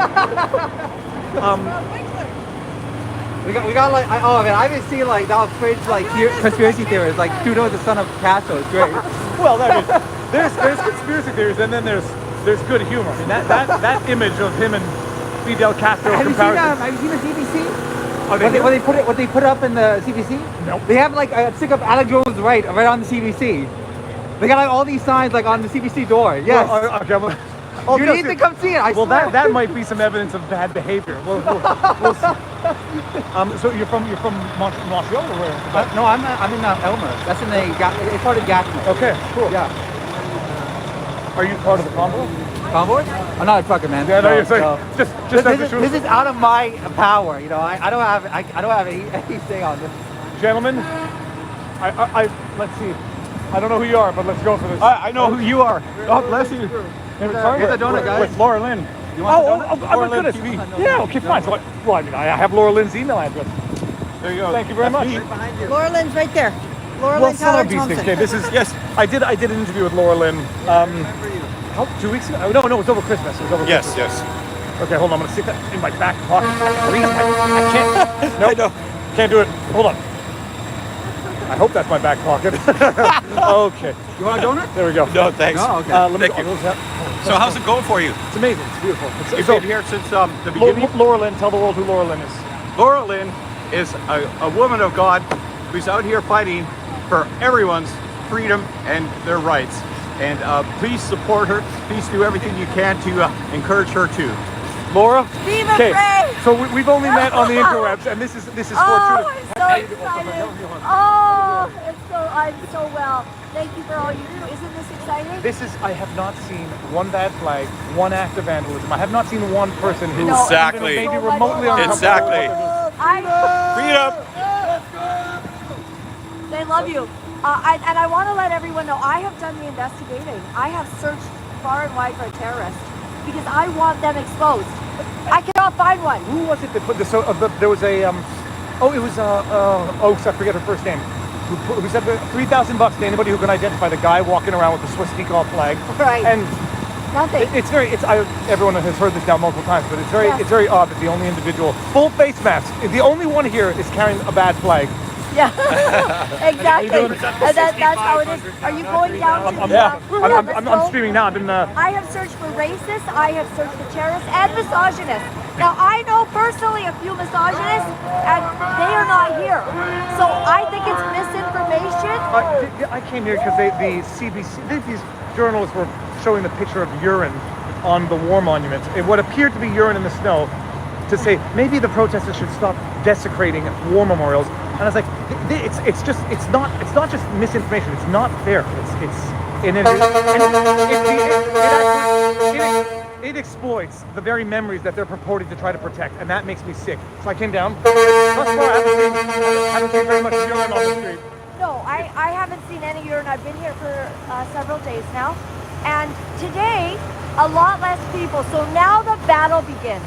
We got like I've been seeing like now fringe like conspiracy theories like Trudeau is the son of Castro. It's great. Well, there's conspiracy theories, and then there's good humor. I mean that image of him and Fidel Castro comparison. Have you seen the CBC? What they put up in the CBC? Nope. They have like a stick of Alex Jones right on the CBC. They got like all these signs like on the CBC door. Yes. Well, you need to come see it. I well, swear. that might be some evidence of bad behavior. We'll see. So you're from Montreal or where? No, I'm in Elmer. That's in it's part of Gatineau. Okay, cool. Yeah. Are you part of the Convoy? Convoy? I'm not a trucker, man. Yeah, no, you're saying just this is out of my power. You know, I don't have any say on this. Gentlemen, I let's see. I don't know who you are, but let's go for this. I know who you are. God bless you. Here's a donut, guys. With Laura Lynn. You want I'm good at TV. Yeah, okay, fine. So I have Laura Lynn's email address. There you go. Thank you very much. Laura Lynn's right there. Laura Well, Lynn Tyler some of these Thompson. things. Okay, this is yes. I did an interview with Laura Lynn. 2 weeks ago? No, it was over Christmas. It was over Christmas. Yes. Okay, hold on. I'm gonna stick that in my back pocket. I can't. No, can't do it. Hold on. I hope that's my back pocket. Okay. You want a donut? There we go. No, thanks. Oh, okay. Let me Thank you. go. So how's it going for you? It's amazing. It's beautiful. You've been here since the beginning? Laura Lynn, tell the world who Laura Lynn is. Laura Lynn is a woman of God who's out here fighting for everyone's freedom and their rights. And please support her. Please do everything you can to encourage her too. Laura? Viva Okay, Frey! so we've only met on the interwebs, and this is for Oh, Trudeau. I'm so excited. Oh, I'm so well. Thank you for all you do. Isn't this exciting? This is, I have not seen one bad flag, one act of vandalism. I have not seen one person who No, Exactly. maybe so remotely much uncomfortable. Exactly. Freedom. They love you. And I want to let everyone know, I have done the investigating. I have searched far and wide for a terrorist because I want them exposed. I cannot find one. Who was it that put this? So there was a, I forget her first name. Who said $3,000 to anybody who can identify the guy walking around with the swastika flag. Right. And nothing. Everyone has heard this now multiple times, but it's very odd that the only individual, full face mask, the only one here is carrying a bad flag. Yeah, exactly. And that's how it is. Are you going down to I'm streaming now. I have searched for racists, I have searched for terrorists, and misogynists. Now, I know personally a few misogynists, and they are not here. So I think it's misinformation. I came here because the CBC, these journalists were showing the picture of urine on the war monument. What appeared to be urine in the snow, to say maybe the protesters should stop desecrating war memorials. And I was like, it's not just misinformation. It's not fair. It exploits the very memories that they're purporting to try to protect, and that makes me sick. So I came down. Thus far, I haven't seen very much urine on the street. No, I haven't seen any urine. I've been here for several days now, and today a lot less people. So now the battle begins.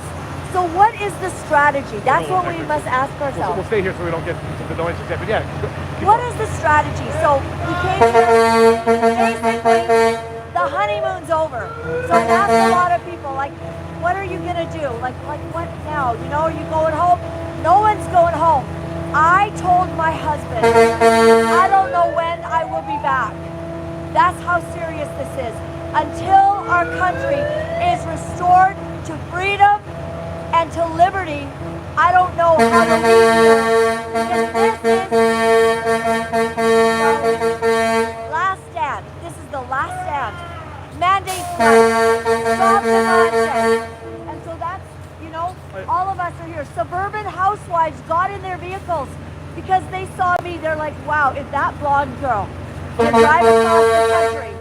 So what is the strategy? That's what we must ask ourselves. We'll stay here so we don't get into the noise yet. But yeah. What is the strategy? So we came here, basically, the honeymoon's over. So I asked a lot of people, like, what are you gonna do? Like what now? You know, are you going home? No one's going home. I told my husband, I don't know when I will be back. That's how serious this is. Until our country is restored to freedom and to liberty, I don't know how to leave here. Because this is last stand. This is the last stand. Mandate strike. Stop the nonsense. And so that's, all of us are here. Suburban housewives got in their vehicles because they saw me. They're like, wow, if that blonde girl can drive across the country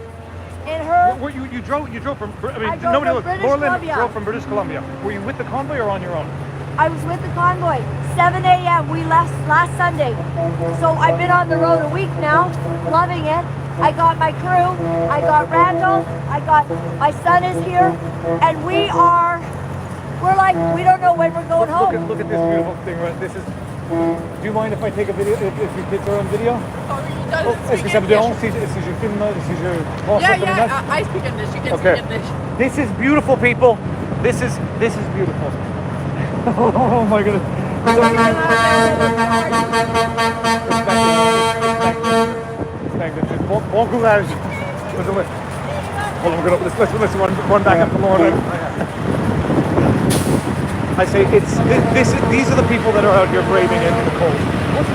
in her... You drove from... I drove from British Columbia. drove from British Columbia. Were you with the convoy or on your own? I was with the convoy. 7 a.m. We left last Sunday. So I've been on the road a week now, loving it. I got my crew. I got Randall. My son is here. And we're like, we don't know when we're going home. Look at this beautiful thing. Right? This is... Do you mind if I take a video, if your kids are on video? Est-ce que ça vous dérange si je filme, si je prends ça comme image? I speak English. You can Okay. speak English. This is beautiful, people. This is beautiful. Oh my goodness. Bon courage. Hold on, let's run back up to Lauren. I say these are the people that are out here braving it in the cold. It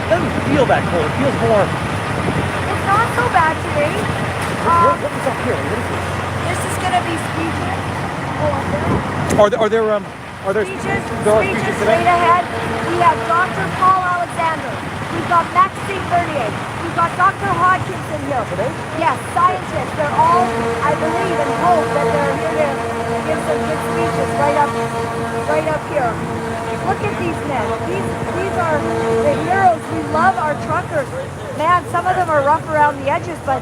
doesn't feel that cold. It feels warm. It's not so bad today. What is up here? What is this? This is going to be speeches. Oh, up there. Are there speeches today? Straight ahead. We have Dr. Paul Alexander. We've got Maxime Bernier. We've got Dr. Hodgkinson here. Today? Yes, scientists. They're all, I believe and hope that they're here to give some good speeches right up here. Look at these men. These are the heroes. We love our truckers. Man, some of them are rough around the edges, but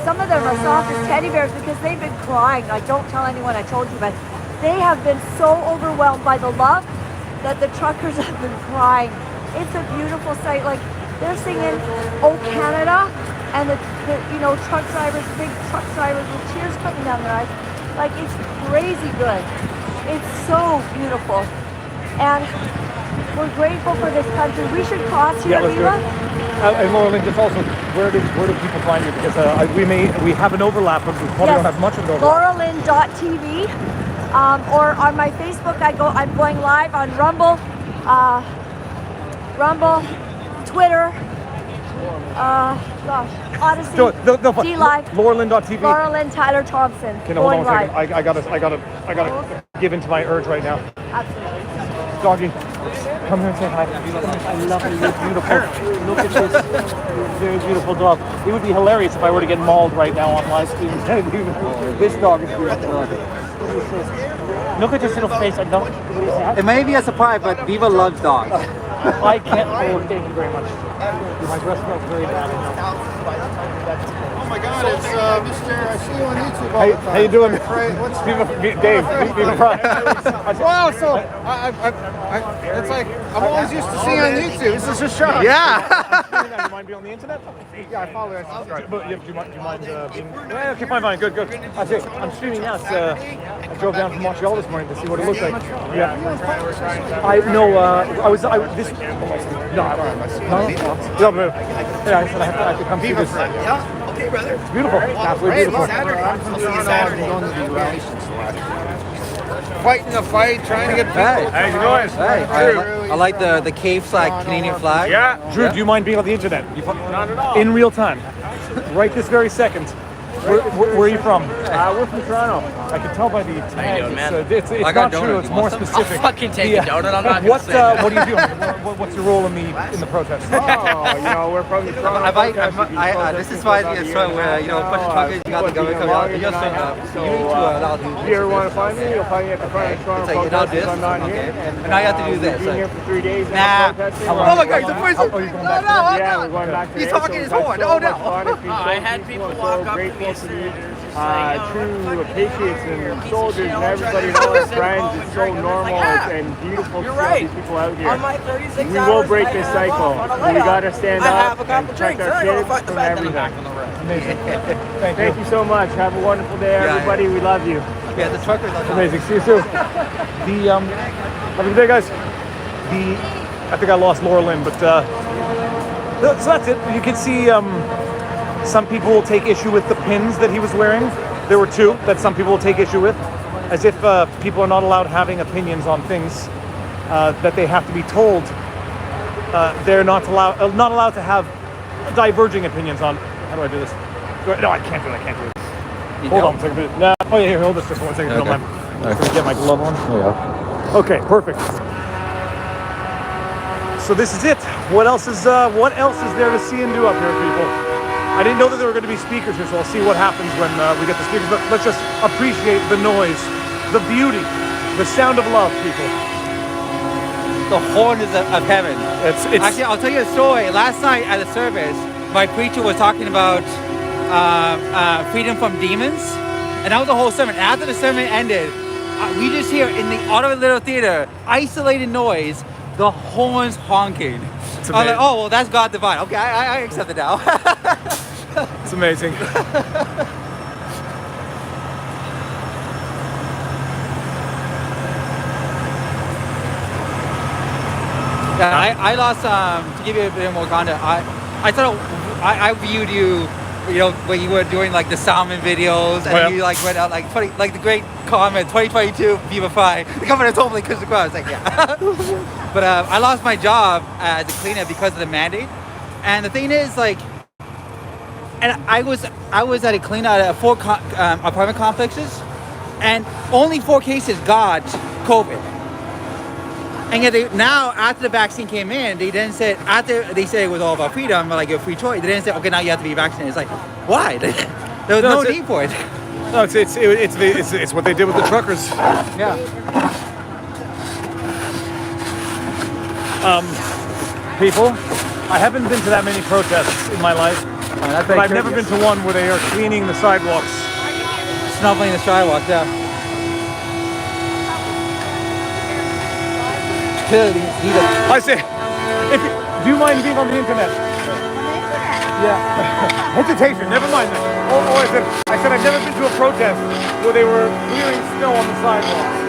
some of them are soft as teddy bears because they've been crying. Like, don't tell anyone I told you, but they have been so overwhelmed by the love that the truckers have been crying. It's a beautiful sight. Like, they're singing "Oh Canada," and the truck drivers, big truck drivers with tears coming down their eyes. Like, it's crazy good. It's so beautiful, and we're grateful for this country. We should cross here, Leela. And Laura, just also, where do people find you? Because we have an overlap, but we probably don't have much of an overlap. LauraLynn.tv, or on my Facebook, I'm going live on Rumble, Twitter, Odyssey, D Live. LauraLynn.tv. Laura Lynn Tyler Thompson. Okay, hold on going a second. live. I gotta give in to my urge right now. Absolutely. Doggy, come here and say hi. I love you. You're beautiful. Look at this very beautiful dog. It would be hilarious if I were to get mauled right now on live stream. This dog is beautiful. Look at this little face. I don't. It may be a surprise, but Viva loves dogs. I can't. Oh, thank you very much. My breath smells very bad. Oh my God, it's Mr. I see you on YouTube all How, the time. how you doing? What's Dave, Viva Fry. Wow, so it's like I'm always used to seeing on YouTube. This is a shock. Yeah. You mind being on the internet? Yeah, I follow it. But do you mind being... Yeah, okay, fine, good. I say, I'm streaming now. I drove down from Montreal this morning to see what it looks like. Yeah. I was this... No, I don't have my... No, but... Yeah, I said I have to come see this. Yeah, okay, brother. It's beautiful. Absolutely beautiful. Fighting a fight, trying to get people. Hey, you doing? Hey, I like the cave flag, Canadian flag. Yeah. Drew, do you mind being on the internet? Not at all. In real time. Right this very second. Where are you from? We're from Toronto. I can tell by the tag. How you doing, man? It's I not got true. donut. It's You more want some? specific. I'll fucking take a donut. I'm not gonna what say that. are you doing? What's your role in the protest? Oh, we're from the Toronto. This is why it's so where push truckers, you got the government coming out. You're saying you need to allow If you ever want to find me, you'll find me at the front of the Toronto It's like, protest. I'm not here. And now you have to do this. We've been here for 3 days. Nah. Oh my God, he's a person. Oh, you're going back Yeah, we're going back today. He's talking his horn. Oh no. I had people walk up to me yesterday. True patriots and soldiers and everybody and all our friends. It's so normal and beautiful to see people out here. We will break this cycle. We got to stand up and protect our kids from everything. Amazing. Thank you so much. Have a wonderful day, everybody. We love you. Yeah, the truckers are Amazing. See you soon. Have a good day, guys. I think I lost Laura Lynn, but so that's it. You can see some people will take issue with the pins that he was wearing. There were two that some people will take issue with, as if people are not allowed having opinions on things that they have to be told they're not allowed to have diverging opinions on. How do I do this? No, I can't do it. Hold on a second. No. Oh yeah, here, hold this just for 1 second. Don't mind. I'm gonna get my glove on. Yeah. Okay, perfect. So this is it. What else is there to see and do up here, people? I didn't know that there were going to be speakers here, so I'll see what happens when we get the speakers. But let's just appreciate the noise, the beauty, the sound of love, people. The horn is of heaven. It's Actually, I'll tell you a story. Last night at the service, my preacher was talking about freedom from demons, and that was the whole sermon. After the sermon ended, we just hear in the Ottawa Little Theater, isolated noise, the horns honking. I was like, oh, well, that's God divine. Okay, I accept it now. It's amazing. Yeah, I lost, to give you a bit more context, I thought I viewed you, when you were doing like the salmon videos, and you like went out like the great comment, 2022, Viva Fry. The company told me because the crowd was like, yeah. But I lost my job as a cleaner because of the mandate. And the thing is, like, and I was at a cleaner at 4 apartment complexes, and only 4 cases got COVID. And yet now, after the vaccine came in, they then said, after they said it was all about freedom, like a free choice, they didn't say, okay, now you have to be vaccinated. It's like, why? There was no need for it. No, it's what they did with the truckers. Yeah. People, I haven't been to that many protests in my life, but I've never been to one where they are cleaning the sidewalks. Snubbling the sidewalk, yeah. I say, do you mind being on the internet? Yeah. Hesitation, never mind that. I said I've never been to a protest where they were clearing snow on the sidewalks.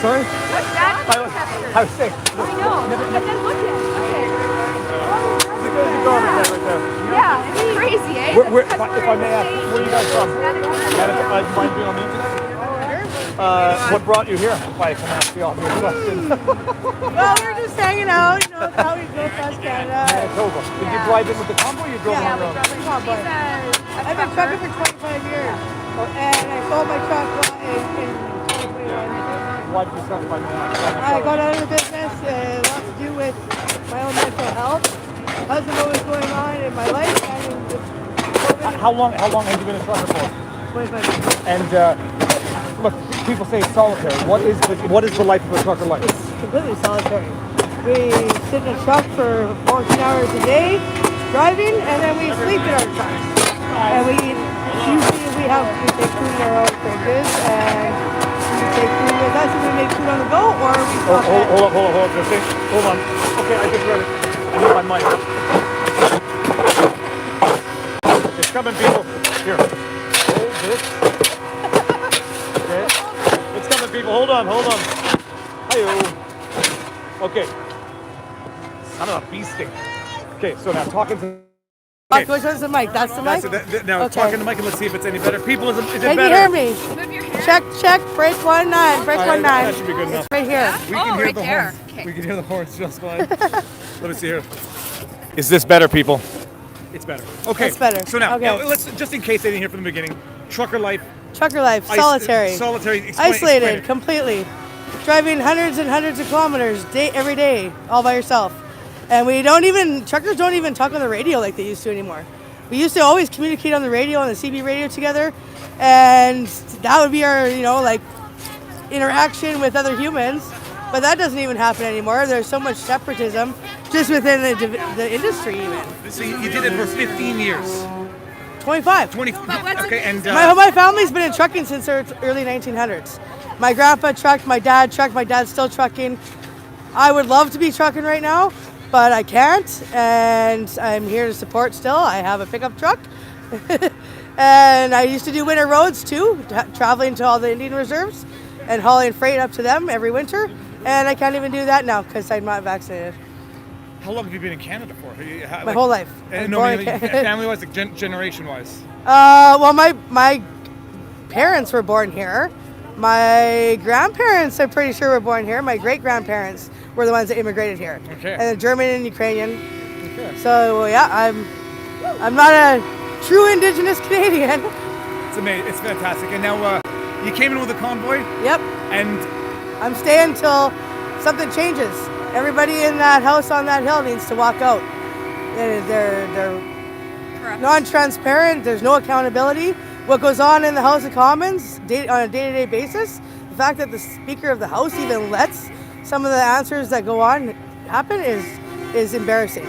Sorry? I was sick. I know. But then look at it. Okay. There's a garbage right there. Yeah, it's crazy, eh? If I may ask, where are you guys from? Canada. Do you mind being on the internet? What brought you here? If I can ask the obvious question. Well, we're just hanging out, you know, how we go across Canada. Manitoba. Did you drive in with the convoy or you drove on your own? Convoy. I've been trucking for 25 years. And I sold my truck in 2021. Why did you start by me? I got out of the business. A lot to do with my own mental health. Doesn't know what's going on in my life. And in the COVID. How long have you been a trucker for? 25 years. And look, people say it's solitary. What is the life of a trucker like? It's completely solitary. We sit in a truck for 14 hours a day, driving, and then we sleep in our trucks. And we take food in our own fridges, and we take food with us, and we make food on the go, or we stop Hold on. Okay, I just read it. I need my mic. It's coming, people. Here. Hold this. Okay. It's coming, people. Hold on. Hi-yo. Okay. Son of a bee sting. Okay, so now talking to... Which one's the mic? That's the mic? Now Okay. talking to the mic and let's see if it's any better. People, is it Can better? you hear me? Check, break 1-9, break 1-9. That should be good enough. It's right here. We can hear the horns. We can hear the horns just fine. Let me see here. Is this better, people? It's better. Okay. It's better. So now, Okay. let's just in case they didn't hear from the beginning, trucker life. Trucker life, solitary. Solitary. Isolated, completely. Driving hundreds and hundreds of kilometers every day, all by yourself. And truckers don't even talk on the radio like they used to anymore. We used to always communicate on the radio, on the CB radio together, and that would be our, interaction with other humans. But that doesn't even happen anymore. There's so much separatism just within the industry even. So you did it for 15 years. 25. Okay, and... My family's been in trucking since the early 1900s. My grandpa trucked, my dad trucked, my dad's still trucking. I would love to be trucking right now, but I can't, and I'm here to support still. I have a pickup truck, and I used to do winter roads too, traveling to all the Indian reserves and hauling freight up to them every winter, and I can't even do that now because I'm not vaccinated. How long have you been in Canada for? My whole life. Family-wise, like generation-wise? Well, my parents were born here. My grandparents, I'm pretty sure, were born here. My great-grandparents were the ones that immigrated here. Okay. And then German and Ukrainian. Okay. So yeah, I'm not a true Indigenous Canadian. It's amazing. It's fantastic. And now you came in with a convoy. Yep. And I'm staying till something changes. Everybody in that house on that hill needs to walk out. They're non-transparent. There's no accountability. What goes on in the House of Commons on a day-to-day basis, the fact that the Speaker of the House even lets some of the answers that go on happen is embarrassing.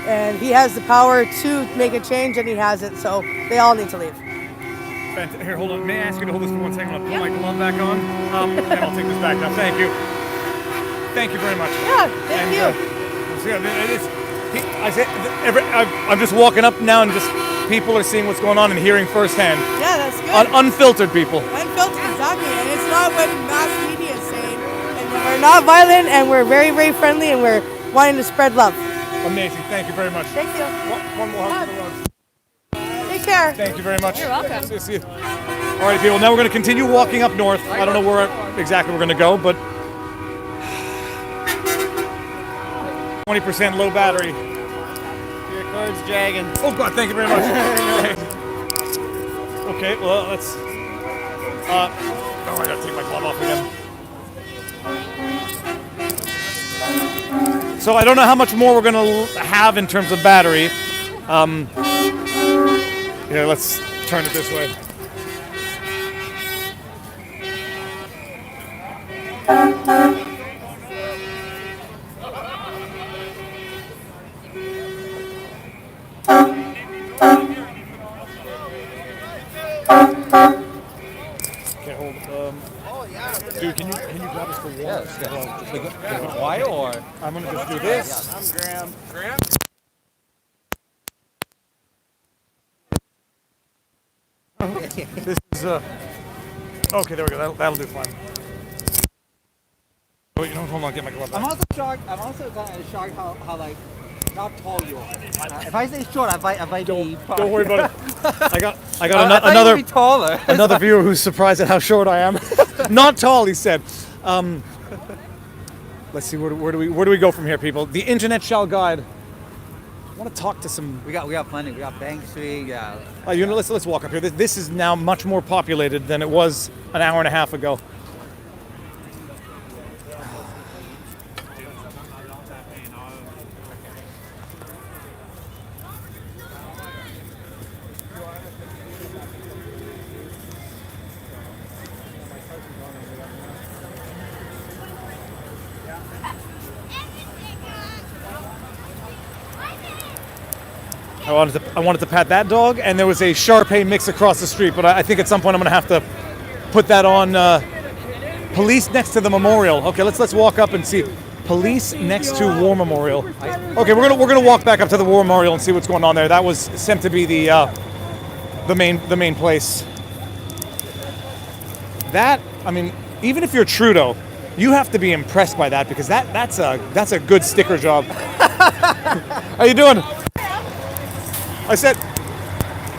And he has the power to make a change, and he hasn't, so they all need to leave. Here, hold on. May I ask you to hold this for 1 second? I'll put my glove back on, and I'll take this back now. Thank you. Thank you very much. Yeah, thank you. I'm just walking up now, and just people are seeing what's going on and hearing firsthand. Yeah, that's good. Unfiltered people. Unfiltered, exactly. And it's not what mass media is saying. And we're not violent, and we're very, very friendly, and we're wanting to spread love. Amazing. Thank you very much. Thank you. One more hug for the road. Take care. Thank you very much. You're welcome. See you. All right, people. Now we're going to continue walking up north. I don't know where exactly we're going to go, but 20% low battery. Your card's dragging. Oh God, thank you very much. Okay, well let's. I gotta take my glove off again. So I don't know how much more we're gonna have in terms of battery. Here, let's turn it this way. Okay, hold. Dude, can you grab us for water? Yeah, why or? I'm gonna just do this. I'm Graham. Graham? This is okay, there we go. That'll do fine. Oh, hold on, get my glove back. I'm also shocked how like How tall you are? If I say short, I might be. Don't worry about it. I got I thought another you'd be taller. another viewer who's surprised at how short I am. Not tall, he said. Let's see, where do we go from here, people? The internet shall guide. I want to talk to some. We got plenty. We got Bank Street. Yeah. Let's walk up here. This is now much more populated than it was an hour and a half ago. I wanted to pat that dog, and there was a Shar-Pei mix across the street, but I think at some point I'm going to have to put that on. Police next to the memorial. Okay, let's walk up and see. Police next to War Memorial. Okay, we're gonna walk back up to the War Memorial and see what's going on there. That was sent to be the main place. That, I mean, even if you're Trudeau, you have to be impressed by that, because that's a good sticker job. How you doing?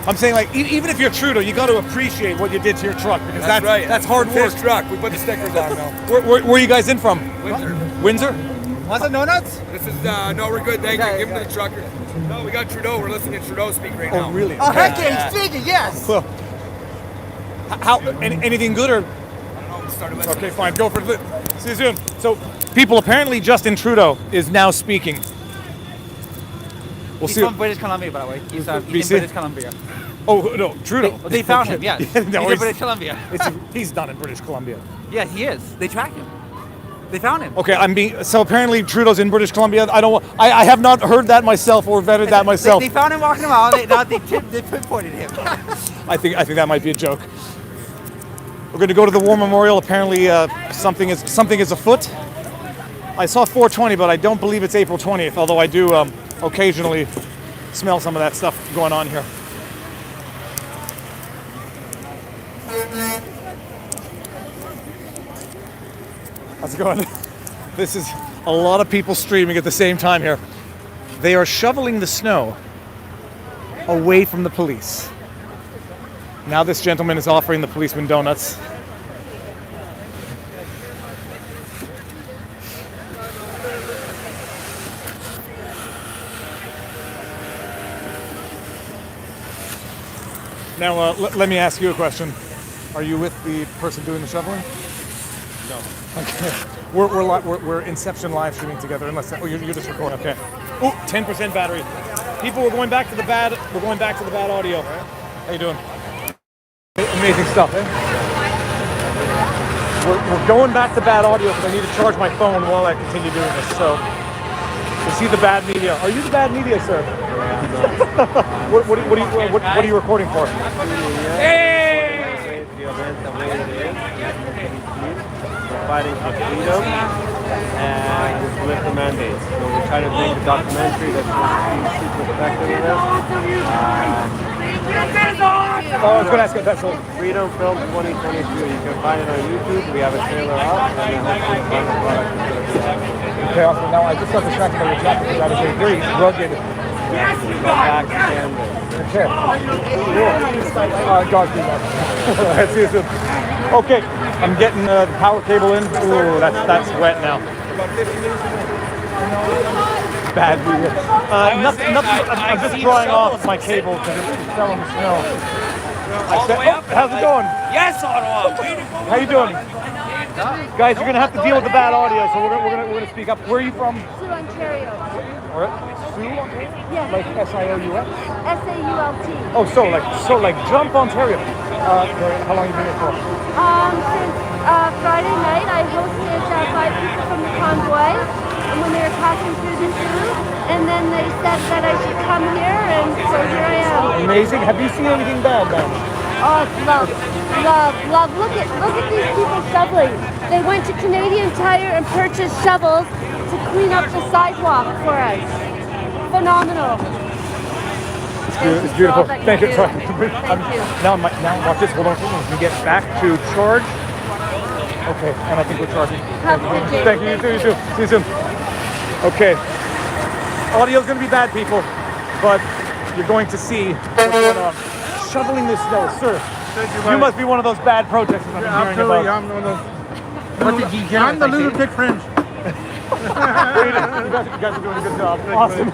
I'm saying, like, even if you're Trudeau, you got to appreciate what you did to your truck, because that's right. That's hard work. First truck. We put the stickers on now. Where are you guys in from? Windsor. Windsor? Want some donuts? This is no, we're good. Thank you. Give them to the trucker. No, we got Trudeau. We're listening to Trudeau speak right now. Oh, really? Oh, heck yeah, he's speaking. Yes. Cool. Anything good or? I don't know. We started listening. Okay, fine. Go for it. See you soon. So, people, apparently Justin Trudeau is now speaking. We'll He's see. from British Columbia, by the way. He's in British Columbia. Oh, no, Trudeau. They found him, yes. No, he's in British Columbia. He's not in British Columbia. Yeah, he is. They tracked him. They found him. Okay, so apparently Trudeau's in British Columbia. I have not heard that myself or vetted that myself. They found him walking around. They pinpointed him. I think that might be a joke. We're going to go to the War Memorial. Apparently, something is afoot. I saw 420, but I don't believe it's April 20th. Although I do occasionally smell some of that stuff going on here. How's it going? This is a lot of people streaming at the same time here. They are shoveling the snow away from the police. Now this gentleman is offering the policeman donuts. Now, let me ask you a question. Are you with the person doing the shoveling? No. Okay. We're Inception live streaming together. Unless you're just recording. Okay. Oh, 10% battery. People, we're going back to the bad audio. How you doing? Amazing stuff, eh? We're going back to bad audio because I need to charge my phone while I continue doing this. So, you see the bad media. Are you the bad media, sir? What are you recording for? Hey! Fighting for freedom and with the mandates. So we try to make a documentary that's going to be super effective in this. I was going to ask you that. So Freedom Film 2022. You can find it on YouTube. We have a trailer up, and then hopefully find the product is going to be out. Okay, awesome. Now I just got distracted by your jacket because that is a very rugged. Back and Okay. God, do that. See you soon. Okay, I'm getting the power cable in. Ooh, that's wet now. Bad media. Nothing. I'm just drying off my cable because it's fell in the snow. How's it going? Yes, Ottawa. How you doing? Guys, you're gonna have to deal with the bad audio, so we're gonna speak up. Where are you from? Sioux, Ontario. All right. Sioux? Yes. Like S-I-O-U-X? S-A-U-L-T. Oh, so like Jump, Ontario. How long have you been here for? Since Friday night, I hosted 5 people from the Convoy, and when they were passing through the Sioux, and then they said that I should come here, and so here I am. Amazing. Have you seen anything bad, man? Oh, love. Look at these people shoveling. They went to Canadian Tire and purchased shovels to clean up the sidewalk for us. Phenomenal. It's beautiful. Thank you. Sorry. Thank you. Now watch this. Hold on. We get back to charge. Okay, and I think we're charging. Have a good day. Thank you. You too. See you soon. Okay. Audio's gonna be bad, people, but you're going to see what's going on. Shoveling this snow, sir. You must be one of those bad protesters I've been hearing Absolutely, about. I'm one of those. I'm the lunatic fringe. You guys are doing a good job. Awesome.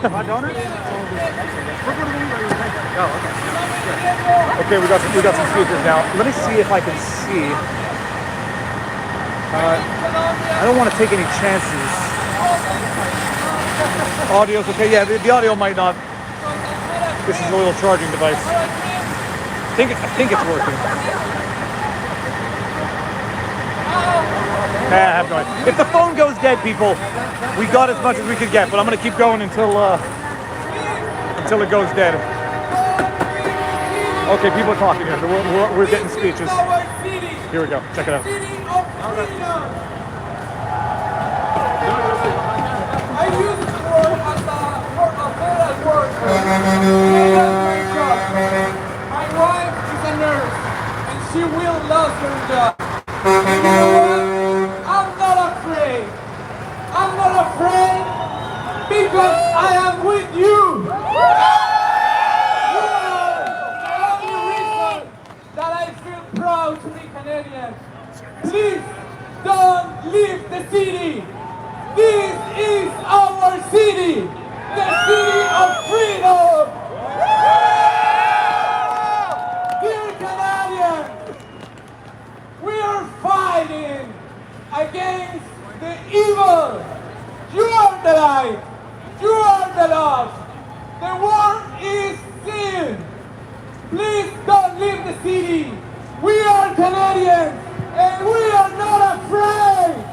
Okay, we got some speakers now. Let me see if I can see. I don't want to take any chances. Audio's okay. Yeah, the audio might not. This is a little charging device. I think it's working. I have no idea. If the phone goes dead, people, we got as much as we could get, but I'm gonna keep going until it goes dead. Okay, people are talking here. So we're getting speeches. Here we go. Check it out. I used to work as a worker. My wife is a nurse, and she will lose her job. And you know what? I'm not afraid. I'm not afraid because I am with you. You are the only reason that I feel proud to be Canadian. Please don't leave the city. This is our city, the city of freedom. Dear Canadians, we are fighting against the evil. You are the light. You are the love. The war is sin. Please don't leave the city. We are Canadians and we are not afraid.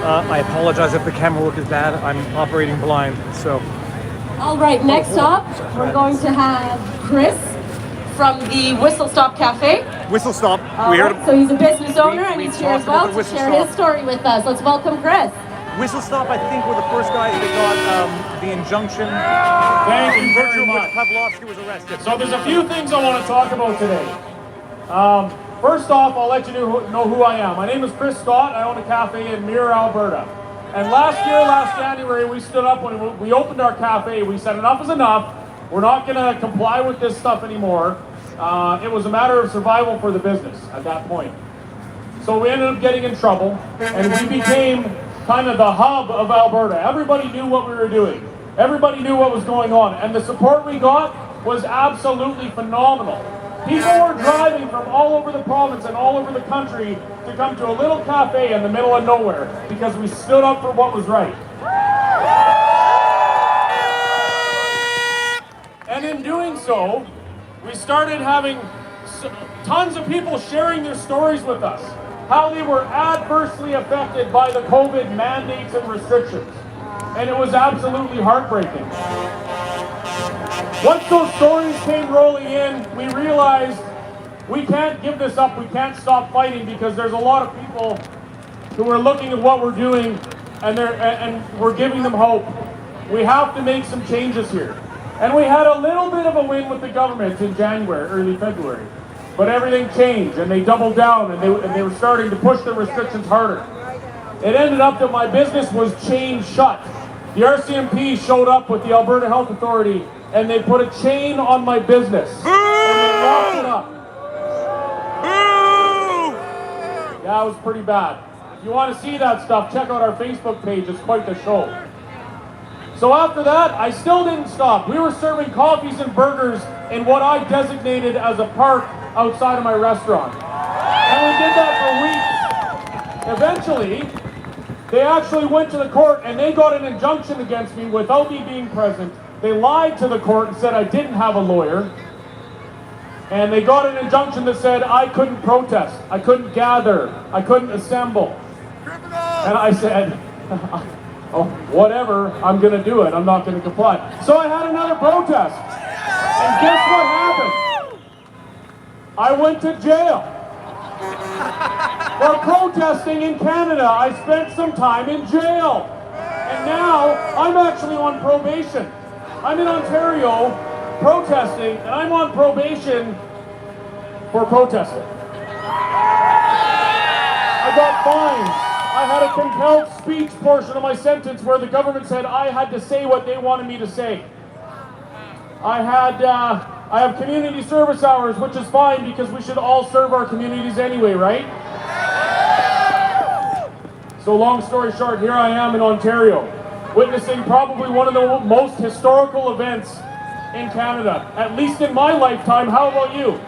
I apologize if the camera work is bad. I'm operating blind, so. All right, next up, we're going to have Chris from the Whistle Stop Cafe. Whistle Stop. All right, so he's a business owner and we he's here as talked about well the to Whistle share Stop. his story with us. Let's welcome Chris. Whistle Stop, I think, were the first guys that got the injunction. Thank you in very virtue of much. which Pavlovsky was arrested. So there's a few things I want to talk about today. First off, I'll let you know who I am. My name is Chris Scott. I own a cafe in Mirror, Alberta. And last January, we stood up when we opened our cafe. We said enough is enough. We're not going to comply with this stuff anymore. It was a matter of survival for the business at that point. So we ended up getting in trouble, and we became kind of the hub of Alberta. Everybody knew what we were doing. Everybody knew what was going on, and the support we got was absolutely phenomenal. People were driving from all over the province and all over the country to come to a little cafe in the middle of nowhere because we stood up for what was right. And in doing so, we started having tons of people sharing their stories with us, how they were adversely affected by the COVID mandates and restrictions. And it was absolutely heartbreaking. Once those stories came rolling in, we realized we can't give this up, we can't stop fighting because there's a lot of people who are looking at what we're doing and we're giving them hope. We have to make some changes here. And we had a little bit of a win with the government in January, early February. But everything changed and they doubled down and they were starting to push the restrictions harder. It ended up that my business was chained shut. The RCMP showed up with the Alberta Health Authority and they put a chain on my business. And they locked it up. Yeah, it was pretty bad. If you want to see that stuff, check out our Facebook page. It's quite the show. So after that, I still didn't stop. We were serving coffees and burgers in what I designated as a park outside of my restaurant. And we did that for weeks. Eventually, they actually went to the court and they got an injunction against me without me being present. They lied to the court and said I didn't have a lawyer. And they got an injunction that said I couldn't protest, I couldn't gather, I couldn't assemble. And I said, oh, whatever, I'm going to do it. I'm not going to comply. So I had another protest. And guess what happened? I went to jail. For protesting in Canada, I spent some time in jail. And now I'm actually on probation. I'm in Ontario protesting, and I'm on probation for protesting. I got fines. I had a compelled speech portion of my sentence where the government said I had to say what they wanted me to say. I have community service hours, which is fine because we should all serve our communities anyway, right? So long story short, here I am in Ontario, witnessing probably one of the most historical events in Canada, at least in my lifetime. How about you?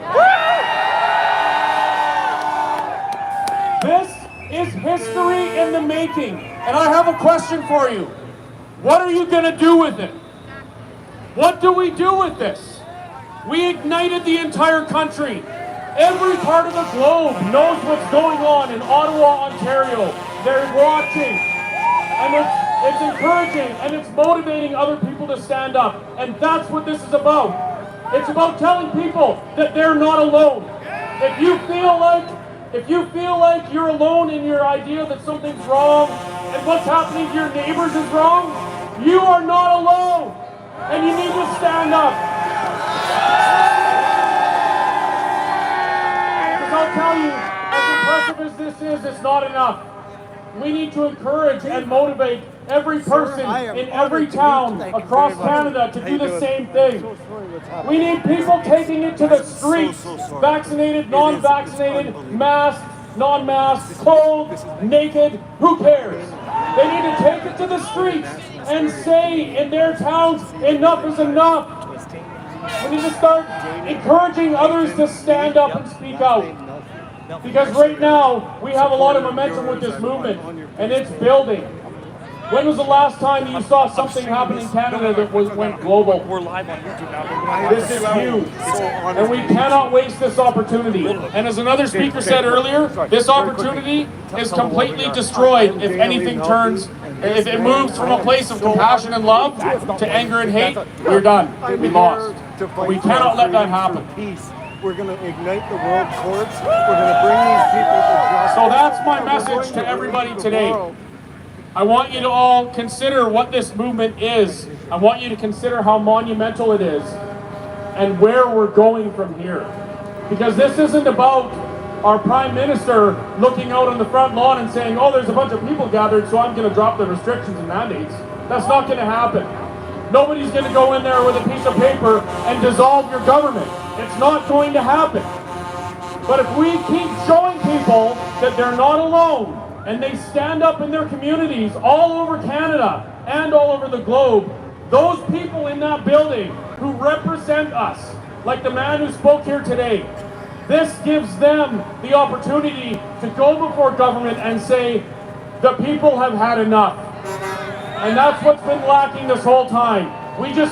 This is history in the making, and I have a question for you. What are you going to do with it? What do we do with this? We ignited the entire country. Every part of the globe knows what's going on in Ottawa, Ontario. They're watching, and it's encouraging, and it's motivating other people to stand up, and that's what this is about. It's about telling people that they're not alone. If you feel like you're alone in your idea that something's wrong and what's happening to your neighbors is wrong, you are not alone, and you need to stand up. Because I'll tell you, as impressive as this is, it's not enough. We need to encourage and motivate every person in every town across Canada to do the same thing. We need people taking it to the streets, vaccinated, non-vaccinated, masked, non-masked, clothed, naked, who cares? They need to take it to the streets and say in their towns, enough is enough. We need to start encouraging others to stand up and speak out. Because right now, we have a lot of momentum with this movement, and it's building. When was the last time you saw something happen in Canada that went global? We're live on YouTube now. This is huge, and we cannot waste this opportunity. And as another speaker said earlier, this opportunity is completely destroyed if anything turns, if it moves from a place of compassion and love to anger and hate, we're done. We lost. We cannot let that happen. We're going to ignite the world courts. We're going to bring these people to justice. So that's my message to everybody today. I want you to all consider what this movement is. I want you to consider how monumental it is and where we're going from here. Because this isn't about our Prime Minister looking out on the front lawn and saying, oh, there's a bunch of people gathered, so I'm going to drop the restrictions and mandates. That's not going to happen. Nobody's going to go in there with a piece of paper and dissolve your government. It's not going to happen. But if we keep showing people that they're not alone and they stand up in their communities all over Canada and all over the globe, those people in that building who represent us, like the man who spoke here today, this gives them the opportunity to go before government and say, the people have had enough. And that's what's been lacking this whole time. We just